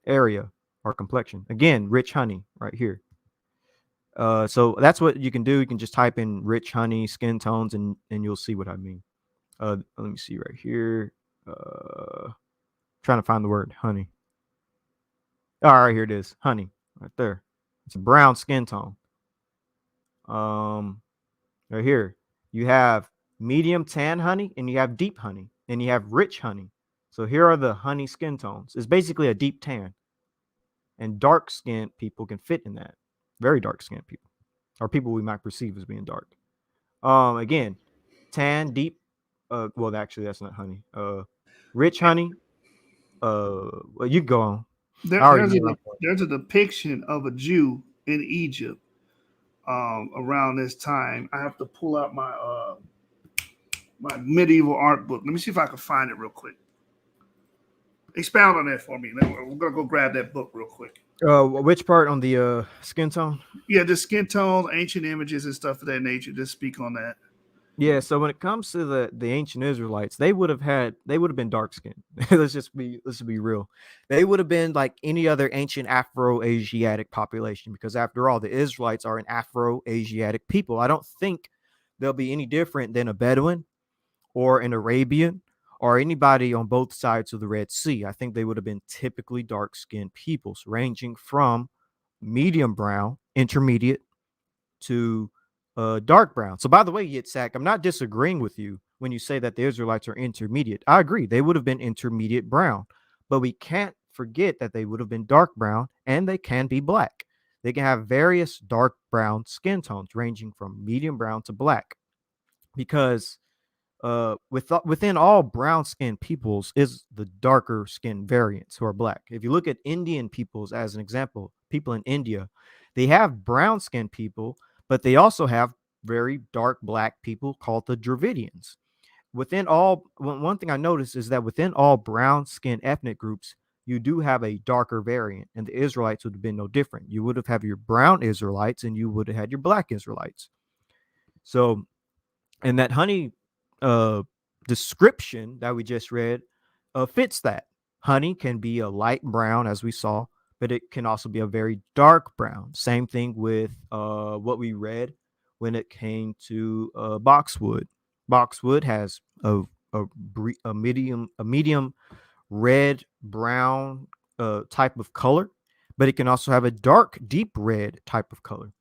area or complexion. Again, rich honey right here. So that's what you can do. You can just type in rich honey skin tones and you'll see what I mean. Let me see right here. Trying to find the word honey. All right, here it is. Honey right there. It's a brown skin tone. Right here, you have medium tan honey and you have deep honey and you have rich honey. So here are the honey skin tones. It's basically a deep tan, and dark skinned people can fit in that. Very dark skinned people, or people we might perceive as being dark. Again, tan, deep. Well, actually, that's not honey. Rich honey. Well, you go on. There's a depiction of a Jew in Egypt around this time. I have to pull out my my medieval art book. Let me see if I can find it real quick. Expound on that for me. We're gonna go grab that book real quick. Which part on the skin tone? Yeah, the skin tones, ancient images, and stuff of that nature. Just speak on that. Yeah, so when it comes to the ancient Israelites, they would have been dark skinned. Let's be real. They would have been like any other ancient Afro-Asiatic population, because after all, the Israelites are an Afro-Asiatic people. I don't think they'll be any different than a Bedouin or an Arabian or anybody on both sides of the Red Sea. I think they would have been typically dark skinned peoples, ranging from medium brown, intermediate, to dark brown. So, by the way, Yitzhak, I'm not disagreeing with you when you say that the Israelites are intermediate. I agree. They would have been intermediate brown, but we can't forget that they would have been dark brown and they can be black. They can have various dark brown skin tones ranging from medium brown to black, because within all brown skinned peoples is the darker skin variants who are black. If you look at Indian peoples as an example, people in India, they have brown skinned people, but they also have very dark black people called the Dravidians. Within all, one thing I noticed is that within all brown skinned ethnic groups, you do have a darker variant, and the Israelites would have been no different. You would have had your brown Israelites and you would have had your black Israelites. So, and that honey uh, description that we just read fits that. Honey can be a light brown, as we saw, but it can also be a very dark brown. Same thing with what we read when it came to boxwood. Boxwood has a medium red brown type of color, but it can also have a dark deep red type of color.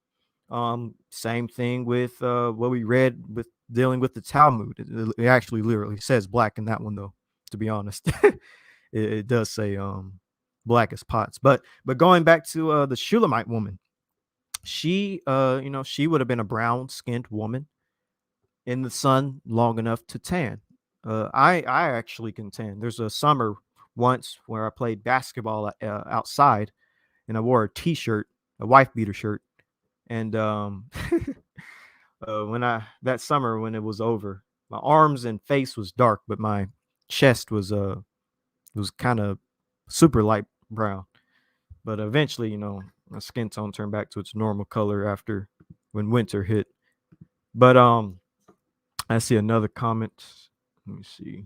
Same thing with what we read with dealing with the Talmud. It actually literally says black in that one, though, to be honest. It does say black as pots. But going back to the Shulamite woman, she she would have been a brown skinned woman in the sun long enough to tan. I actually can tan. There's a summer once where I played basketball outside, and I wore a t-shirt, a wife beater shirt, and when that summer when it was over, my arms and face was dark, but my chest was kind of super light brown. But eventually, my skin tone turned back to its normal color after when winter hit. But I see another comment. Let me see.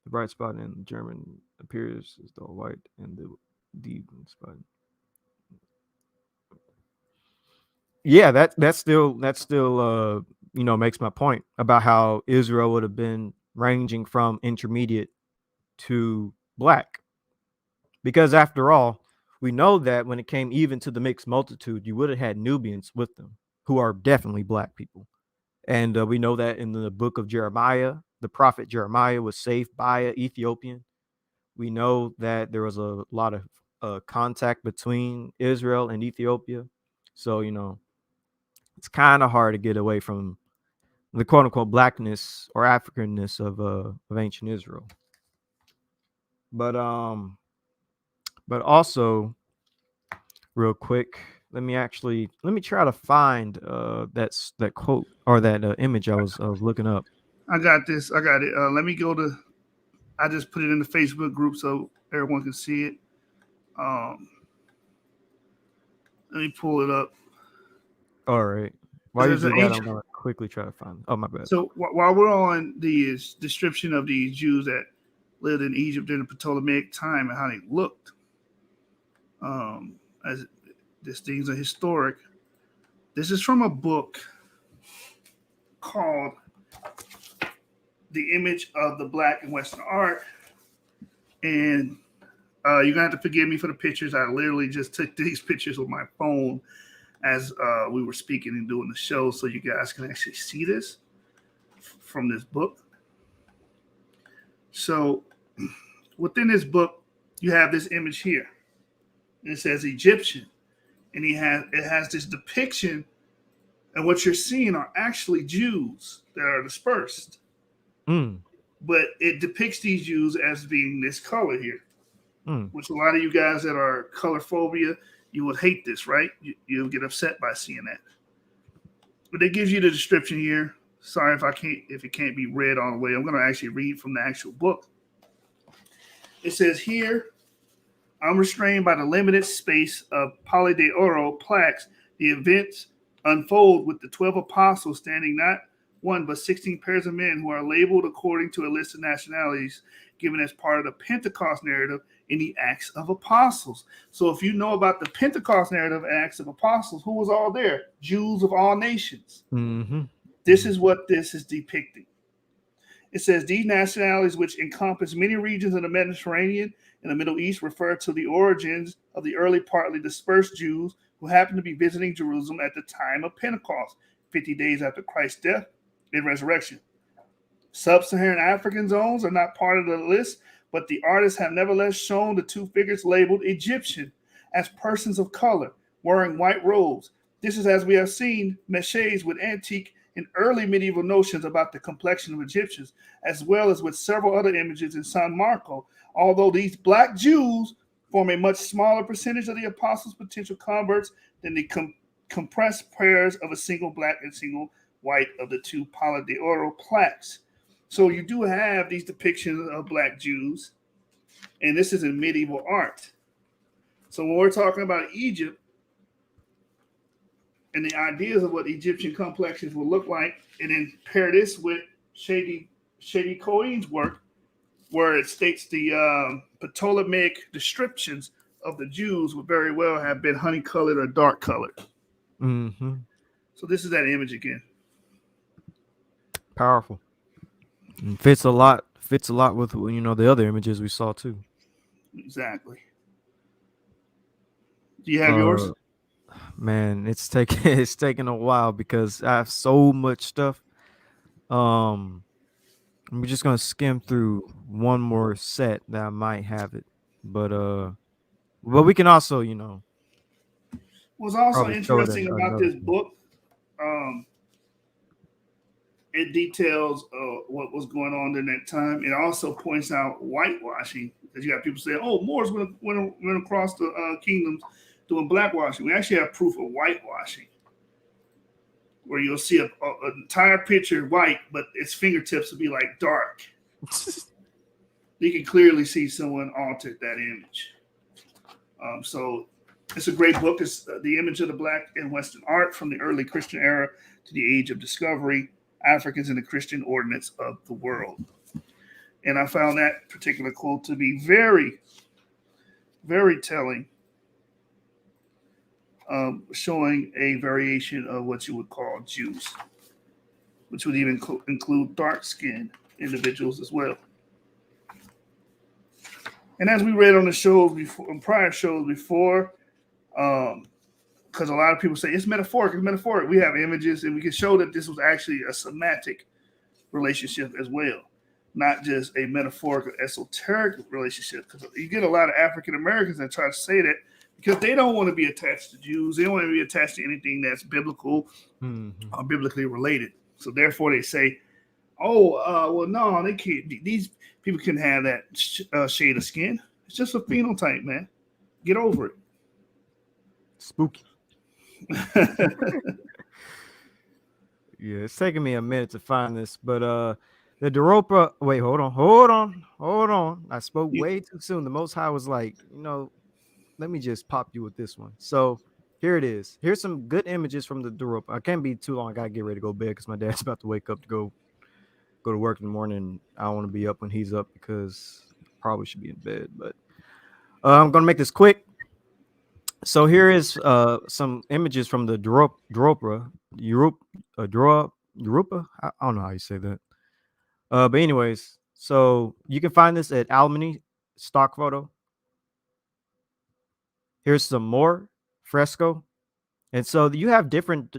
The bright spot in German appears as dull white, and the deep spot. Yeah, that still makes my point about how Israel would have been ranging from intermediate to black, because after all, we know that when it came even to the mixed multitude, you would have had Nubians with them, who are definitely black people. And we know that in the book of Jeremiah, the prophet Jeremiah was saved by an Ethiopian. We know that there was a lot of contact between Israel and Ethiopia. So, it's kind of hard to get away from the quote unquote blackness or Africanness of ancient Israel. But also, real quick, let me try to find that quote or that image I was looking up. I got this. I got it. Let me go to. I just put it in the Facebook group so everyone can see it. Let me pull it up. All right. While you There's do an that, ancient- I'm gonna quickly try to find. Oh, my bad. So while we're on the description of these Jews that lived in Egypt during the Ptolemaic time and how they looked, as these things are historic. This is from a book called "The Image of the Black in Western Art," and you're gonna have to forgive me for the pictures. I literally just took these pictures with my phone as we were speaking and doing the show, so you guys can actually see this from this book. So within this book, you have this image here. It says Egyptian, and it has this depiction, and what you're seeing are actually Jews that are dispersed. But it depicts these Jews as being this color here, which a lot of you guys that are color phobia, you would hate this, right? You'll get upset by seeing that. But it gives you the description here. Sorry if it can't be read all the way. I'm going to actually read from the actual book. It says here, unrestrained by the limited space of Pali de Oro plaques, the events unfold with the 12 apostles standing not one but 16 pairs of men who are labeled according to a list of nationalities given as part of the Pentecost narrative in the Acts of Apostles. So if you know about the Pentecost narrative and Acts of Apostles, who was all there? Jews of all nations. Mm-hmm. This is what this is depicting. It says these nationalities, which encompass many regions of the Mediterranean and the Middle East, refer to the origins of the early partly dispersed Jews who happened to be visiting Jerusalem at the time of Pentecost, 50 days after Christ's death and resurrection. Sub-Saharan African zones are not part of the list, but the artists have nevertheless shown the two figures labeled Egyptian as persons of color, wearing white robes. This is, as we have seen, meshes with antique and early medieval notions about the complexion of Egyptians, as well as with several other images in San Marco, although these black Jews form a much smaller percentage of the apostles' potential converts than the compressed pairs of a single black and single white of the two Pala de Oro plaques. So you do have these depictions of black Jews, and this is in medieval art. So when we're talking about Egypt and the ideas of what Egyptian complexions will look like, and then pair this with Shady Cohen's work, where it states the Ptolemaic descriptions of the Jews would very well have been honey-colored or dark-colored. Mm-hmm. So this is that image again. Powerful. And fits a lot with the other images we saw too. Exactly. Do you have yours? Man, it's taking a while because I have so much stuff. We're just gonna skim through one more set that I might have it, but we can also What's also probably show it interesting about another this thing. book, it details what was going on during that time. It also points out whitewashing, because you got people saying, "Oh, Moors went across the kingdoms doing blackwashing." We actually have proof of whitewashing, where you'll see an entire picture white, but its fingertips will be like dark. You can clearly see someone altered that image. So it's a great book. It's The Image of the Black in Western Art from the Early Christian Era to the Age of Discovery, Africans in the Christian Ordinance of the World. And I found that particular quote to be very, very telling, showing a variation of what you would call Jews, which would even include dark-skinned individuals as well. And as we read on the shows before, on prior shows before, because a lot of people say it's metaphoric, we have images, and we can show that this was actually a semantic relationship as well, not just a metaphorical, esoteric relationship. Because you get a lot of African Americans that try to say that because they don't want to be attached to Jews, they don't want to be attached to anything that's biblical or biblically related. So therefore, they say, well, no, they can't. These people can have that shade of skin. It's just a phenotype, man. Get over it. Spooky. Yeah, it's taking me a minute to find this, but the Doropa. Wait, hold on. I spoke way too soon. The Most High was like, let me just pop you with this one. So here it is. Here's some good images from the Doropa. I can't be too long. I gotta get ready to go to bed because my dad's about to wake up to go to work in the morning. I don't want to be up when he's up because I probably should be in bed. But I'm gonna make this quick. So here is some images from the Europa. I don't know how you say that. But anyways, so you can find this at Alimony stock photo. Here's some more fresco. And so you have different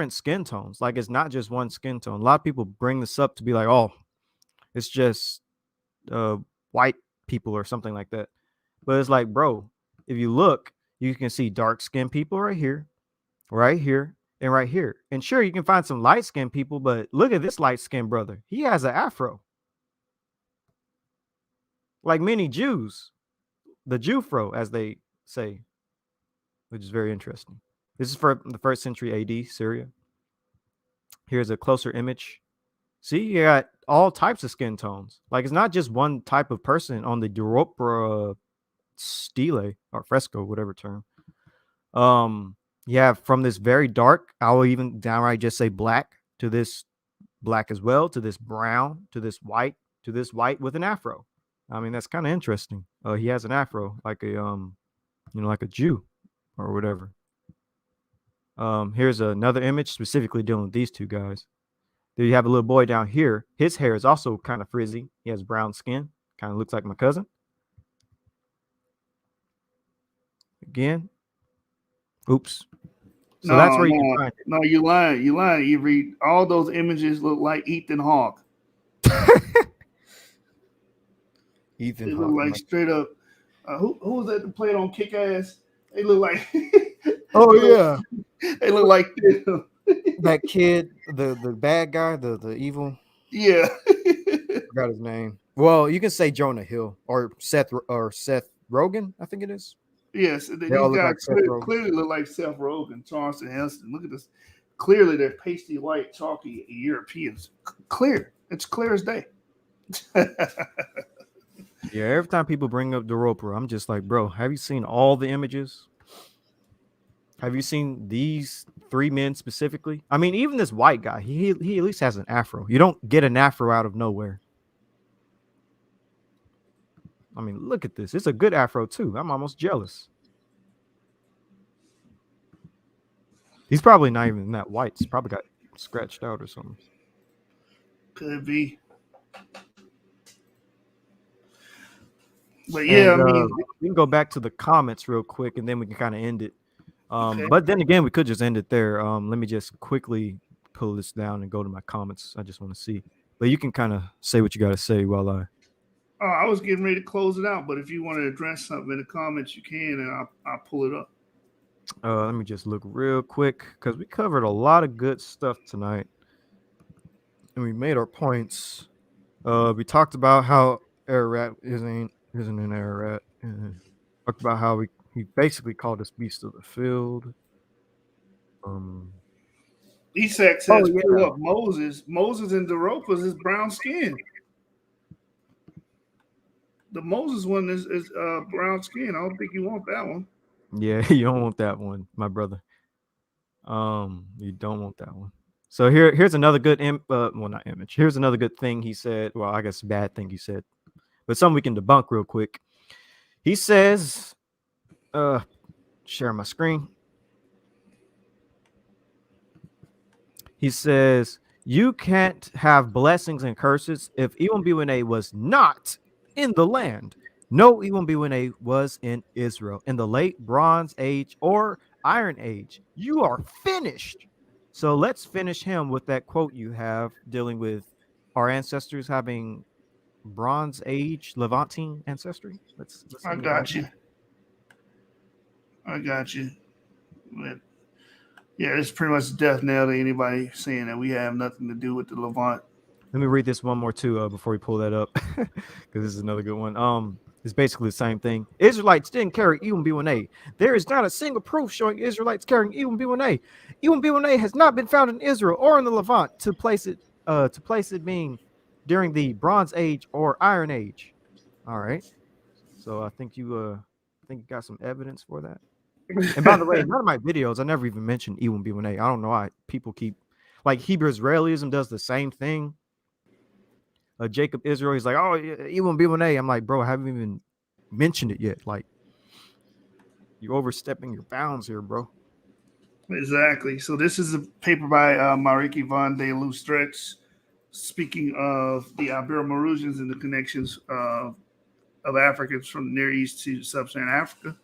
skin tones. Like it's not just one skin tone. A lot of people bring this up to be like, oh, it's just white people or something like that. But it's like, bro, if you look, you can see dark skinned people right here, and right here. And sure, you can find some light skinned people, but look at this light skinned brother. He has an afro. Like many Jews, the Jewfro, as they say, which is very interesting. This is for the 1st century AD, Syria. Here's a closer image. See, you got all types of skin tones. Like it's not just one type of person on the Europa stele or fresco, whatever term. You have from this very dark, I will even downright just say black, to this black as well, to this brown, to this white with an afro. I mean, that's kind of interesting. He has an afro, like a like a Jew or whatever. Here's another image specifically dealing with these two guys. There you have a little boy down here. His hair is also kind of frizzy. He has brown skin. Kind of looks like my cousin. Again. Oops. So that's where you can find it. No, you lying. You lying. You read all those images look like Ethan Hawke. Ethan They Hawke. look like straight up. Who was that that played on Kick Ass? They look like. Oh yeah. They look like that kid, the bad guy, the evil. Yeah. I forgot his name. Well, you can say Jonah Hill or Seth Rogen, I think it is. Yes, these They all look guys like clearly look like Seth Rogen, Charleston Heston. Look at this. Clearly, they're pasty white, chalky Europeans. Clear. It's clear as day. Yeah, every time people bring up the Roper, I'm just like, bro, have you seen all the images? Have you seen these three men specifically? I mean, even this white guy, he at least has an afro. You don't get an afro out of nowhere. I mean, look at this. It's a good afro too. I'm almost jealous. He's probably not even that white. He's probably got scratched out or something. Could be. But yeah, And, I mean, we can go back to the comments real quick, and then we can kind of end it. Okay. But then again, we could just end it there. Let me just quickly pull this down and go to my comments. I just want to see. But you can kind of say what you got to say while I was getting ready to close it out, but if you want to address something in the comments, you can, and I'll pull it up. let me just look real quick because we covered a lot of good stuff tonight, and we made our points. We talked about how Ararat isn't an Ararat. Talked about how he basically called us beast of the field. Esac says, pull up Moses. Moses and Doropas is brown skin. The Moses one is brown skin. I don't think you want that one. Yeah, you don't want that one, my brother. You don't want that one. So here's another good not image. Here's another good thing he said. Well, I guess bad thing he said, but something we can debunk real quick. He says, share my screen. He says, you can't have blessings and curses if Iwambiwene was not in the land. No Iwambiwene was in Israel in the late Bronze Age or Iron Age. You are finished. So let's finish him with that quote you have dealing with our ancestors having Bronze Age Levantine ancestry. Let's I got you. But yeah, it's pretty much a death knell to anybody saying that we have nothing to do with the Levant. Let me read this one more too before we pull that up, because this is another good one. It's basically the same thing. Israelites didn't carry Iwambiwene. There is not a single proof showing Israelites carrying Iwambiwene. Iwambiwene has not been found in Israel or in the Levant to place it being during the Bronze Age or Iron Age. All right. So I think you got some evidence for that. And by the way, none of my videos, I never even mentioned Iwambiwene. I don't know why people keep, like, Hebrew Israelism does the same thing. Jacob Israel, he's like, oh, Iwambiwene. I'm like, bro, I haven't even mentioned it yet. Like, you're overstepping your bounds here, bro. Exactly. So this is a paper by Mariki van de Lustrecht, speaking of the Ibero-Mauritians and the connections of Africans from the Near East to Sub-Saharan Africa.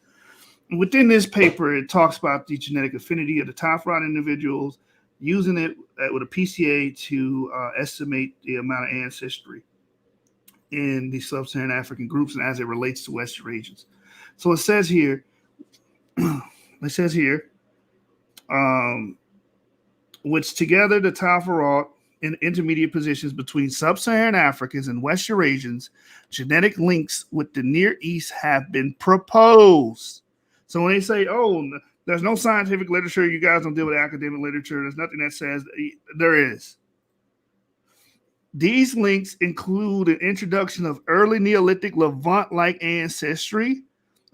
And within this paper, it talks about the genetic affinity of the Tafron individuals, using it with a PCA to estimate the amount of ancestry in the Sub-Saharan African groups and as it relates to Western regions. So it says here, which together the Tafarot in intermediate positions between Sub-Saharan Africans and West Eurasians, genetic links with the Near East have been proposed. So when they say, oh, there's no scientific literature, you guys don't deal with academic literature, there's nothing that says there is. These links include an introduction of early Neolithic Levant-like ancestry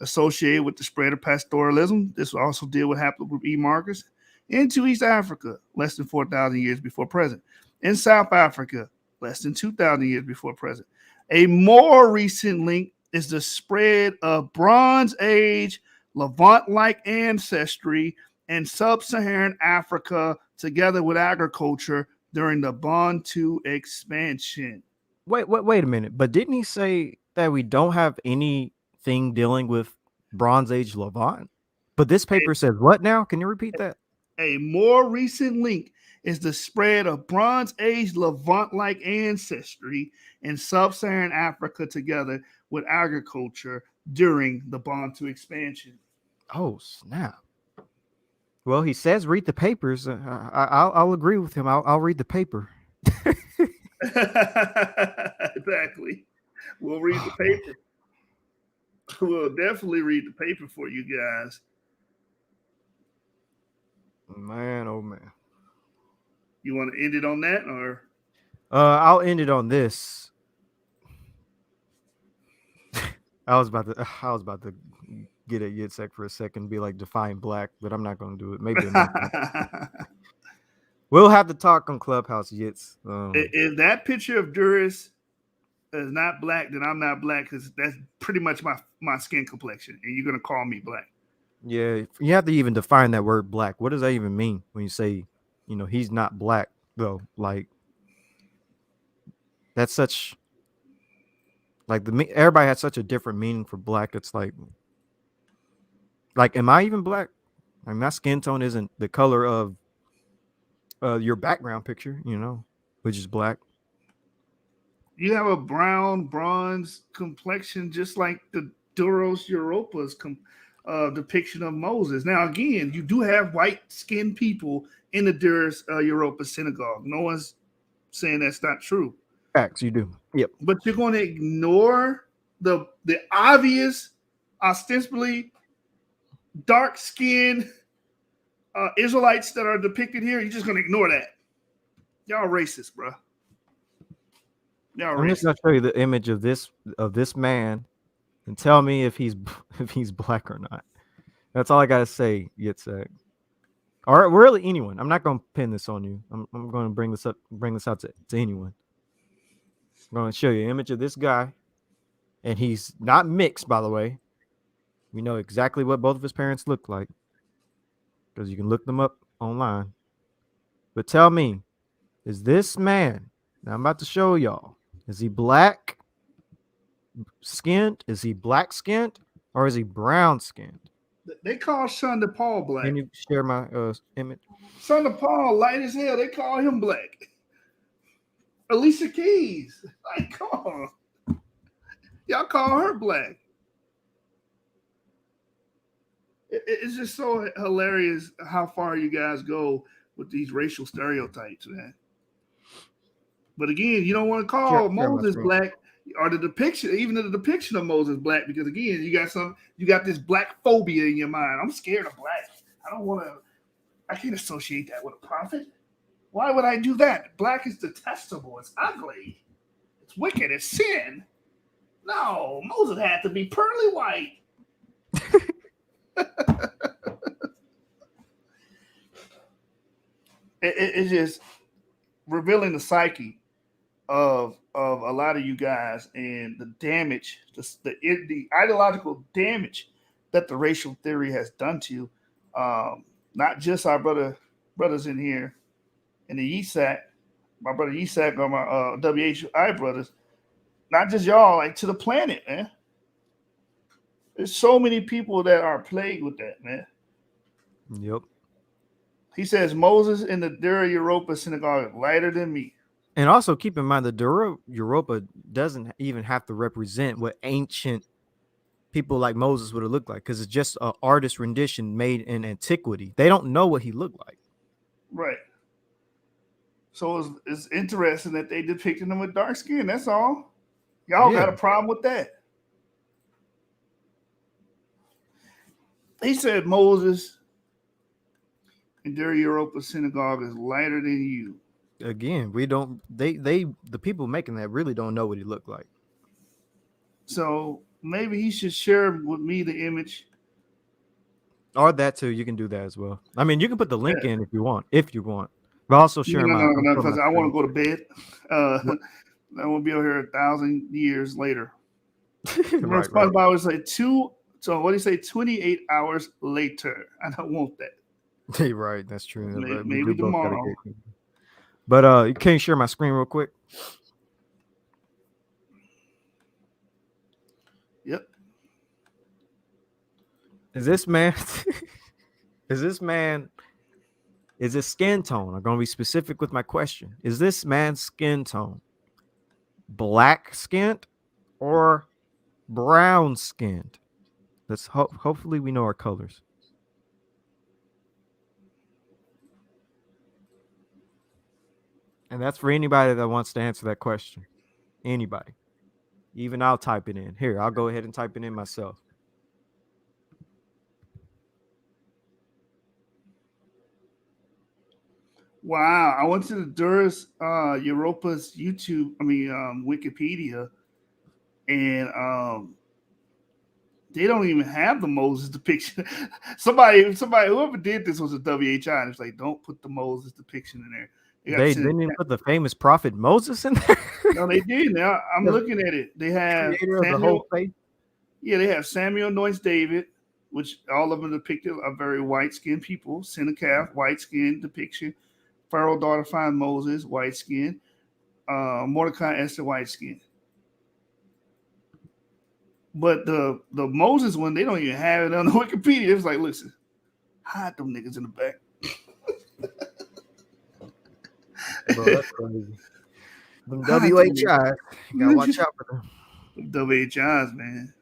associated with the spread of pastoralism. This will also deal with haplogroup E markers into East Africa, less than 4,000 years before present. in South Africa, less than 2,000 years before present. A more recent link is the spread of Bronze Age, Levant-like ancestry in sub-Saharan Africa together with agriculture during the Bantu expansion. Wait a minute. But didn't he say that we don't have anything dealing with Bronze Age Levant? But this paper says what now? Can you repeat that? A more recent link is the spread of Bronze Age Levant-like ancestry in sub-Saharan Africa together with agriculture during the Bantu expansion. Oh, snap. Well, he says read the papers. I'll agree with him. I'll read the paper. Exactly. We'll read the paper. We'll definitely read the paper for you guys. Man, oh man. You want to end it on that, or I'll end it on this. I was about to get at Yitzhak for a second, be like define black, but I'm not going to do it. Maybe we'll have to talk on Clubhouse, Yitz. If that picture of Duris is not black, then I'm not black, because that's pretty much my skin complexion, and you're gonna call me black. Yeah, you have to even define that word black. What does that even mean when you say, he's not black though? Like that's such like everybody has such a different meaning for black. It's like, am I even black? I mean, my skin tone isn't the color of your background picture, which is black. You have a brown bronze complexion, just like the Duros Europa's depiction of Moses. Now, again, you do have white-skinned people in the Duros Europa synagogue. No one's saying that's not true. Facts, you do. Yep. But you're going to ignore the obvious, ostensibly dark-skinned Israelites that are depicted here. You're just going to ignore that. Y'all racist, bro. I'm just gonna show you the image of this man, and tell me if he's black or not. That's all I gotta say, Yitzhak. Or really anyone. I'm not gonna pin this on you. I'm gonna bring this out to anyone. I'm gonna show you an image of this guy, and he's not mixed, by the way. We know exactly what both of his parents look like because you can look them up online. But tell me, is this man? Now I'm about to show y'all. Is he black skinned? Is he black skinned? Or is he brown skinned? They call Son de Paul black. Can you share my image? Son de Paul, light as hell. They call him black. Alicia Keys. Like, come on. Y'all call her black. It's just so hilarious how far you guys go with these racial stereotypes, man. But again, you don't want to call Moses black, or the depiction of Moses black, because again, you got this black phobia in your mind. I'm scared of black. I can't associate that with a prophet. Why would I do that? Black is detestable. It's ugly. It's wicked. It's sin. No, Moses had to be pearly white. It's just revealing the psyche of a lot of you guys and the damage, the ideological damage that the racial theory has done to you. Not just our brothers in here in the ESAC, my brother ESAC or my W.H.I brothers, not just y'all, like to the planet, man. There's so many people that are plagued with that, man. Yep. He says Moses in the Dura Europa synagogue is lighter than me. And also keep in mind the Dura Europa doesn't even have to represent what ancient people like Moses would have looked like, because it's just an artist rendition made in antiquity. They don't know what he looked like. Right. So it's interesting that they depicted him with dark skin. That's all. Y'all got a problem with that. He said Moses in Dura Europa synagogue is lighter than you. Again, the people making that really don't know what he looked like. So maybe he should share with me the image. Or that too. You can do that as well. I mean, you can put the link in if you want. But also share No, my. I'm showing because my I want to screen. go to bed. What? I won't be over here 1,000 years later. Right. SpongeBob always say two. So what do you say? 28 hours later. I don't want that. Hey, right. That's true. We Maybe do both gotta tomorrow. get. But you can't share my screen real quick. Yep. Is this man? Is this man? Is his skin tone? I'm gonna be specific with my question. Is this man's skin tone black skinned or brown skinned? Let's hopefully we know our colors. And that's for anybody that wants to answer that question. Anybody. Even I'll type it in. Here, I'll go ahead and type it in myself. Wow. I went to the Duras Europa's Wikipedia, and they don't even have the Moses depiction. somebody, whoever did this was a W.H.I. And it's like, don't put the Moses depiction in there. They didn't even put the famous prophet Moses in there. No, they did. Now I'm looking at it. They have Creator of the whole faith. Yeah, they have Samuel anoints David, which all of them depicted are very white-skinned people. Sin of calf, white-skinned depiction. Pharaoh daughter find Moses, white-skinned. Mordecai, Esther, white-skinned. But the Moses one, they don't even have it on the Wikipedia. It's like, listen, hide them niggas in the back. Bro, that's crazy. Them W.H.I. You gotta watch out for them. W.H.I.s, man.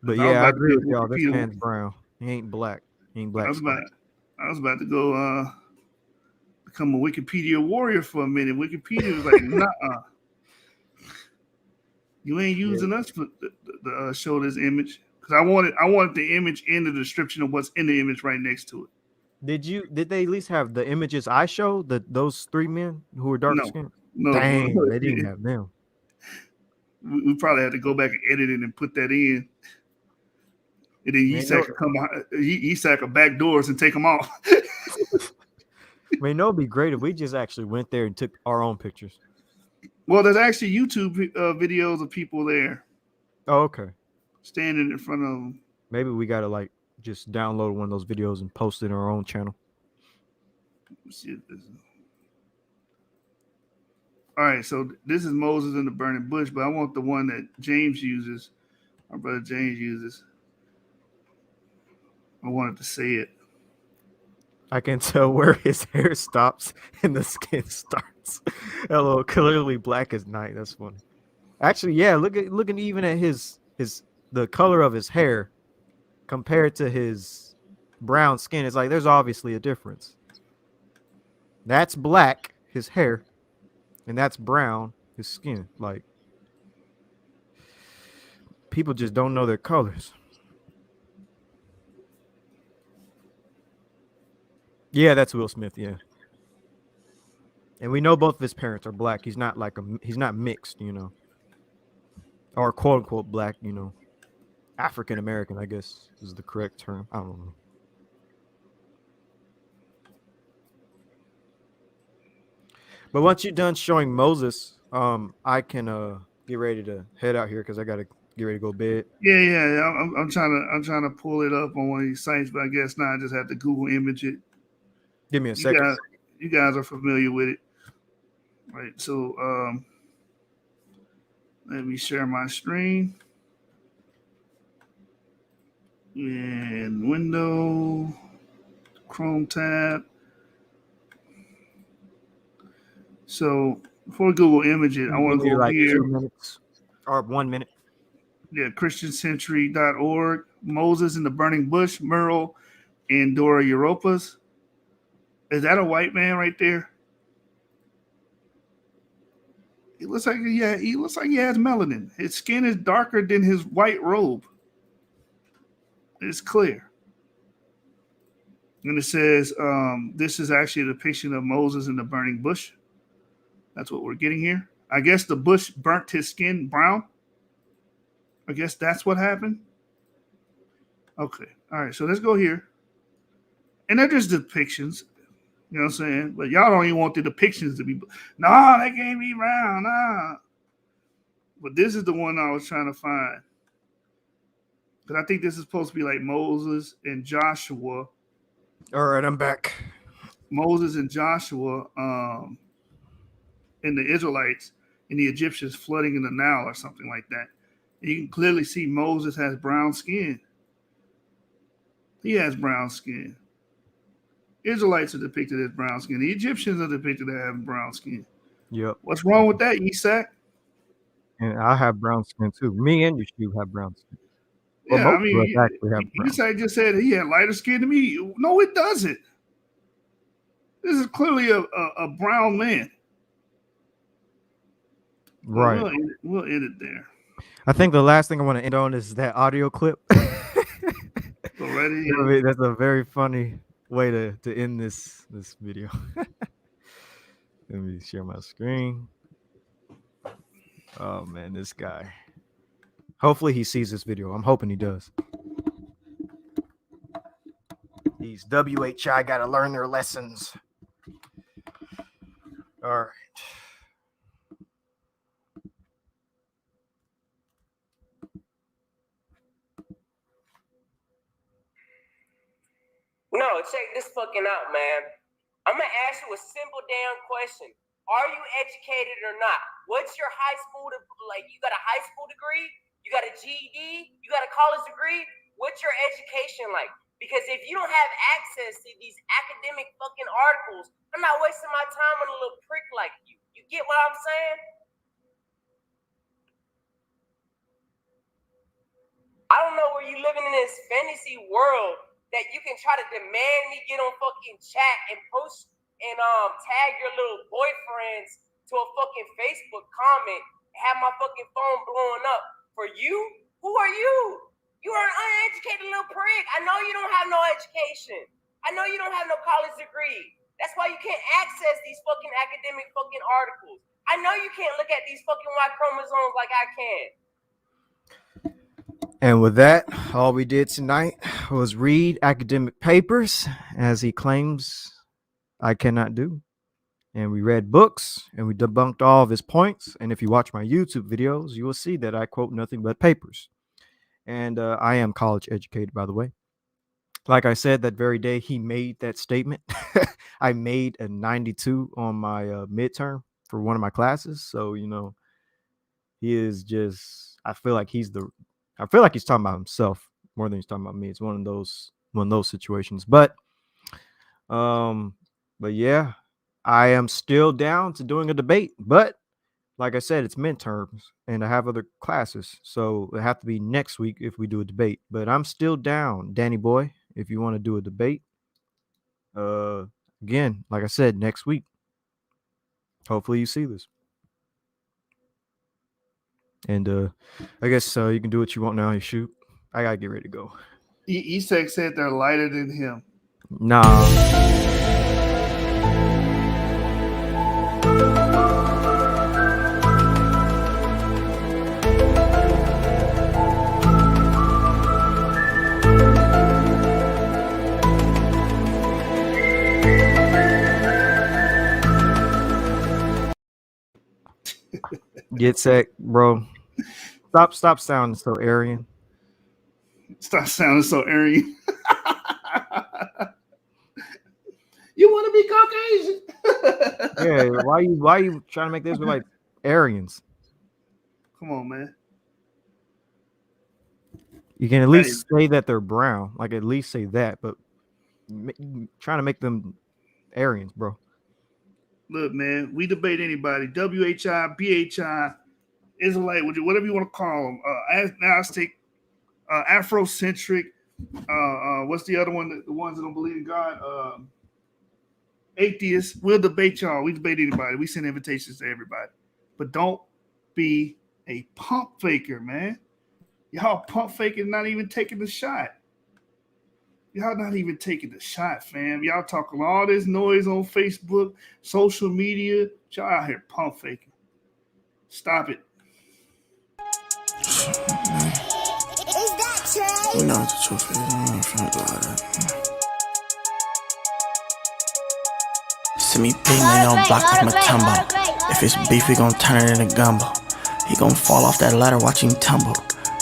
But yeah, I agree with y'all. This man's brown. He ain't black. He ain't black. I was about to go become a Wikipedia warrior for a minute. Wikipedia was like, nah, you ain't using us to show this image, because I wanted the image in the description of what's in the image right next to it. Did they at least have the images I showed? Those three men who were dark skinned? No, dang, they didn't have them. We probably had to go back and edit it and put that in. And then Yisak could come behind, Yisak could back doors and take them off. I mean, it would be great if we just actually went there and took our own pictures. Well, there's actually YouTube videos of people there. Oh, okay. Standing in front of them. Maybe we gotta like just download one of those videos and post it on our own channel. Let's see if this is... All right, so this is Moses in the burning bush, but I want the one that James uses. Our brother James uses. I wanted to say it. I can tell where his hair stops and the skin starts. Hello, clearly black as night. That's funny. Actually, yeah, looking even at the color of his hair compared to his brown skin. It's like there's obviously a difference. That's black, his hair, and that's brown, his skin. Like, people just don't know their colors. Yeah, that's Will Smith. Yeah, and we know both of his parents are black. He's not he's not mixed, or quote unquote black. African American, I guess is the correct term. I don't know. But once you're done showing Moses, I can get ready to head out here because I gotta get ready to go to bed. Yeah. I'm trying to pull it up on one of these sites, but I guess now I just have to Google image it. Give me a second. You guys are familiar with it, right? So let me share my screen and window, Chrome tab. So before Google image it, I want to go like here. 2 minutes or 1 minute. Yeah, ChristianCentury.org. Moses in the burning bush, Merle and Dora Europas. Is that a white man right there? He looks like he has melanin. His skin is darker than his white robe. It's clear. And it says this is actually a depiction of Moses in the burning bush. That's what we're getting here. I guess the bush burnt his skin brown. I guess that's what happened. Okay. All right. So let's go here. And they're just depictions. You know what I'm saying? But y'all don't even want the depictions to be. Nah, that can't be round. Nah. But this is the one I was trying to find. Because I think this is supposed to be like Moses and Joshua. All right, I'm back. Moses and Joshua and the Israelites and the Egyptians flooding in the Nile or something like that. And you can clearly see Moses has brown skin. He has brown skin. Israelites are depicted as brown skin. The Egyptians are depicted as having brown skin. Yep. What's wrong with that, Isak? And I have brown skin too. Me and you have brown skin. Well, Yeah, I most of us mean, actually have brown. Isak just said he had lighter skin than me. No, it doesn't. This is clearly a brown man. Right. We'll end it there. I think the last thing I want to end on is that audio clip. Go right ahead. That's a very funny way to end this video. Let me share my screen. Oh man, this guy. Hopefully he sees this video. I'm hoping he does. These W.H.I. got to learn their lessons. All right. No, check this fucking out, man. I'm gonna ask you a simple damn question. Are you educated or not? What's your high school you got a high school degree? You got a GED? You got a college degree? What's your education like? Because if you don't have access to these academic fucking articles, I'm not wasting my time on a little prick like you. You get what I'm saying? I don't know where you living in this fantasy world that you can try to demand me get on fucking chat and post and tag your little boyfriends to a fucking Facebook comment, have my fucking phone blowing up. For you? Who are you? You are an uneducated little prick. I know you don't have no education. I know you don't have no college degree. That's why you can't access these fucking academic fucking articles. I know you can't look at these fucking Y chromosomes like I can. And with that, all we did tonight was read academic papers, as he claims I cannot do. And we read books, and we debunked all of his points. And if you watch my YouTube videos, you will see that I quote nothing but papers. And I am college educated, by the way. Like I said, that very day he made that statement, I made a 92 on my midterm for one of my classes. So, you know, he is just, I feel like he's talking about himself more than he's talking about me. It's one of those situations. But yeah, I am still down to doing a debate. But like I said, it's midterms and I have other classes. So it have to be next week if we do a debate. But I'm still down, Danny boy, if you want to do a debate. Again, like I said, next week. Hopefully you see this. And I guess you can do what you want now. You shoot. I gotta get ready to go. Isak said they're lighter than him. Nah. Get set, bro. Stop sounding so Aryan. Stop sounding so Aryan. You want to be Caucasian? Yeah, why you trying to make this look like Aryans? Come on, man. You can at least say that they're brown. Like, at least say that, but trying to make them Aryans, bro. Look, man, we debate anybody. W.H.I, B.H.I, Israelite, whatever you want to call them. Agnostic, Afrocentric. What's the other one? The ones that don't believe in God. Atheists. We'll debate y'all. We debate anybody. We send invitations to everybody. But don't be a pump faker, man. Y'all pump faking, not even taking the shot. Y'all not even taking the shot, fam. Y'all talking all this noise on Facebook, social media. Y'all out here pump faking. Stop it. Is that Trey? We know what the truth is. I'm not trying to do all that. See me beating on block like Matumbo. If it's beef, we gon' turn it into gumbo. He gon' fall off that ladder, watch him tumble.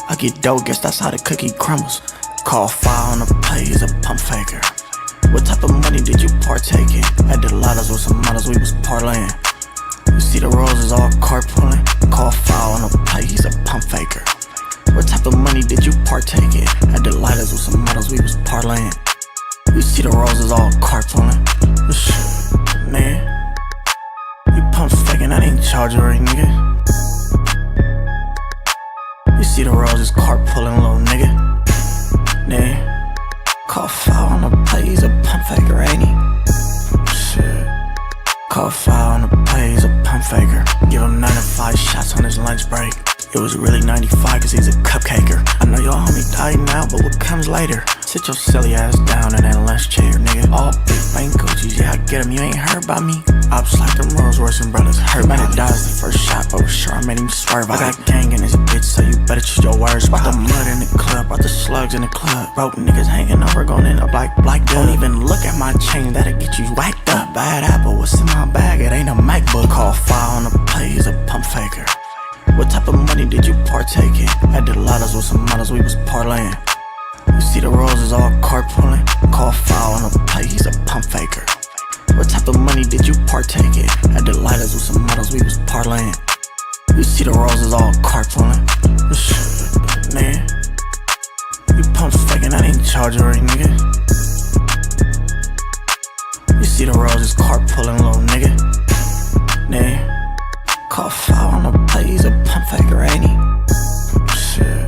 I get dope, guess that's how the cookie crumbles. Call foul on the play, he's a pump faker. What type of money did you partake in? At the Lottos with some models, we was parlaying. You see the roses all carpooling. Call foul on the play, he's a pump faker. What type of money did you partake in? At the Lottos with some models, we was parlaying. You see the roses all carpooling. Shit, man. You pump faking, I didn't charge you right, nigga. You see the roses carpooling, little nigga. Nah. Call foul on the play, he's a pump faker, ain't he? Shit. Call foul on the play, he's a pump faker. Give him 9 to 5 shots on his lunch break. It was really 95 cause he's a cupcaker. I know your homie died now, but what comes later? Sit your silly ass down in that lunch chair, nigga. All big bank Gucci's, yeah I get him, you ain't heard about me. Ops like them Rolls Royce and brothers hurt. Might have died the first shot, but sure I made him swerve. I got gang in this bitch, so you better choose your words. Brought the mud in the club, brought the slugs in the club. Broke niggas hanging over, gon' end up like black. Don't even look at my chain, that'll get you whacked up. Bad apple, what's in my bag? It ain't a MacBook. Call foul on the play, he's a pump faker. What type of money did you partake in? At the Lottos with some models, we was parlaying. You see the roses all carpooling. Call foul on the play, he's a pump faker. What type of money did you partake in? At the Lottos with some models, we was parlaying. You see the roses all carpooling. Shit, man. You pump faking, I didn't charge you right, nigga. You see the roses carpooling, little nigga. Nah. Call foul on the play, he's a pump faker, ain't he? Shit.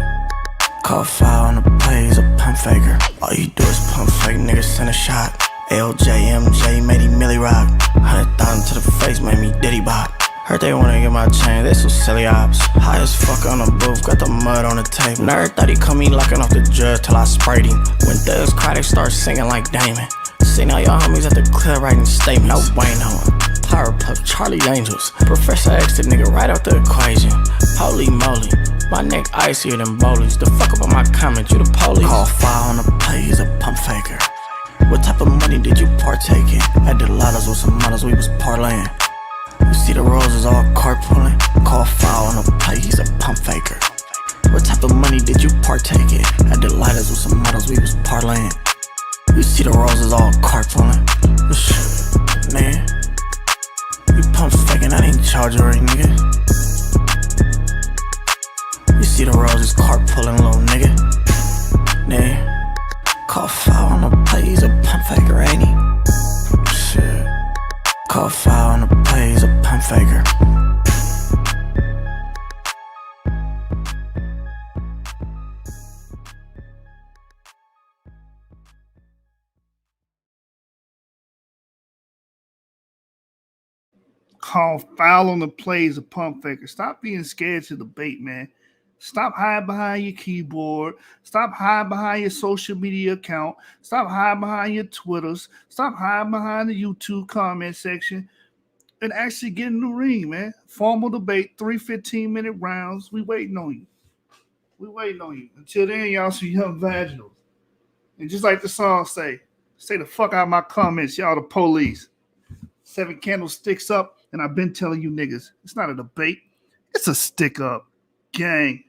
Call foul on the play, he's a pump faker. All you do is pump fake, niggas send a shot. LJ, MJ, made him Millie Rock. 100,000 to the face, made me Diddy Bop. Heard they wanna get my chain, they some silly ops. High as fuck on the booth, got the mud on the table. Nerd thought he caught me locking off the judge till I sprayed him. When thugs cry, they start singing like Damon. Seen all y'all homies at the club writing statements. No Wayne on him. Powerpuff, Charlie Angels. Professor X, the nigga right out the equation. Holy moly, my neck icier than bowlings. The fuck up on my comment, you the police. Call foul on the play, he's a pump faker. What type of money did you partake in? At the Lottos with some models, we was parlaying. You see the roses all carpooling. Call foul on the play, he's a pump faker. What type of money did you partake in? At the Lottos with some models, we was parlaying. You see the roses all carpooling. Shit, man. You pump faking, I didn't charge you right, nigga. You see the roses carpooling, little nigga. Nah. Call foul on the play, he's a pump faker, ain't he? Shit. Call foul on the play, he's a pump faker. Call foul on the plays a pump faker. Stop being scared to debate, man. Stop hiding behind your keyboard. Stop hiding behind your social media account. Stop hiding behind your Twitters. Stop hiding behind the YouTube comment section. And actually get in the ring, man. Formal debate, 3 15-minute rounds. We waiting on you. We waiting on you. Until then, y'all some young vaginals. And just like the song say, stay the fuck out of my comments, y'all the police. 7 candlesticks up, and I've been telling you niggas, it's not a debate, it's a stick up. Gang.